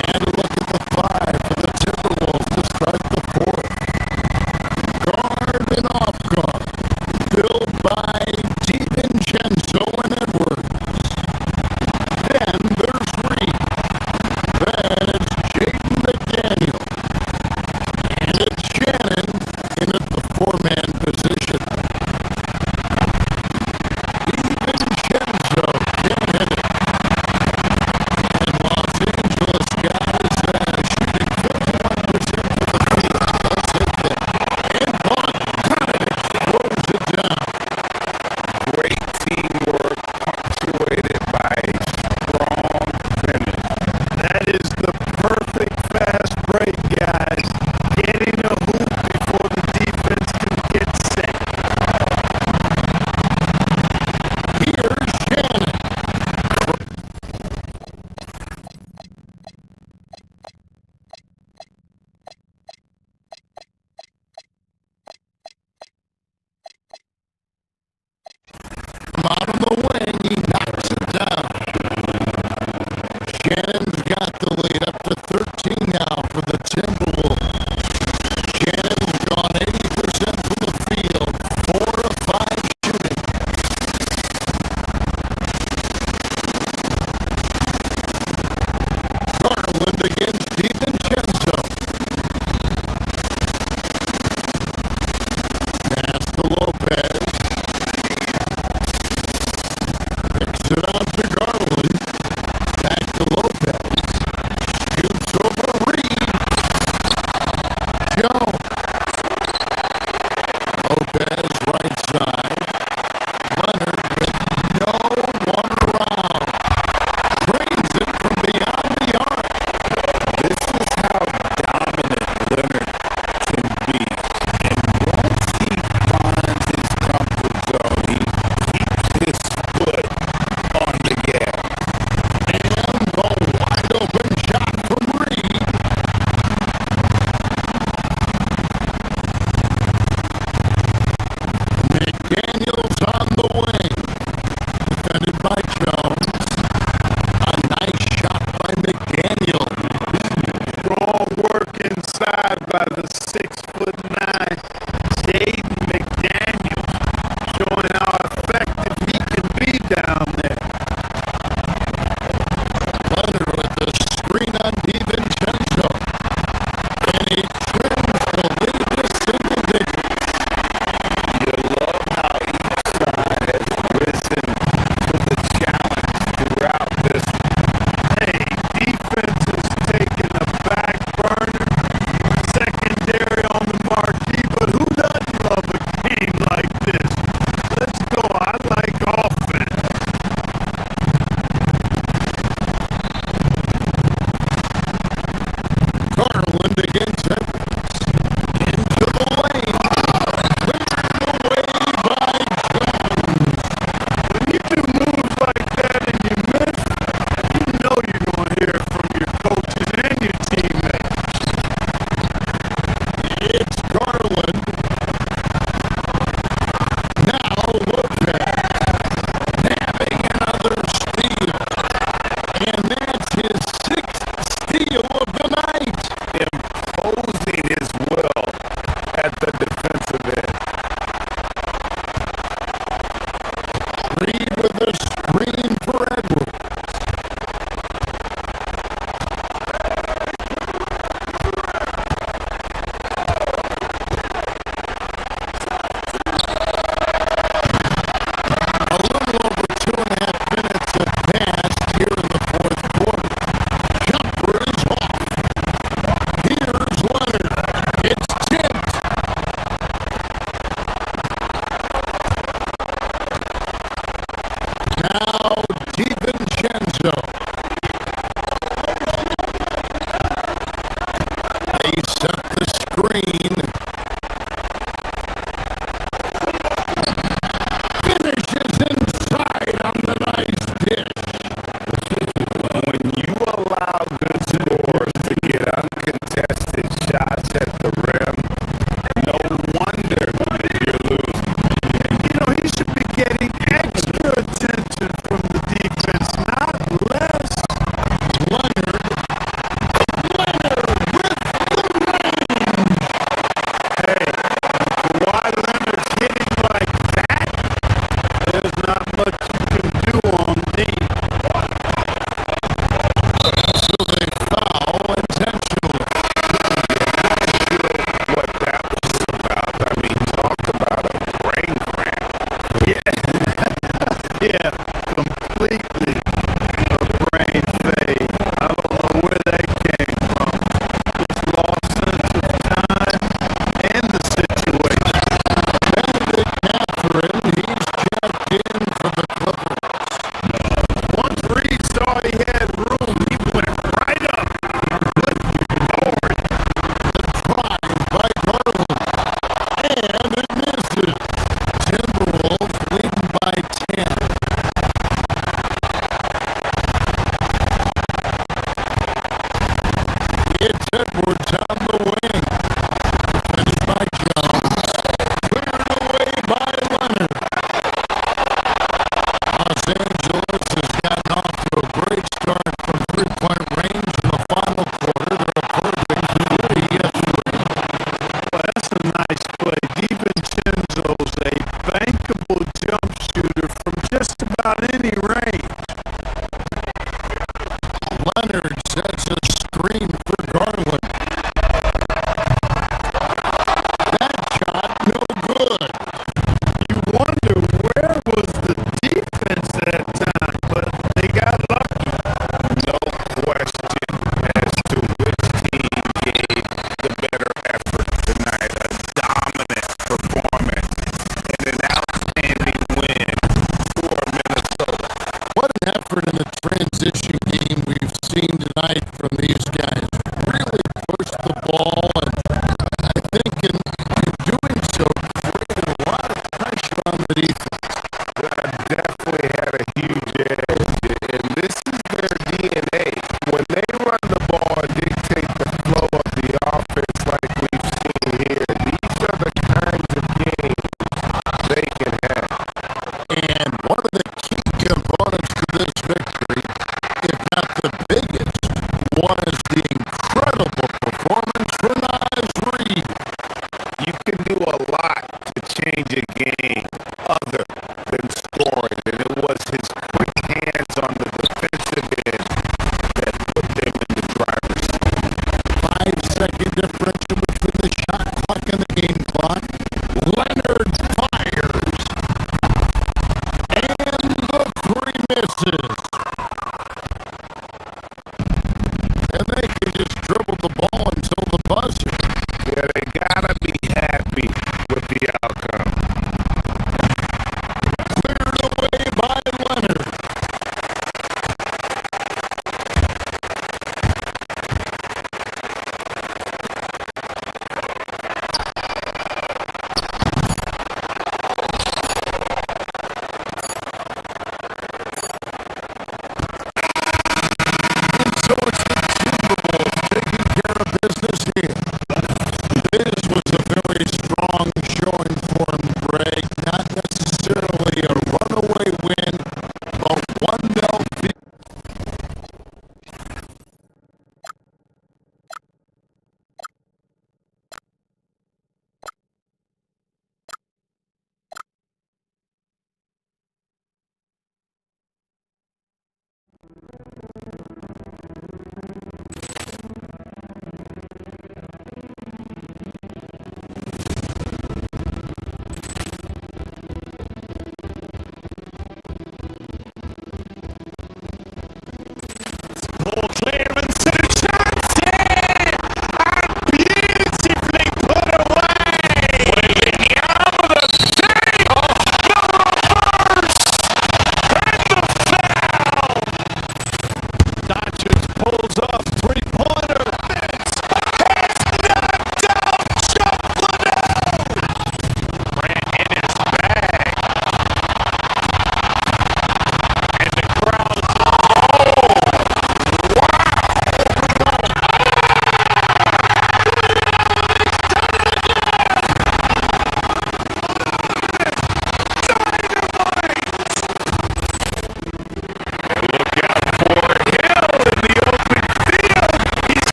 And a look at the 5 for the Timberwolves to start the 4th. Guard and off guard. Filled by DiVincenzo and Edwards. Then there's Reed. Then it's Jaden McDaniel. And it's Shannon in at the 4-man position. DiVincenzo can't hit it. And Los Angeles guys shooting 51% from the field. Let's hit that. And Vaughn throws it down. Great teamwork punctuated by a strong finish. That is the perfect fast break, guys. Getting a hoop before the defense can get set. Here's Shannon. Out of the wing, he knocks it down. Shannon's got the lead up to 13 now for the Timberwolves. Shannon's gone 80% from the field, 4 of 5 shooting. Garland against DiVincenzo. Pass to Lopez. Picks it out to Garland. Back to Lopez. Shoots over Reed. Jones. Lopez right side. Leonard with no one around. Drains it from beyond the arc. This is how dominant Leonard can be. And once he finds his comfort zone, he keeps his foot on the gas. And the wide open shot from Reed. McDaniels on the wing. Defended by Jones. A nice shot by McDaniel. Strong work inside by the 6'9" Jaden McDaniel, showing how effective he can be down there. Leonard with the screen on DiVincenzo. And he trims the lead to single digits. You love how each side has risen to the challenge throughout this It's Garland. Now Lopez. Having another steal. And that's his sixth steal of the night. Imposing his will at the defensive end. Reed with a screen for Edwards. A little over 2.5 minutes have passed here in the fourth quarter. Jumper is off. Here's Leonard. It's tipped. Now DiVincenzo. They set the screen. Finishes inside on the nice dish. When you allow good scores to get uncontested shots at the rim, no wonder you're losing. You know, he should be getting extra attention from the defense, not less. Leonard with the range. Hey, why Leonard's hitting like that, there's not much you can do on D. So they foul intentionally. What that was about. I mean, talk about a brain cramp. Yeah, completely a brain fade. I don't know where that came from. Just lost sense of time and the situation. Benedict Catherine, he's checked in for the Clippers. Once Reed saw he had room, he went right up. Good Lord. Drive by Garland. And it misses. Timberwolves leading by 10. It's Edwards on the wing. Finished by Jones. Cleared away by Leonard. Los Angeles has gotten off to a great start from three-point range in the final quarter. They're a perfect 3 yesterday. Well, that's a nice play. DiVincenzo's a bankable jump shooter from just about any range. Leonard sets a screen for Garland. That shot no good. You wonder where was the defense that time, but they got lucky. No question as to which team gave the better effort tonight. A dominant performance and an outstanding win for Minnesota. What an effort in the transition game we've seen tonight from these guys. Really pushed the ball, and I think in doing so, created a lot of pressure on the defense. Definitely had a huge edge, and this is their DNA. When they run the ball and dictate the flow of the offense like we've seen here, these are the kinds of games they can have. And one of the key components to this victory, if not the biggest, was the incredible performance from Naz Reid. You can do a lot to change a game other than scoring, and it was his quick hands on the defensive end that put them in the driver's seat. 5-second differential between the shot clock and the game clock. Leonard fires. And the three misses. And they can just dribble the ball until the buzzer. Yeah, they gotta be happy with the outcome. Cleared away by Leonard.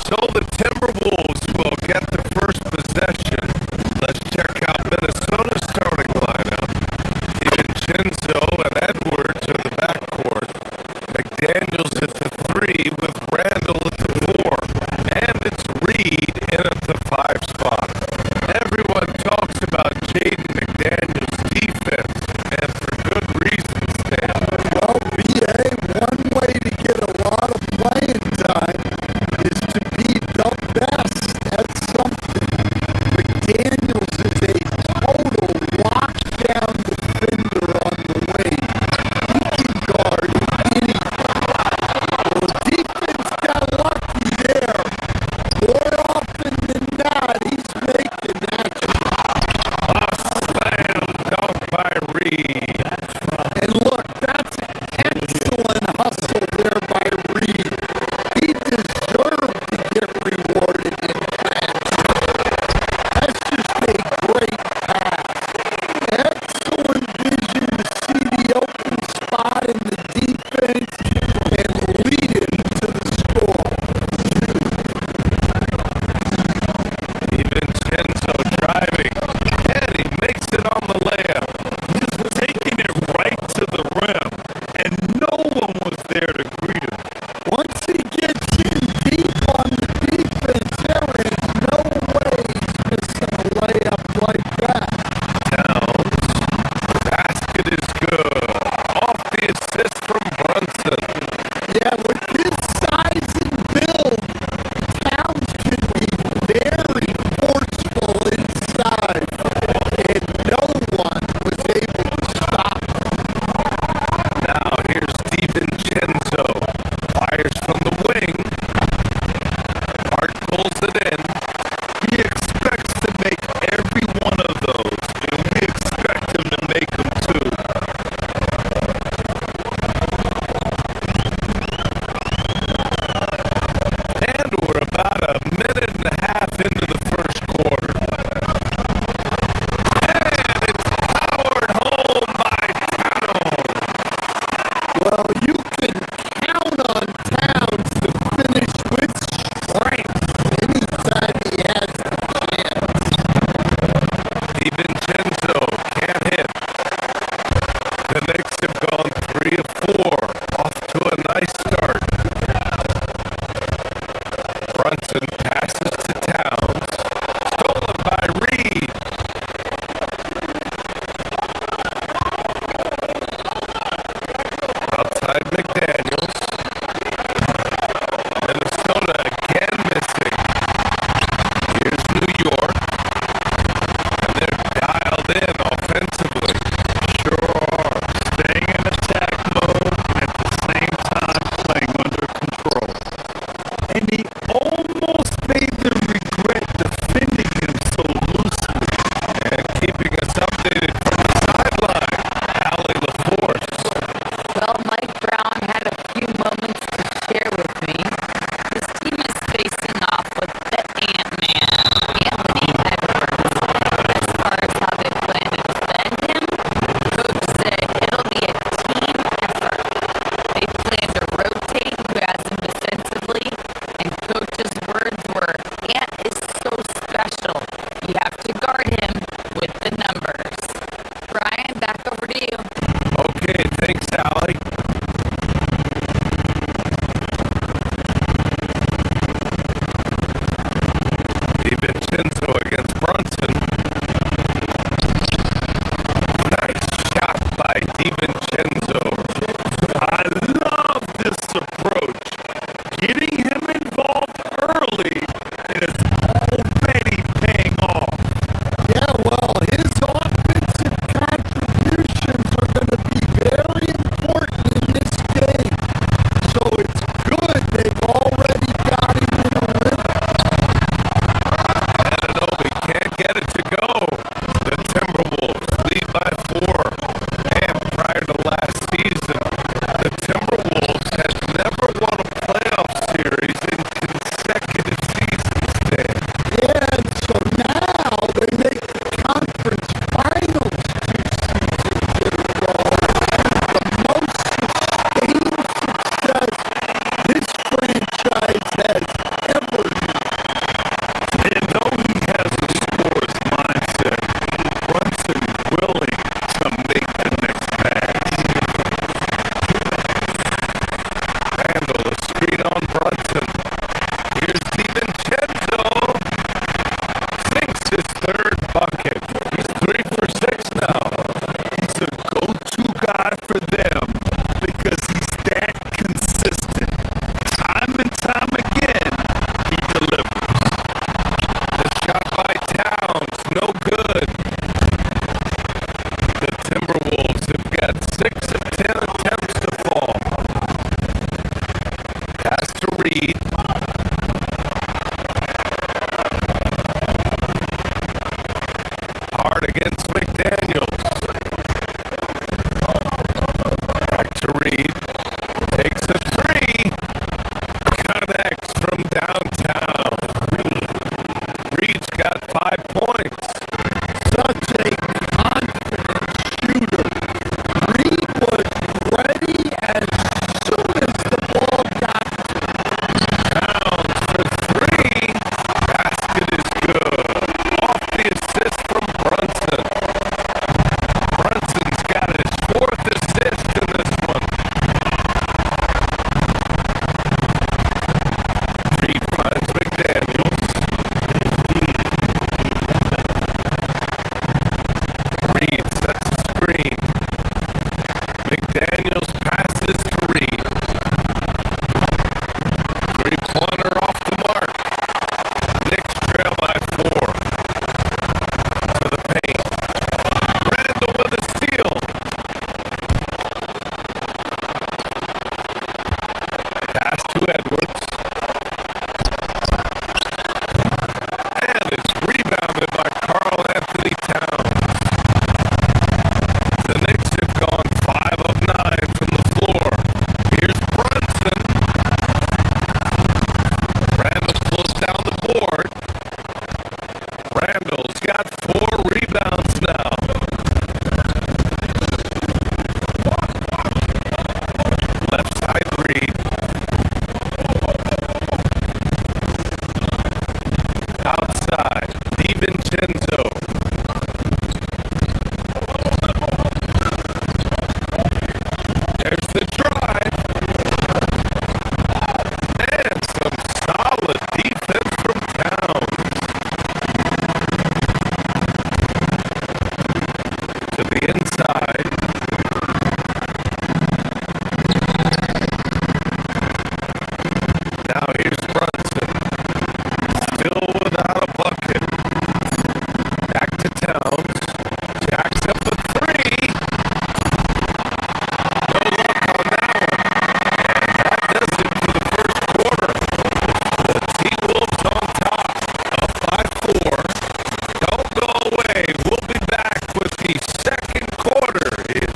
So the Timberwolves will get the first possession. Let's check out Minnesota's starting lineup. DiVincenzo and Edwards in the backcourt. McDaniels at the 3 with Randall at the 4. And it's Reed in at the 5 spot. Everyone talks about Jaden McDaniels' defense, and for good reasons, Dan. Well, BA, one way to get a lot of playing time is to be the best at something. McDaniels is a total lockdown defender on the wing. He can guard anything. Well, the defense got lucky there. More often than not, he's making action. Slam dunk by Reed. And look, that's excellent hustle there by Reed. He deserved to get rewarded in pass. That's just a great pass. Excellent vision to see the open spot in the defense and lead him to the score. DiVincenzo driving, and he makes it on the layup. He's taking it right to the rim, and no one was there to greet him. Once he gets in deep on the defense, there is no way he's missing a layup like that. Downs, basket is good. Off the assist from Brunson. Yeah, with his size and build, Towns can be very forceful inside, and no one was able to stop him. Now here's DiVincenzo. Fires from the wing. Hart pulls it in. He expects to make every one of those, and we expect him to make them too. And we're about a minute and a half into the first quarter. And it's powered home by Towns. Well, you can count on Towns to finish with strength anytime he has the chance. DiVincenzo can't hit. The Knicks have gone 3 of 4, off to a nice start. Brunson passes to Towns, stolen by Reed. Outside McDaniels. Minnesota again missing. Here's New York. And they're dialed in offensively. Sure are. Staying in attack mode and at the same time playing under control. And he almost made them regret defending him so loosely. And keeping us updated from the sideline, Allie LaForce. Well, Mike Brown had a few moments to share with me. His team is facing off with the Ant-Man, Anthony Edwards. As far as how they plan to defend him, Coach said it'll be a team effort. They plan to rotate who has him defensively, and Coach's words were, Ant is so special. You have to guard him with the numbers. Brian, back over to you. Okay, thanks, Allie. DiVincenzo against Brunson. Nice shot by DiVincenzo. I love this approach. Getting him involved early is already paying off. Yeah, well, his offensive contributions are going to be very important in this game. So it's good they've already got him in a rhythm. And an the second quarter is.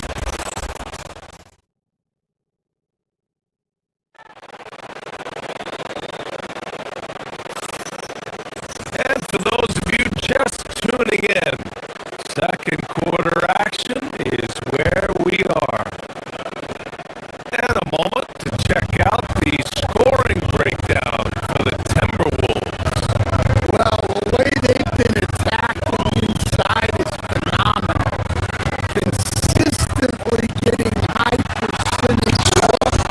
And for those of you just tuning in, second quarter action is where we are. And a moment to check out the scoring breakdown for the Timberwolves. Well, the way they've been attacking inside is phenomenal. Consistently getting high percentage looks,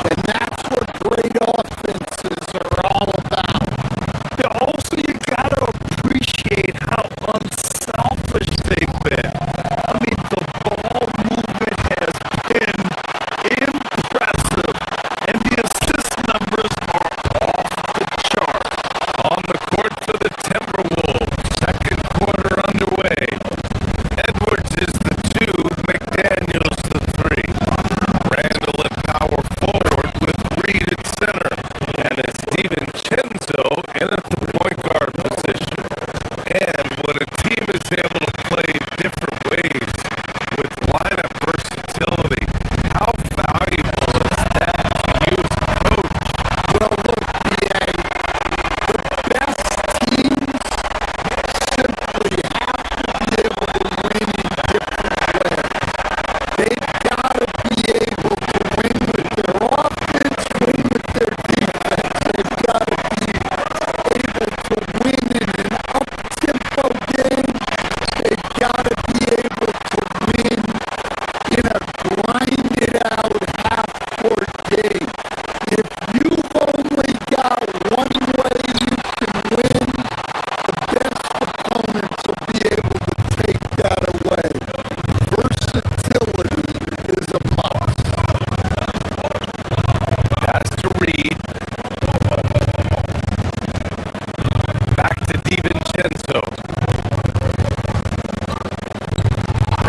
and that's what great offenses are all about. Also, you gotta appreciate how unselfish they've been. I mean, the ball movement has been impressive, and the assist numbers are off the chart. On the court for the Timberwolves, second quarter underway. Edwards is the 2, McDaniels the 3. Randall at power forward with Reed at center. And it's DiVincenzo in at the point guard position. And when a team is able to play different ways with lineup versatility, how valuable is that to you as a coach? Well, look, BA, the best teams simply have to be able to win in different ways. They've got to be able to win with their offense, win with their defense. They've got to be able to win in an up-tempo game. They've got to be able to win in a grinded-out half-court game. If you've only got one way you can win, the best opponents will be able to take that away. Versatility is a must. Pass to Reed. Back to DiVincenzo.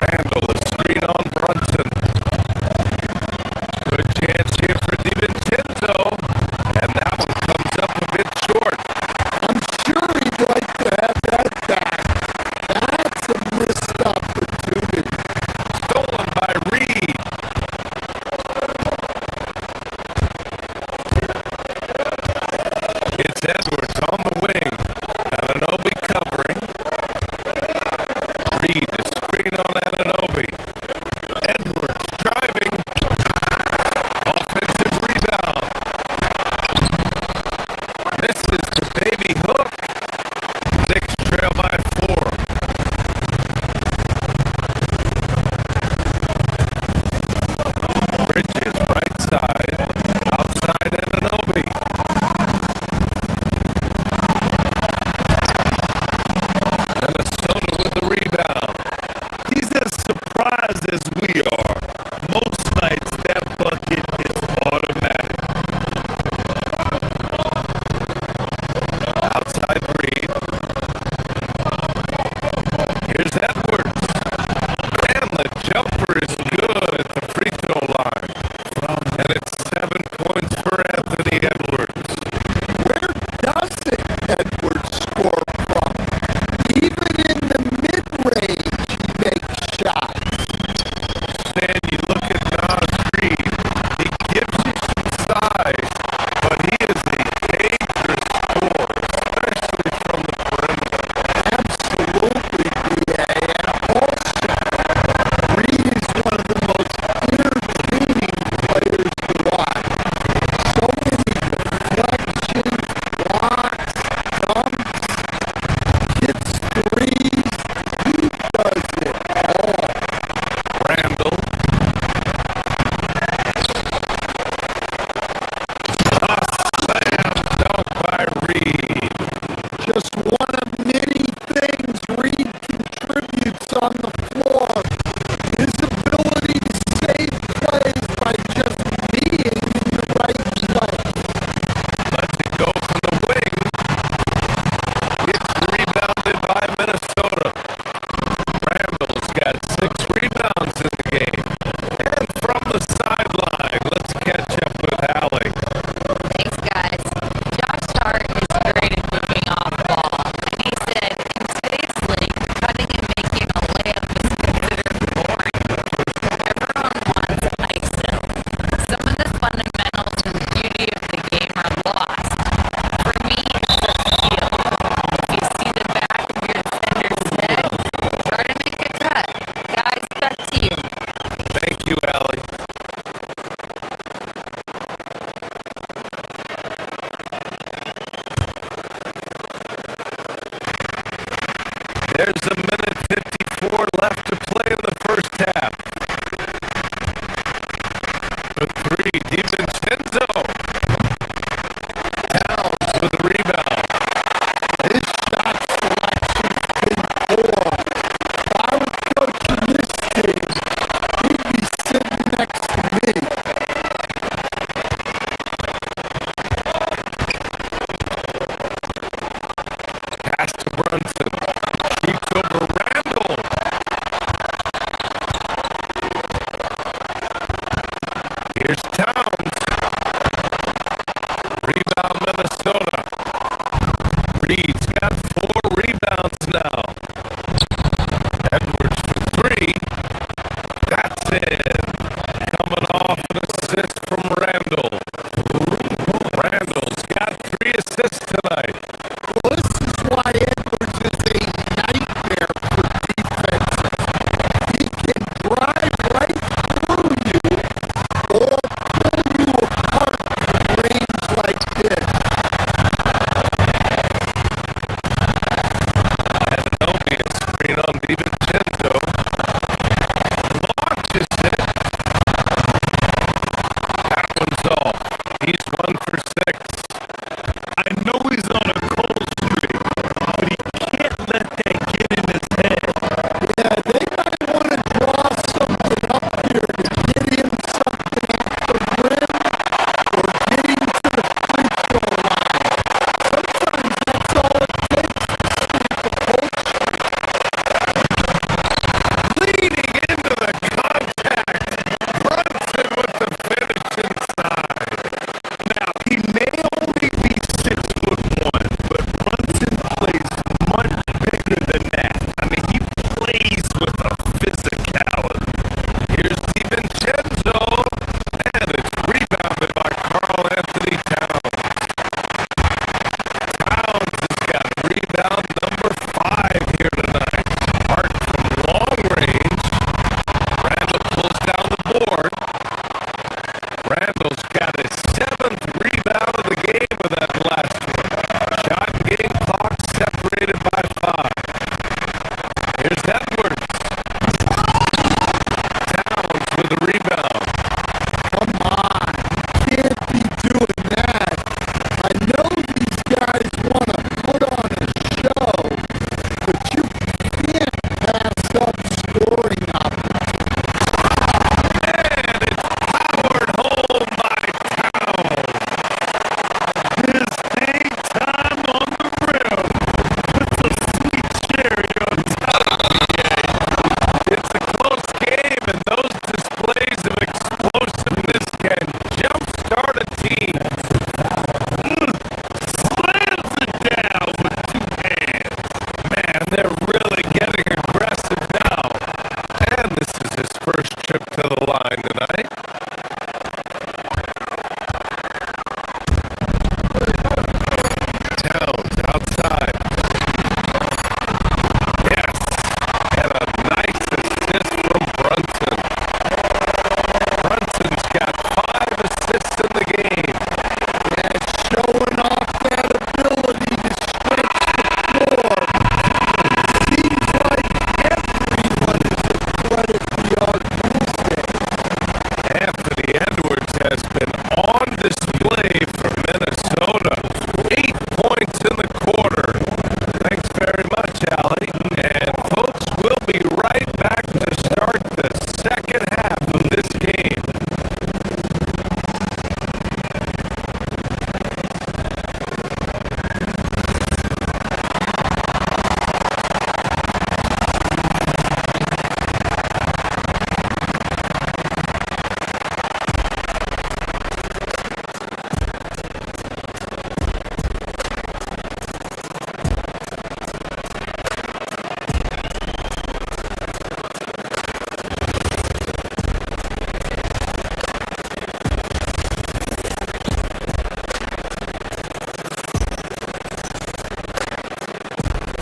Randall, a screen on Brunson. Good chance here for DiVincenzo. And that one comes up a bit short. I'm sure he'd like to have that back. That's a missed opportunity. Stolen by Reed. It's Edwards on the wing. Ananobi covering. Reed, the screen on Ananobi. Edwards driving. Offensive rebound. This is the baby hook. Knicks trail by 4. Bridges right side. Outside Ananobi. Minnesota with the rebound. He's as surprised as we are. Most nights that bucket is automatic. Outside Reed. Here's Edwards. And the jumper is good at the free throw line. And it's 7 points for Anthony Edwards. Where doesn't Edwards score from? Even in the mid-range, he makes shots. And you look at Nas Reed. He gives you some size, but he is a dangerous scorer, especially from the perimeter. Absolutely, BA. And also, Reed is one of the most entertaining players to watch. So many deflections, blocks, dumps, hits threes. He does it all. Randall. Slam dunk by Reed. Just one of many things Reed contributes on the floor. His ability to save plays by just being in the right place. Lets it go from the wing. It's rebounded by Minnesota. Randall's got 6 rebounds in the game. And from the sideline, let's catch up with Allie. Thanks, guys. Josh Hart is great tonight. Well, this is why Edwards is a nightmare for defenses. He can drive right through you or pull you apart from range like this. Anunoby and screen on DiVincenzo. Launches it. That one's off. He's 1 for 6. I know he's on a cold streak, but he can't let that get in his head. Yeah, they might want to draw something up here to get him something off the rim or get him to the free throw line. Sometimes that's all it takes to sweep a cold streak. Leading into the contact. Brunson with the finish inside. Now, he may only be 6'1", but Brunson plays much bigger than that. I mean, he plays with a physicality. Here's DiVincenzo. And it's rebounded by Karl Anthony Towns. Towns has got rebound number 5 here tonight. Hart from long range. Randall pulls down the board. Randall's got his 7th rebound of the game with that last one. Shot and game clock separated by 5. Here's Edwards. Towns with the rebound. Come on, can't be doing that. I know these guys want to put on a show, but you can't pass up scoring opportunities. And it's powered home by Towns. His daytime on the rim puts a sweet cherry on top. It's a close game, and those displays of explosiveness can jumpstart a team. Slams it down with 2 hands. Man, they're really getting aggressive now. And this is his first trip to the line tonight. Towns outside. Yes. And a nice assist from Brunson. Brunson's got 5 assists in the game. Yeah, showing off that ability to stretch the floor. Seems like everyone is a threat at the arc these days. Anthony Edwards has been on display for Minnesota. 8 points in the quarter. Thanks very much, Allie. And folks, we'll be right back to start the second half of this game.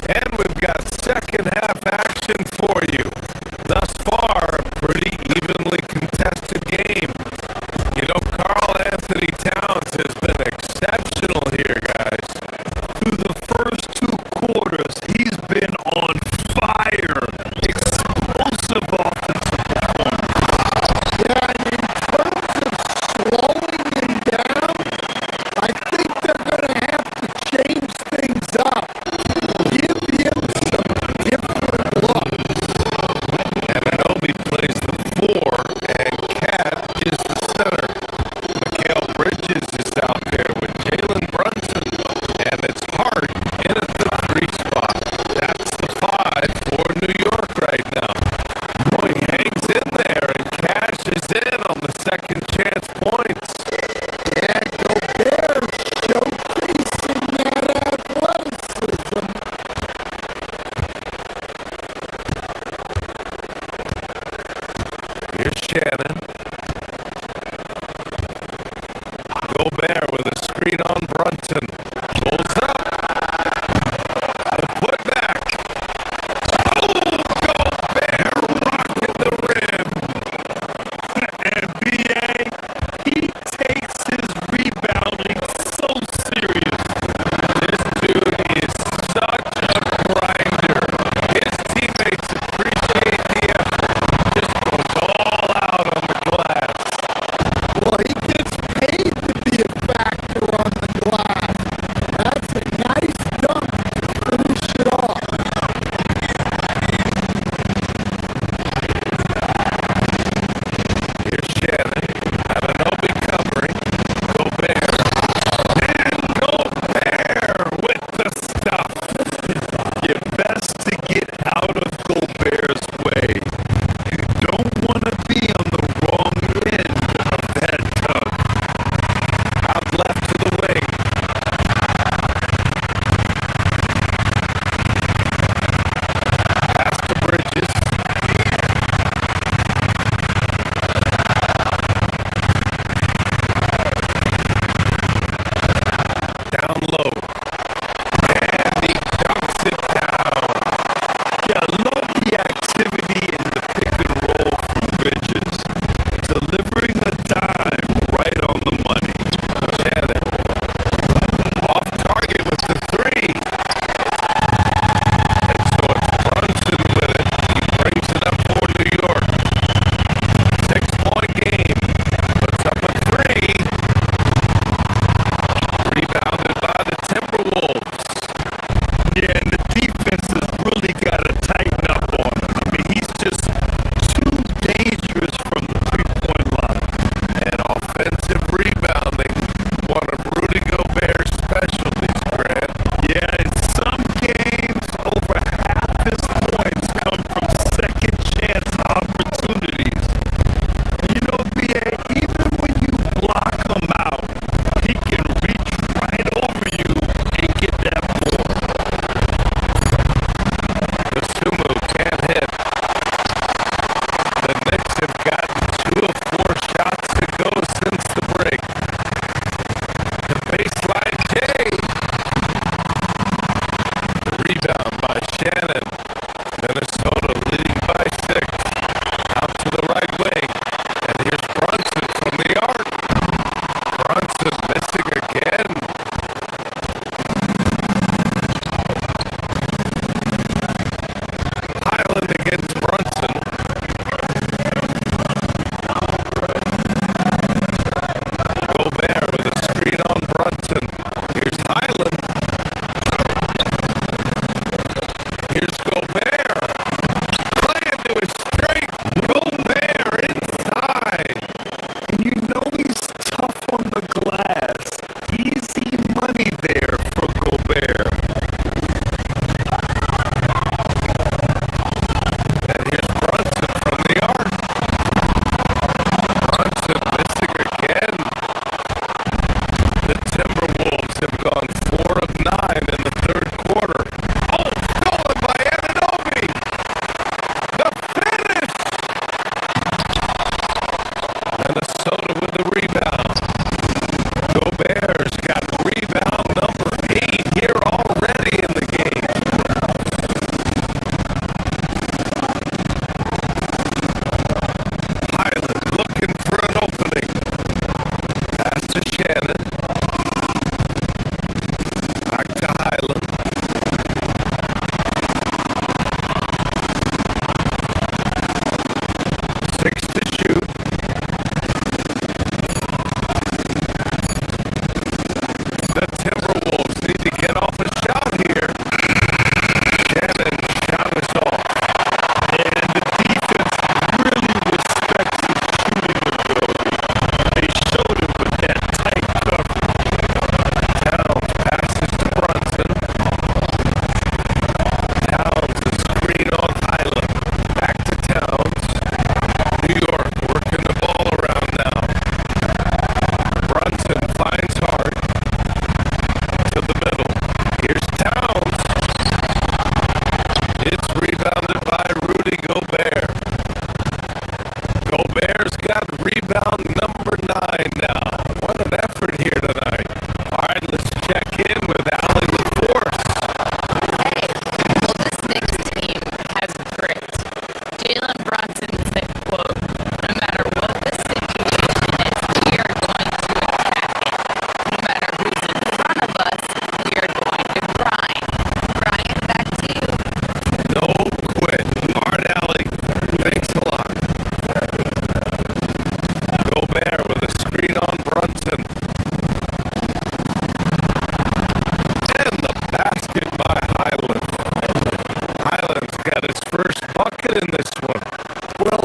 And we've got second half action for you. Thus far, a pretty evenly contested game. You know, Karl Anthony Towns has been exceptional here, guys. Through the first 2 quarters, he's been on fire. Explosive offensive performance. Yeah, and in terms of slowing him down, I think they're going to have to change things up. Give him some different looks.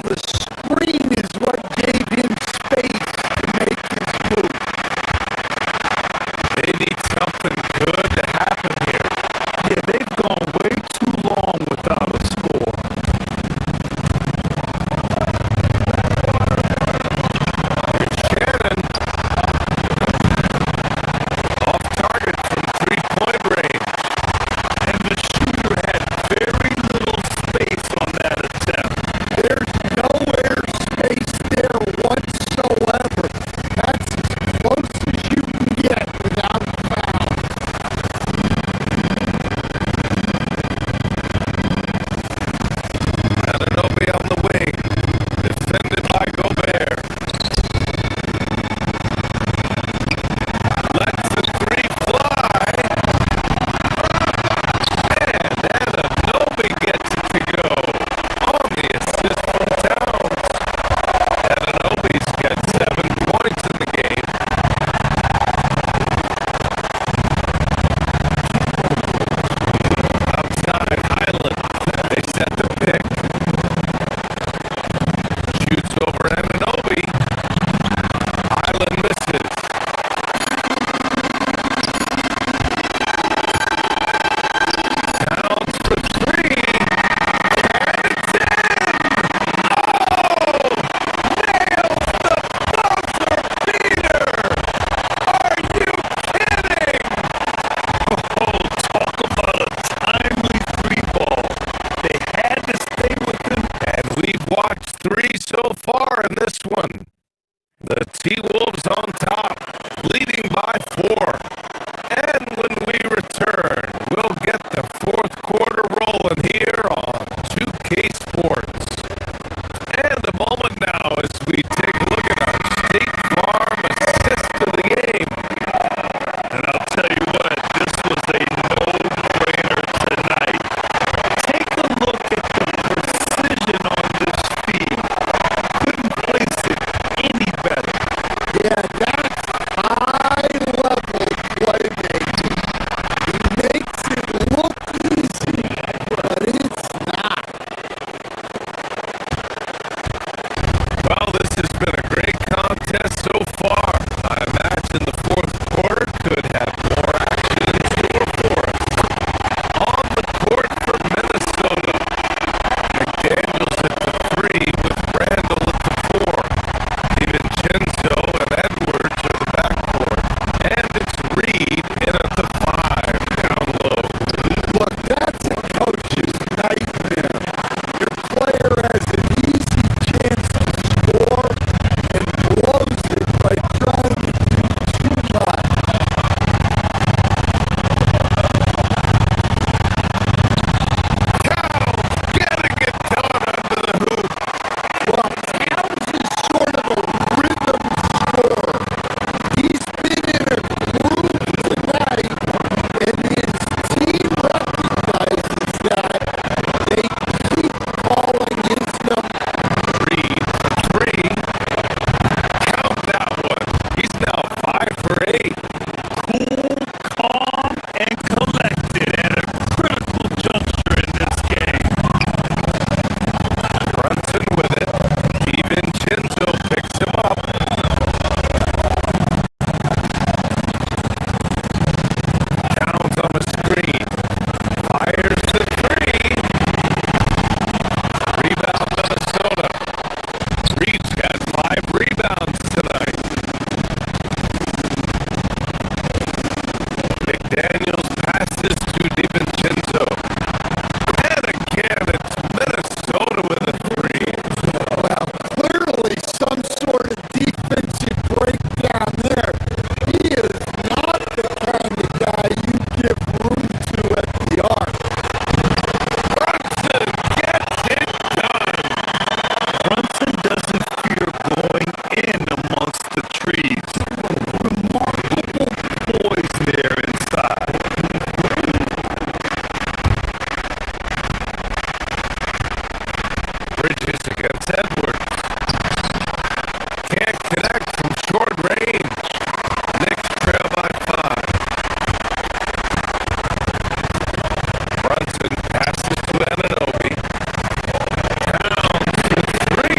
Well, the screen is what gave him space to make his move. They need something good to happen here. Yeah, they've gone way too long without a score. Shannon off target from three-point range. And the shooter had very little space on that attempt. There's nowhere space there whatsoever. That's as close as you can get without a foul. Ananobi on the wing, defended by Gobert. Lets the three fly. And Ananobi gets it to go on the assist from Towns. Ananobi's got 7 points in the game. Outside Highland, they set the pick. Shoots over Ananobi. Highland misses. Towns for three. And it's in! Oh! Nails the buzzer beater! Are you kidding? Oh, talk about a timely three ball. They had to stay with him. And we've watched 3 so far in this one. The T-Wolves on top, leading by 4. And when we return, we'll get the fourth quarter rolling here on 2K Sports. And a moment now as we take a look at our State Farm assist of the game. And I'll tell you what, this was a no-brainer tonight. Take a look at the precision on this feed. Couldn't place it any better. Yeah, that's high-level playmaking. He makes it look easy, but it's not. Well, this has been a great contest so far. I imagine the fourth quarter could have more action in store for us. On the court for Minnesota, McDaniels at the 3 with Randall at the 4. DiVincenzo and Edwards are the backcourt. And it's Reed in at the 5 down low. Look, that's a coach's nightmare. Your player has an easy chance to score and blows it by trying to do too much. Towns getting it done under the hoop. Well, Towns is sort of a rhythm scorer. He's been in a groove tonight, and his team recognizes that. They keep calling his number. Reed for 3. Count that one. He's now 5 for 8. Cool, calm, and collected at a critical juncture in this game. Brunson with it. DiVincenzo picks him up. Towns on the screen. Fires the 3. Rebound Minnesota. Reed's got 5 rebounds tonight. McDaniels passes to DiVincenzo. And again, it's Minnesota with a 3. Well, clearly some sort of defensive breakdown there. He is not the kind of guy you give room to at the arc. Brunson gets it done. Brunson doesn't fear going in amongst the trees. Remarkable poise there inside. Bridges against Edwards. Can't connect from short range. Knicks trail by 5. Brunson passes to Ananobi. Towns for 3.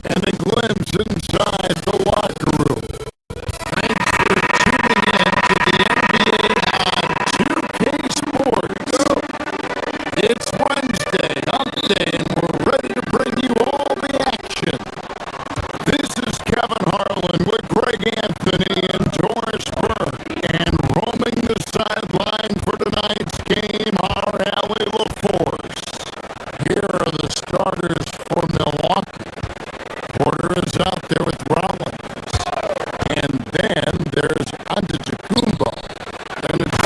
and a glimpse inside the locker room. Thanks for tuning in to the NBA on 2K Sports. It's Wednesday, hump day, and we're ready to bring you all the action. This is Kevin Harlan with Greg Anthony and Doris Burke, and roaming the sideline for tonight's game, our Allie LaForce. Here are the starters for Milwaukee. Porter is out there with Rollins. And then there's Antetokounmpo. Then it's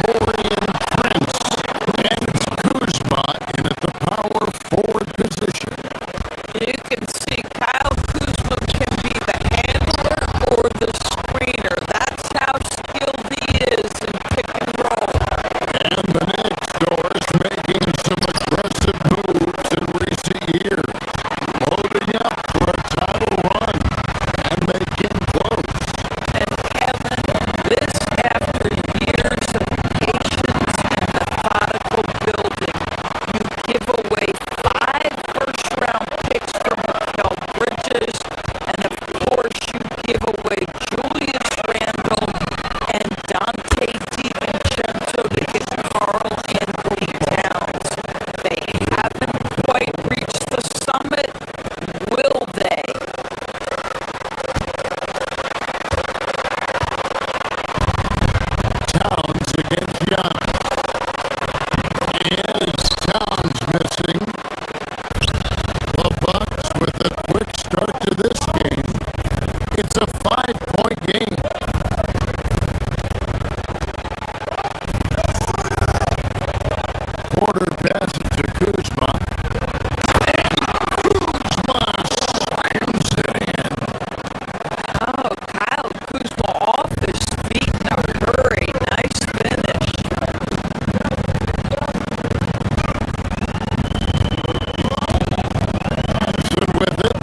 Torian Prince and Kuzma in at the power forward position. You can see Kyle Kuzma can be the handler or the screener. That's how skilled he is in pick and roll. And the Knicks, Doris, making some aggressive moves and receiving a 5-point game. Porter passes to Kuzma. And Kuzma slams it in. Oh, Kyle Kuzma off his feet in a hurry. Nice finish. Good with it.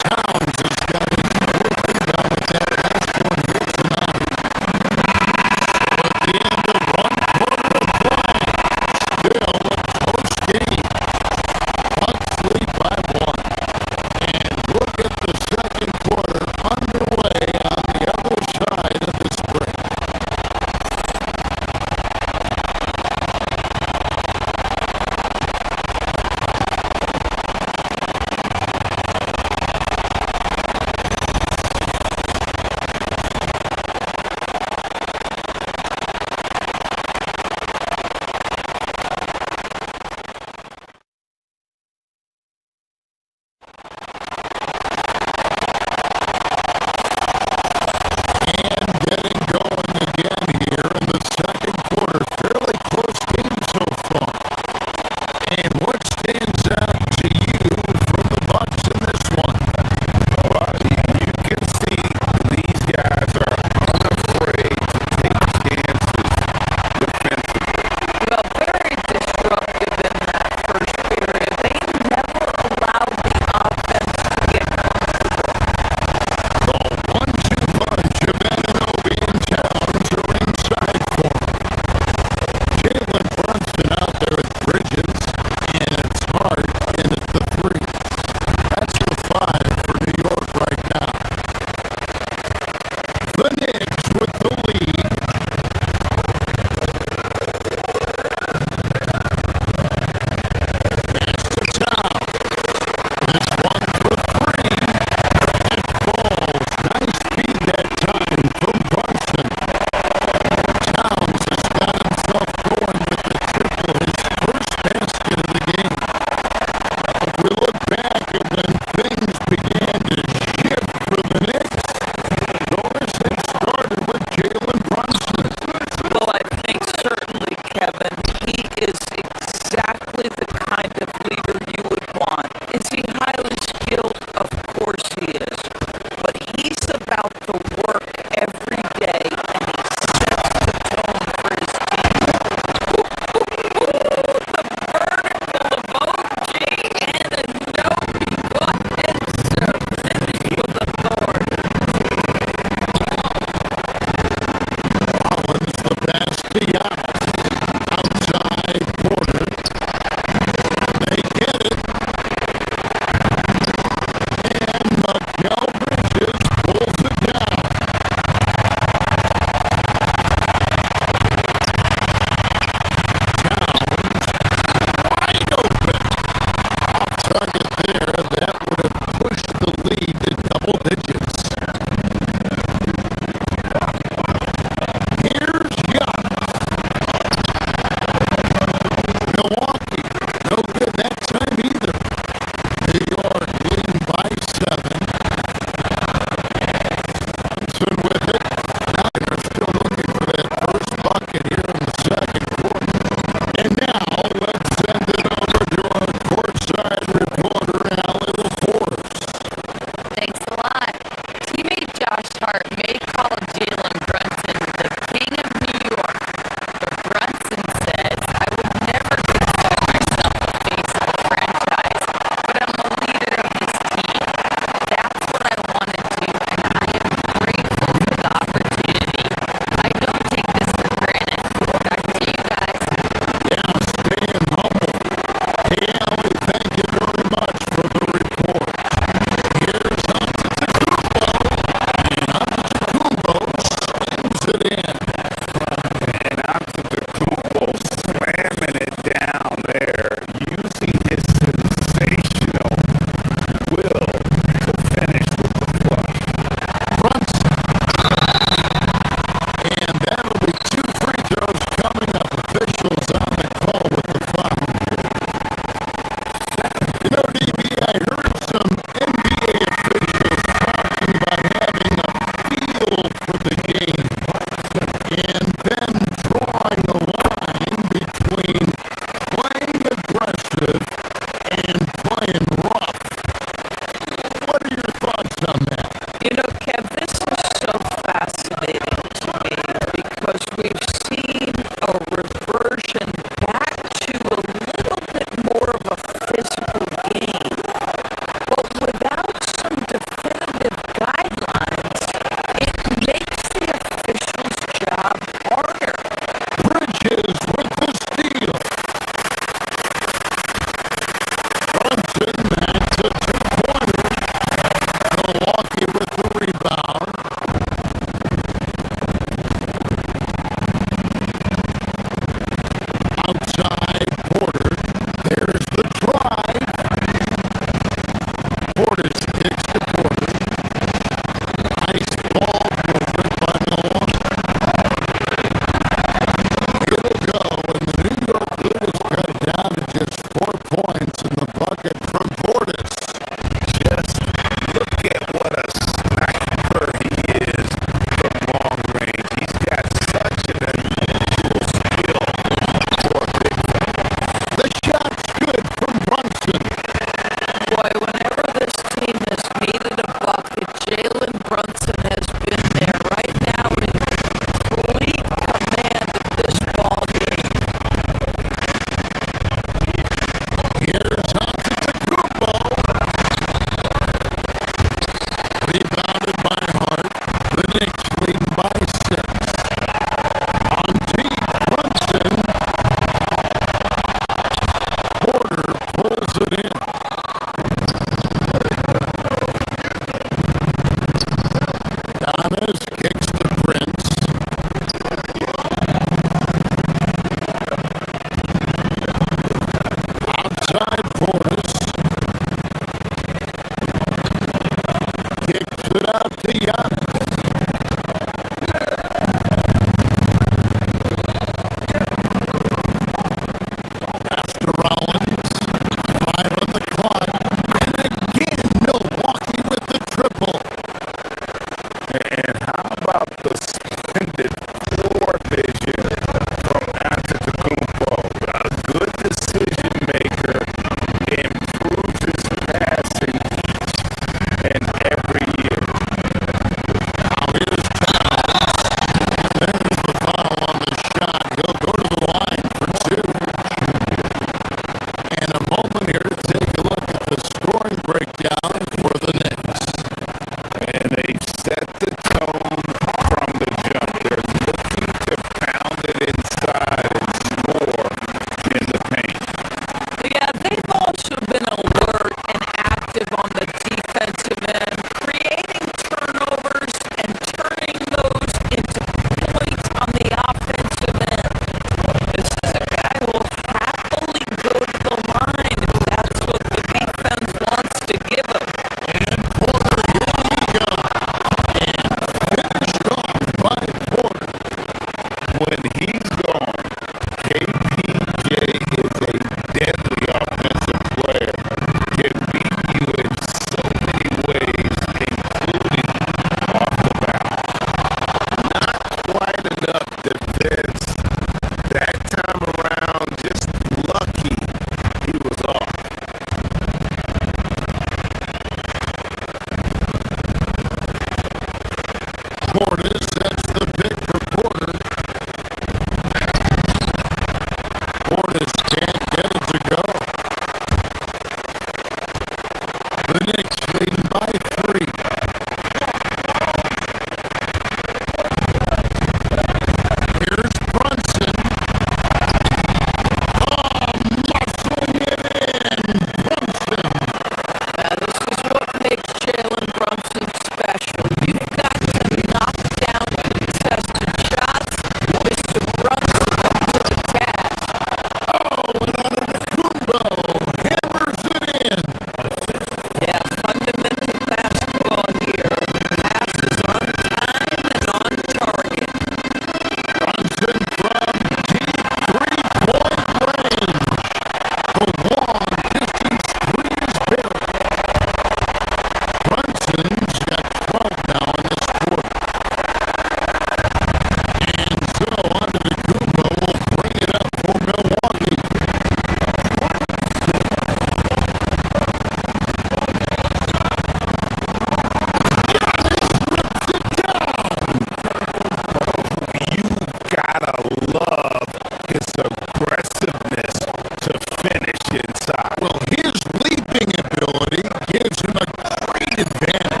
inside. Well, his leaping ability gives him a great advantage.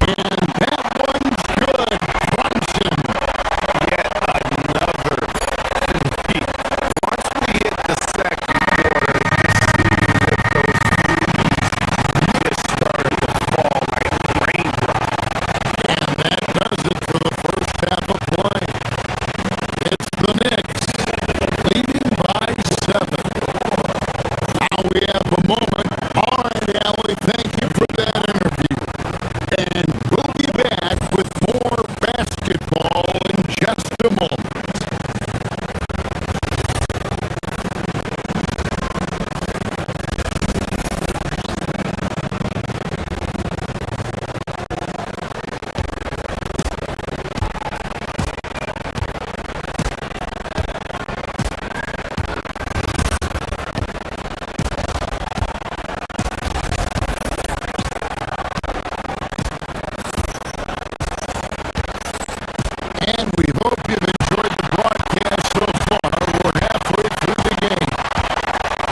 And that one's good. Brunson. Yet another repeat. Once we hit the second quarter, just started to fall like raindrops. And that does it for the first half of play. It's the Knicks leading by 7. Now we have a moment. All right, Allie, thank you for that interview. And we'll be back with more basketball in just a moment. And we hope you've enjoyed the broadcast so far. We're halfway through the game.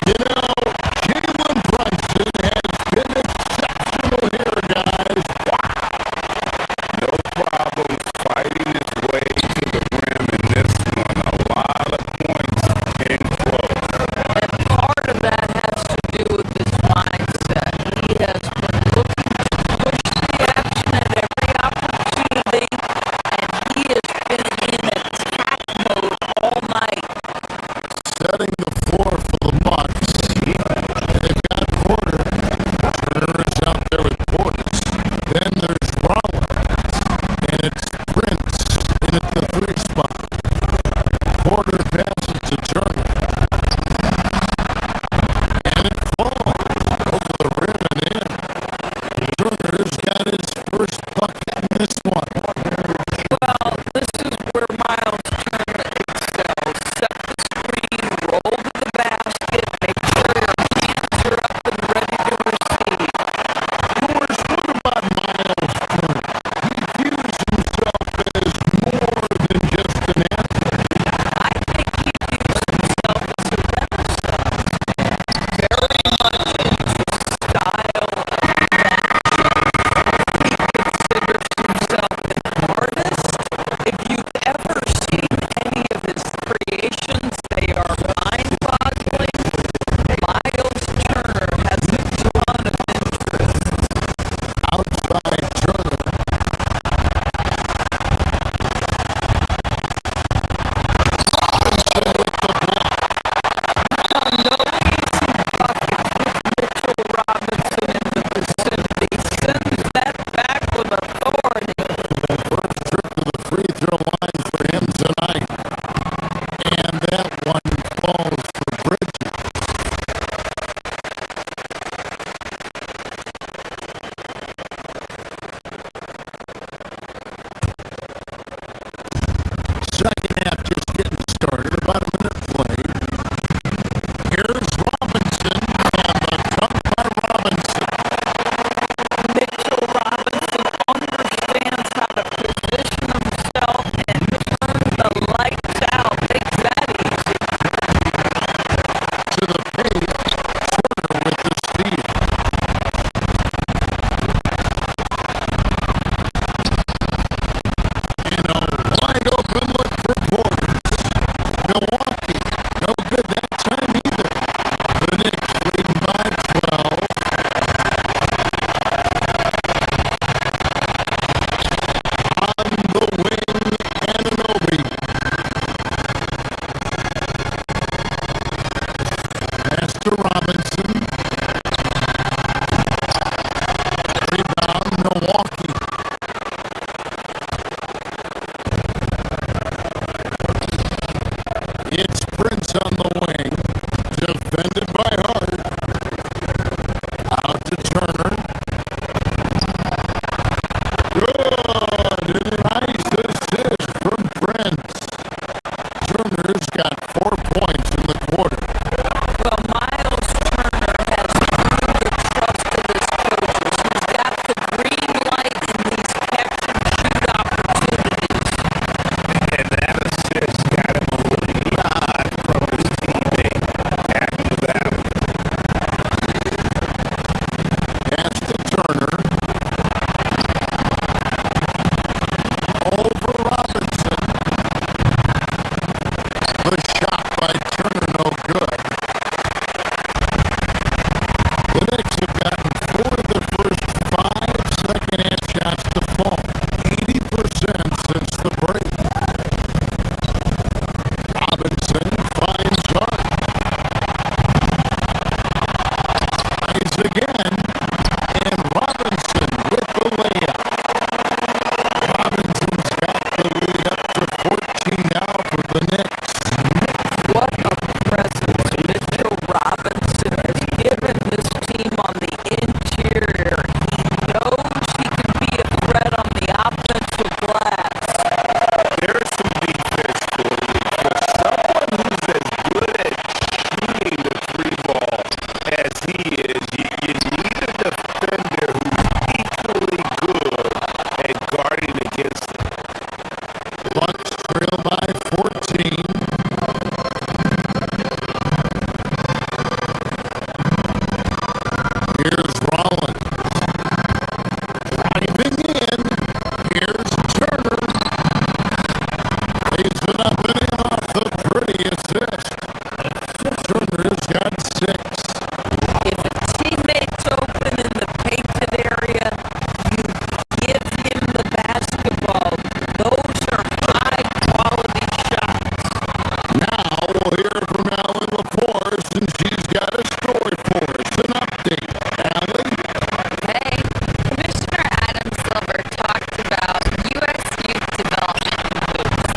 You know, Jalen Brunson has been exceptional here, guys. No problem fighting his way to the rim in this one. A lot of points in close. And part of that has to do with his mindset. He has been looking to push the action at every opportunity, and he has been in attack mode all night. Setting the floor for the Bucks. They've got Porter. Turner is out there with Portis. Then there's Rollins. And it's Prince in at the 3 spot. Porter passes to Turner. And it falls over the rim and in. Turner's got his first bucket in this one. Well, this is where Miles Turner excels. Set the screen, roll to the basket, make sure your hands are up and ready to receive. Brewers, what about Miles Turner? He views himself as more than just an athlete. I think he views himself as a renaissance, very much into style of fashion. He considers himself an artist. If you've ever seen any of his creations, they are mind-boggling. Miles Turner has a ton of interest. Outside Turner. Robinson with the block. No easy buckets with Mitchell Robinson in the vicinity. Sends that back with authority. First trip to the free throw line for him tonight. And that one falls for Bridges. Second half just getting started. About a minute played. Here's Robinson. And the dunk by Robinson. Mitchell Robinson understands how to position himself and turn the lights out. Makes that easy. To the paint. Turner with the steal. And a wide open look for Porter. Milwaukee, no good that time either. The Knicks leading by 12. On the wing, Anunoby. Pass to Robinson. Rebound, Milwaukee. It's Prince on the wing, defended by Hart. Out to Turner. Good, nice assist from Prince. Turner's got 4 points in the quarter. Well, Miles Turner has really good trust of his coaches. He's got the green light in these catch-and-shoot opportunities. And that assist got him a little nod from his teammate up and in off the pretty assist. Turner's got 6. If a teammate's open in the painted area, you give him the basketball. Those are high-quality shots. Now we'll hear from Alan LaForce, and she's got a story for us. An update. Alan? Hey, Commissioner Adam Silver talked about U.S. youth development in hoops.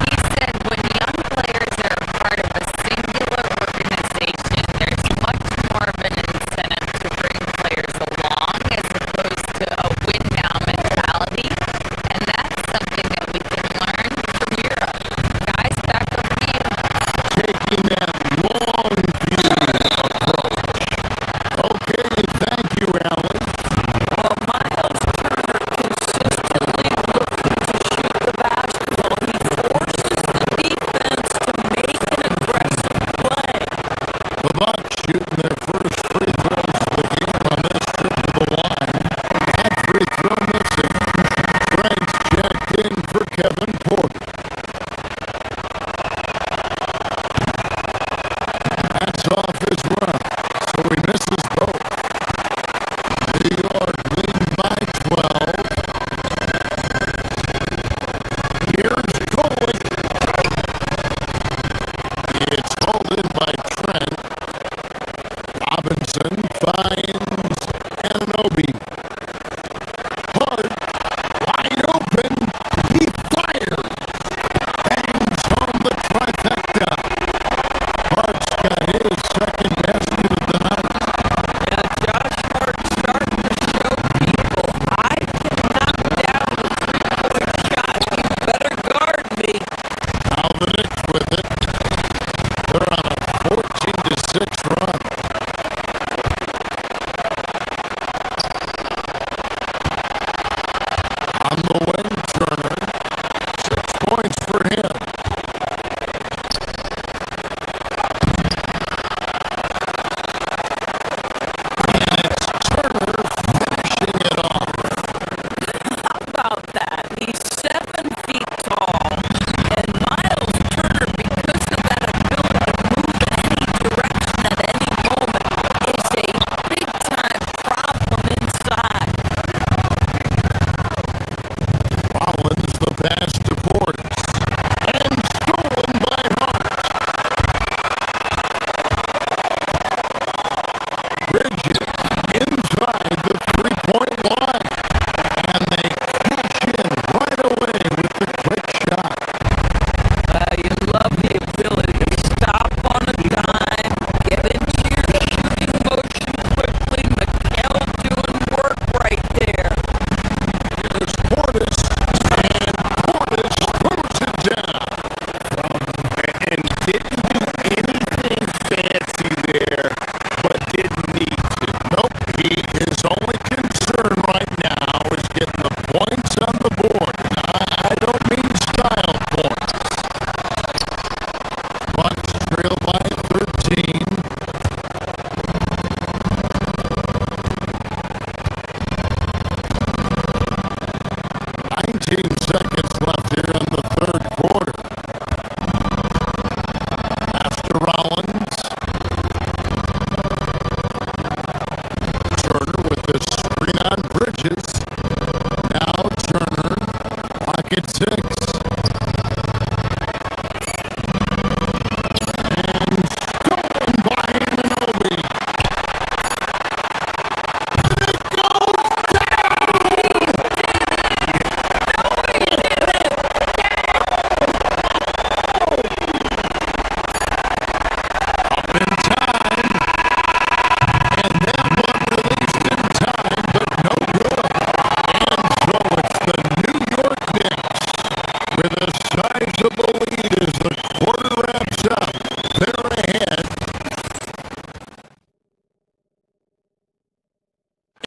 He said when young players are a part of a singular organization, there's much more of an incentive to bring players along as opposed to a win-now mentality, and that's something that we can learn from Europe. Guys, back over to you. Taking that long view approach. Okay, thank you, Alan. Well, Miles Turner consistently looking to shoot the basketball. He forces the defense to make an aggressive play. The Bucks shooting their first free throws of the game on this trip to the line. That free throw missing. Frank's checked in for Kevin Porter. That's off his run, so he misses both. New York leading by 12. Here's Coley. It's hauled in by Trent. Robinson finds Anunoby. Hart, wide open. He fires. Bangs home the trifecta. Hart's got his second basket of the night. Now, Josh Hart starting to show people, I can knock down a three-point shot. You better guard me. Now the Knicks with it. They're on a 14-6 run. On the wing, Turner. 6 points for him. And it's Turner finishing it off. How about that? He's 7 feet tall, and Miles Turner, because of that ability to move in any direction at any moment, is a big-time problem inside. Rollins the pass to Portis. And stolen by Hart. Bridges inside the three-point line. And they cash in right away with the quick shot. You love the ability to stop on a dime, get into your shooting motion quickly. Miguel doing work right there. Here's Portis. And Portis throws it down. And didn't do anything fancy there, but didn't need to. Nope, his only concern right now is getting the points on the board. I don't mean style points. Bucks trail by 13. 19 seconds left here in the third quarter. After Rollins. Turner with the screen on Bridges. Now Turner, pocket 6. And stolen by Anunoby. And it goes up in time. And that one released in time, but no good. And so it's the New York Knicks with a sizable lead as the quarter wraps up. They're ahead.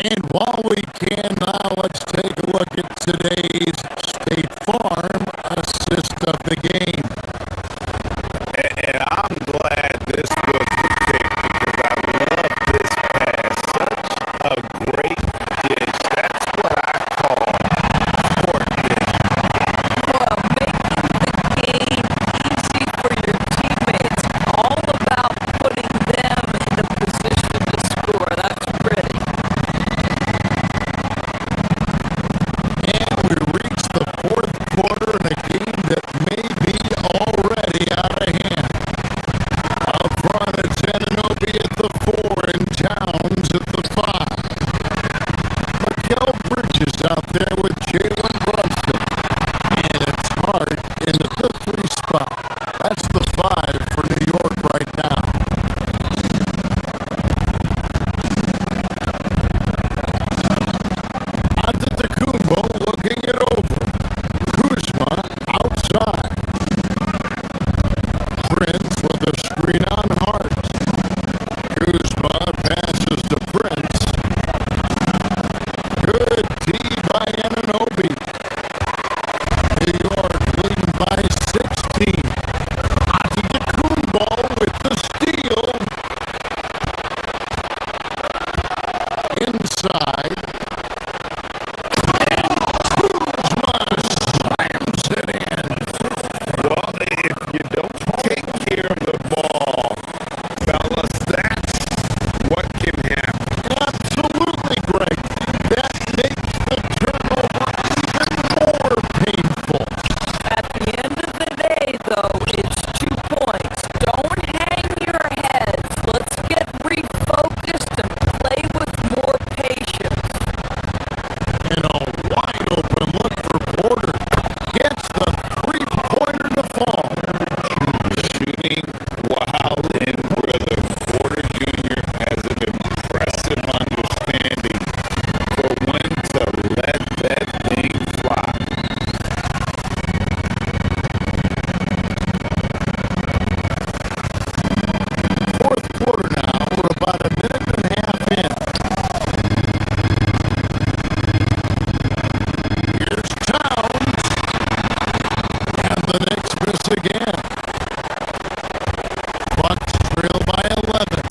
And while we can now, let's take a look at today's State Farm assist of the game. And I'm glad this was the pick because I love this pass. Such a great dish. That's what I call court dish. Well, making the game way out of hand. Up front, it's Ananobi at the 4 and Towns at the 5. Mikael Bridges out there with Jalen Brunson. And it's Hart in the 3 spot. That's the 5 for New York right now. Antetokounmpo looking it over. Kuzma outside. Prince with a screen on Hart. Kuzma passes to Prince. Good D by Anunoby. New York leading by 16. Antetokounmpo with the steal. Inside. And Kuzma slams it in. Well, if you don't take care of the ball, fellas, that's what can happen. Absolutely, Greg. That makes the turnover even more painful. At the end of the day, though, it's 2 points. Don't hang your heads. Let's get refocused and play with more patience. And a wide open look for Porter. Gets the 3-pointer to fall. Shooting wild and rhythm. Porter Jr. has an impressive understanding for when to let that thing fly. Fourth quarter now. We're about a minute and a half in. Here's Towns. And the Knicks miss again. Bucks trail by 11.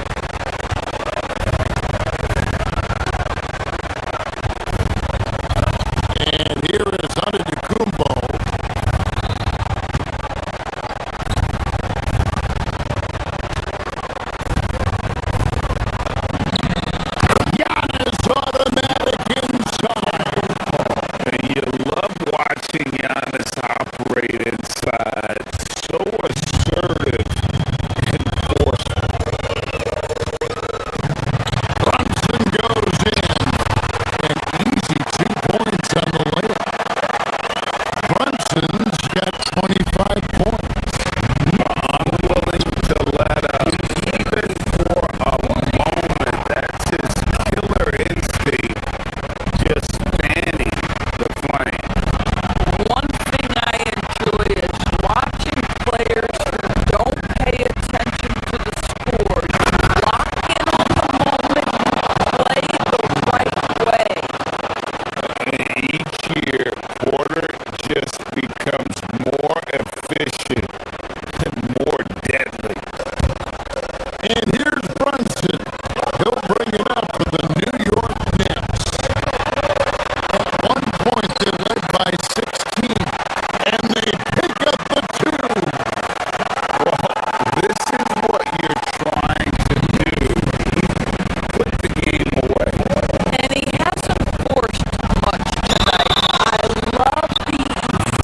And here is Antetokounmpo. Giannis automatic inside. And you love watching Giannis operate inside. So assertive and forceful. Brunson goes in. An easy 2 points on the layup. Brunson's got 25 points. Unwilling to let up, even for a moment. That's his killer instinct. Just fanning the flame. One thing I enjoy is watching players who don't pay attention to the scores. Lock in on the moment, play the right way. Each year, Porter just becomes more efficient and more deadly. And here's Brunson. He'll bring it up for the New York Knicks. At one point, they led by 16. And they pick up the 2. Well, this is what you're trying to do. Put the game away. And he hasn't forced much tonight. I love the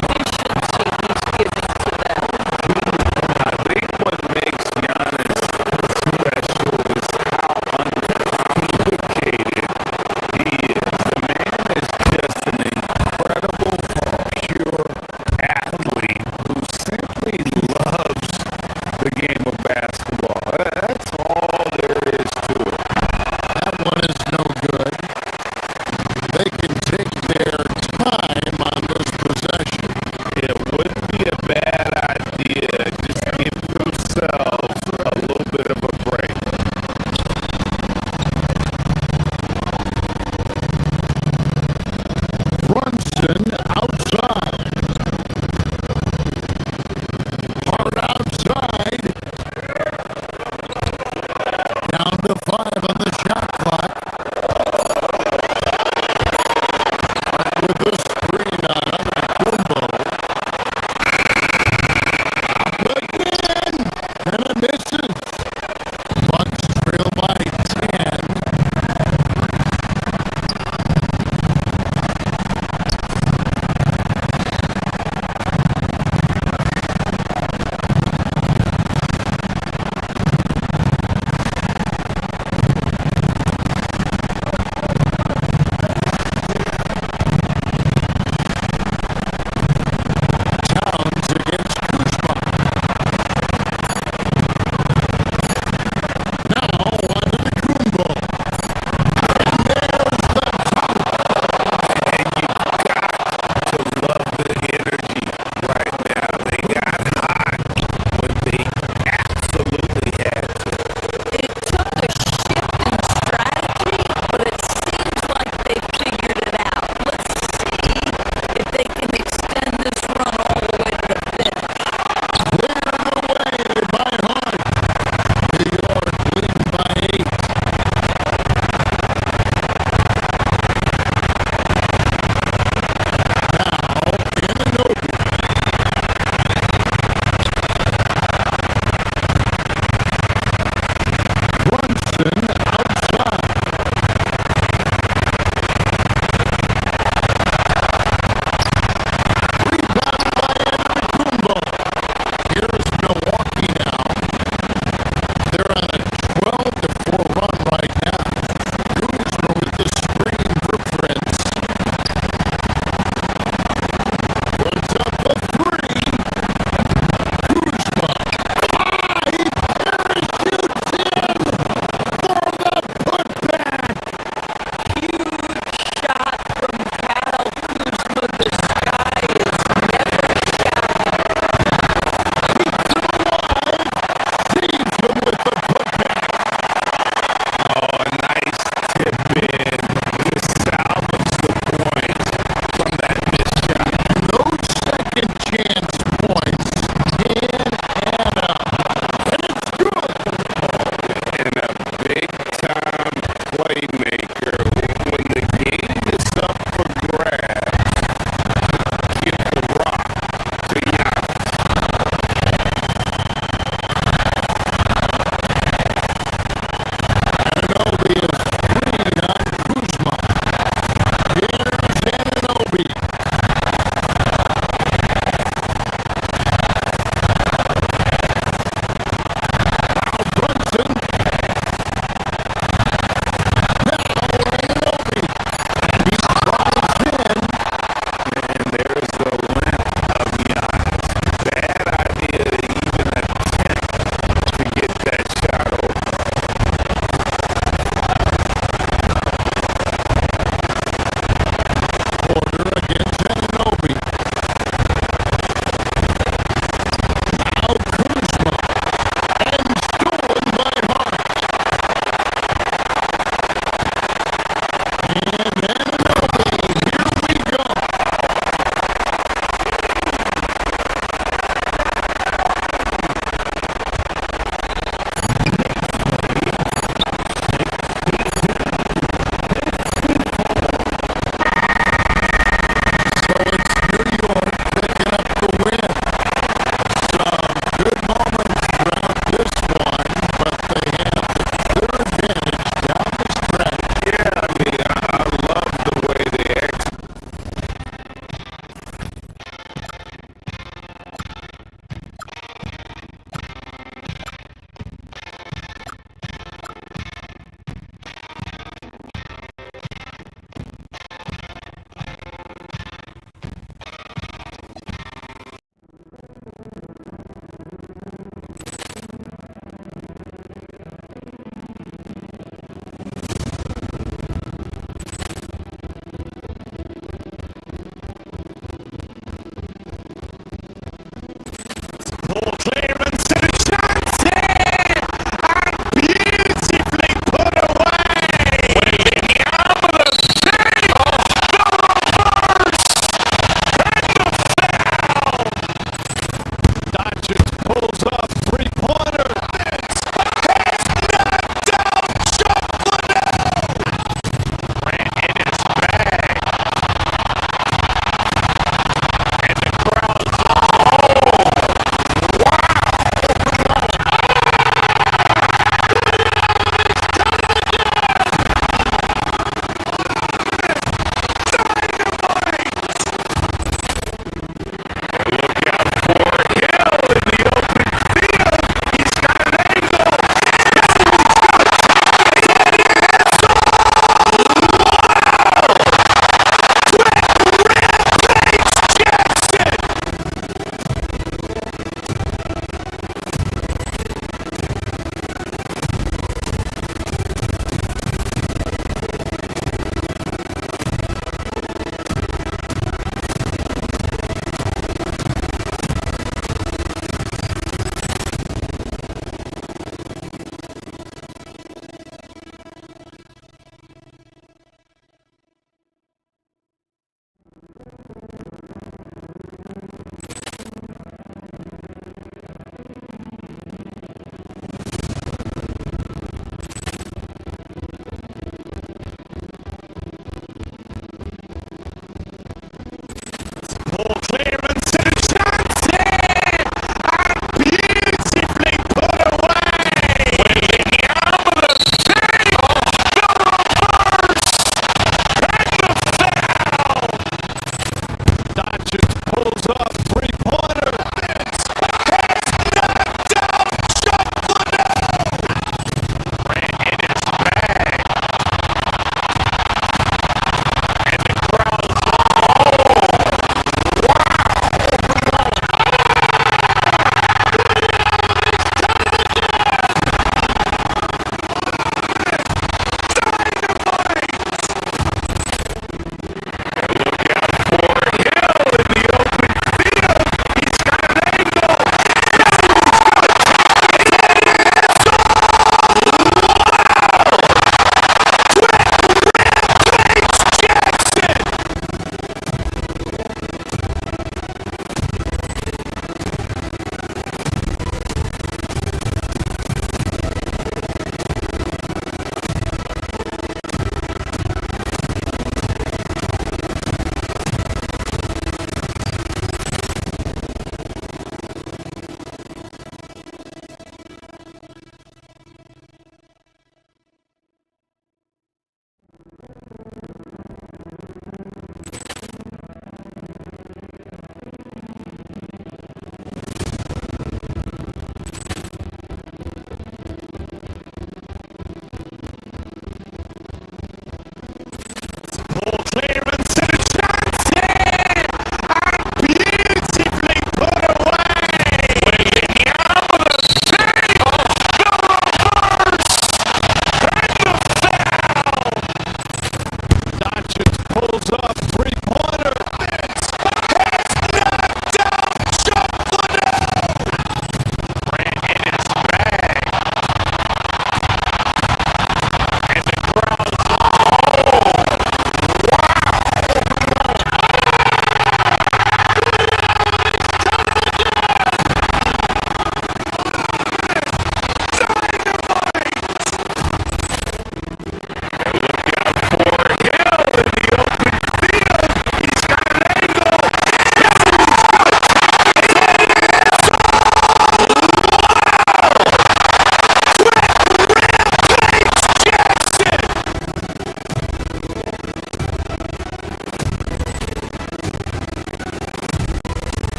efficiency he's giving to them. I think what makes Giannis special is how uncomplicated he is. The man is just an incredible, pure athlete who simply loves the game of basketball. That's all there is to it. That one is no good. They can take their time on this possession. It wouldn't be a bad idea. Just give themselves a little bit of a break. Brunson outside. Hard outside. Down to 5 on the shot clock. With the screen on Antetokounmpo. Up again. And up, three-pointer. Vince has knocked down. Shot put out. Brand in his bag. And the crowd's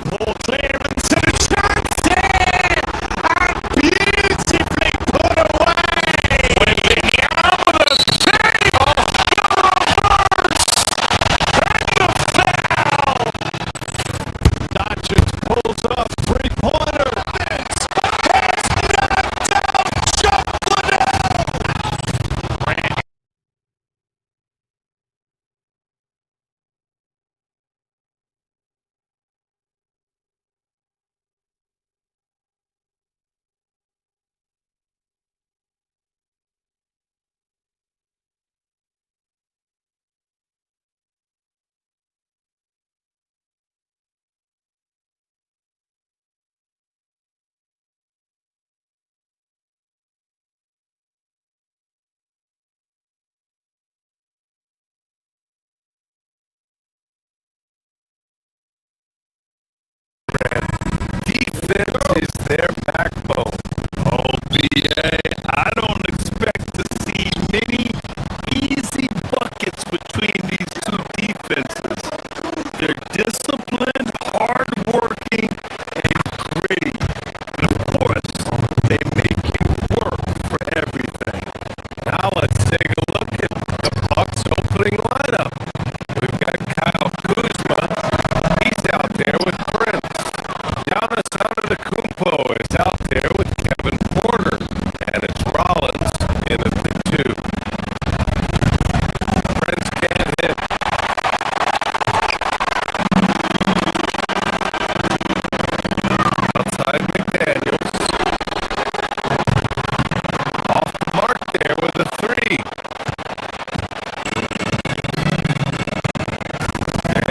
Full clearance to the shot's in. And beautifully put away. With the Yama's tail. And the foul. Doncic pulls up, three-pointer. Vince has knocked down. Shot put out. defense is their backbone. Oh, BA, I don't expect to see many easy buckets between these two defenses. They're disciplined, hardworking, and gritty. And of course, they make it work for everything. Now let's take a look at the Bucks' opening lineup. We've got Kyle Kuzma. He's out there with Prince. Giannis Antetokounmpo is out there with Kevin Porter, and it's Rollins in at the 2. Prince can't hit. Outside McDaniels. Off the mark there with a 3.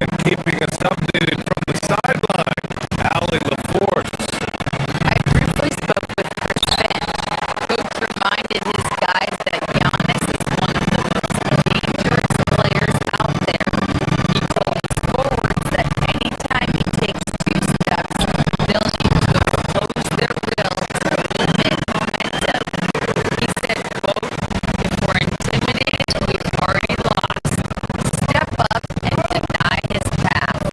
And keeping us updated from the sideline, Allie LaForce. I briefly spoke with Chris Finn. Coach reminded his guys that Giannis is one of the most dangerous players out there. He told his forwards that anytime he takes 2 steps, they'll need to oppose their will to limit momentum. He said, quote, "If we're intimidated, we've already lost. Step up and deny his path."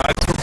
That's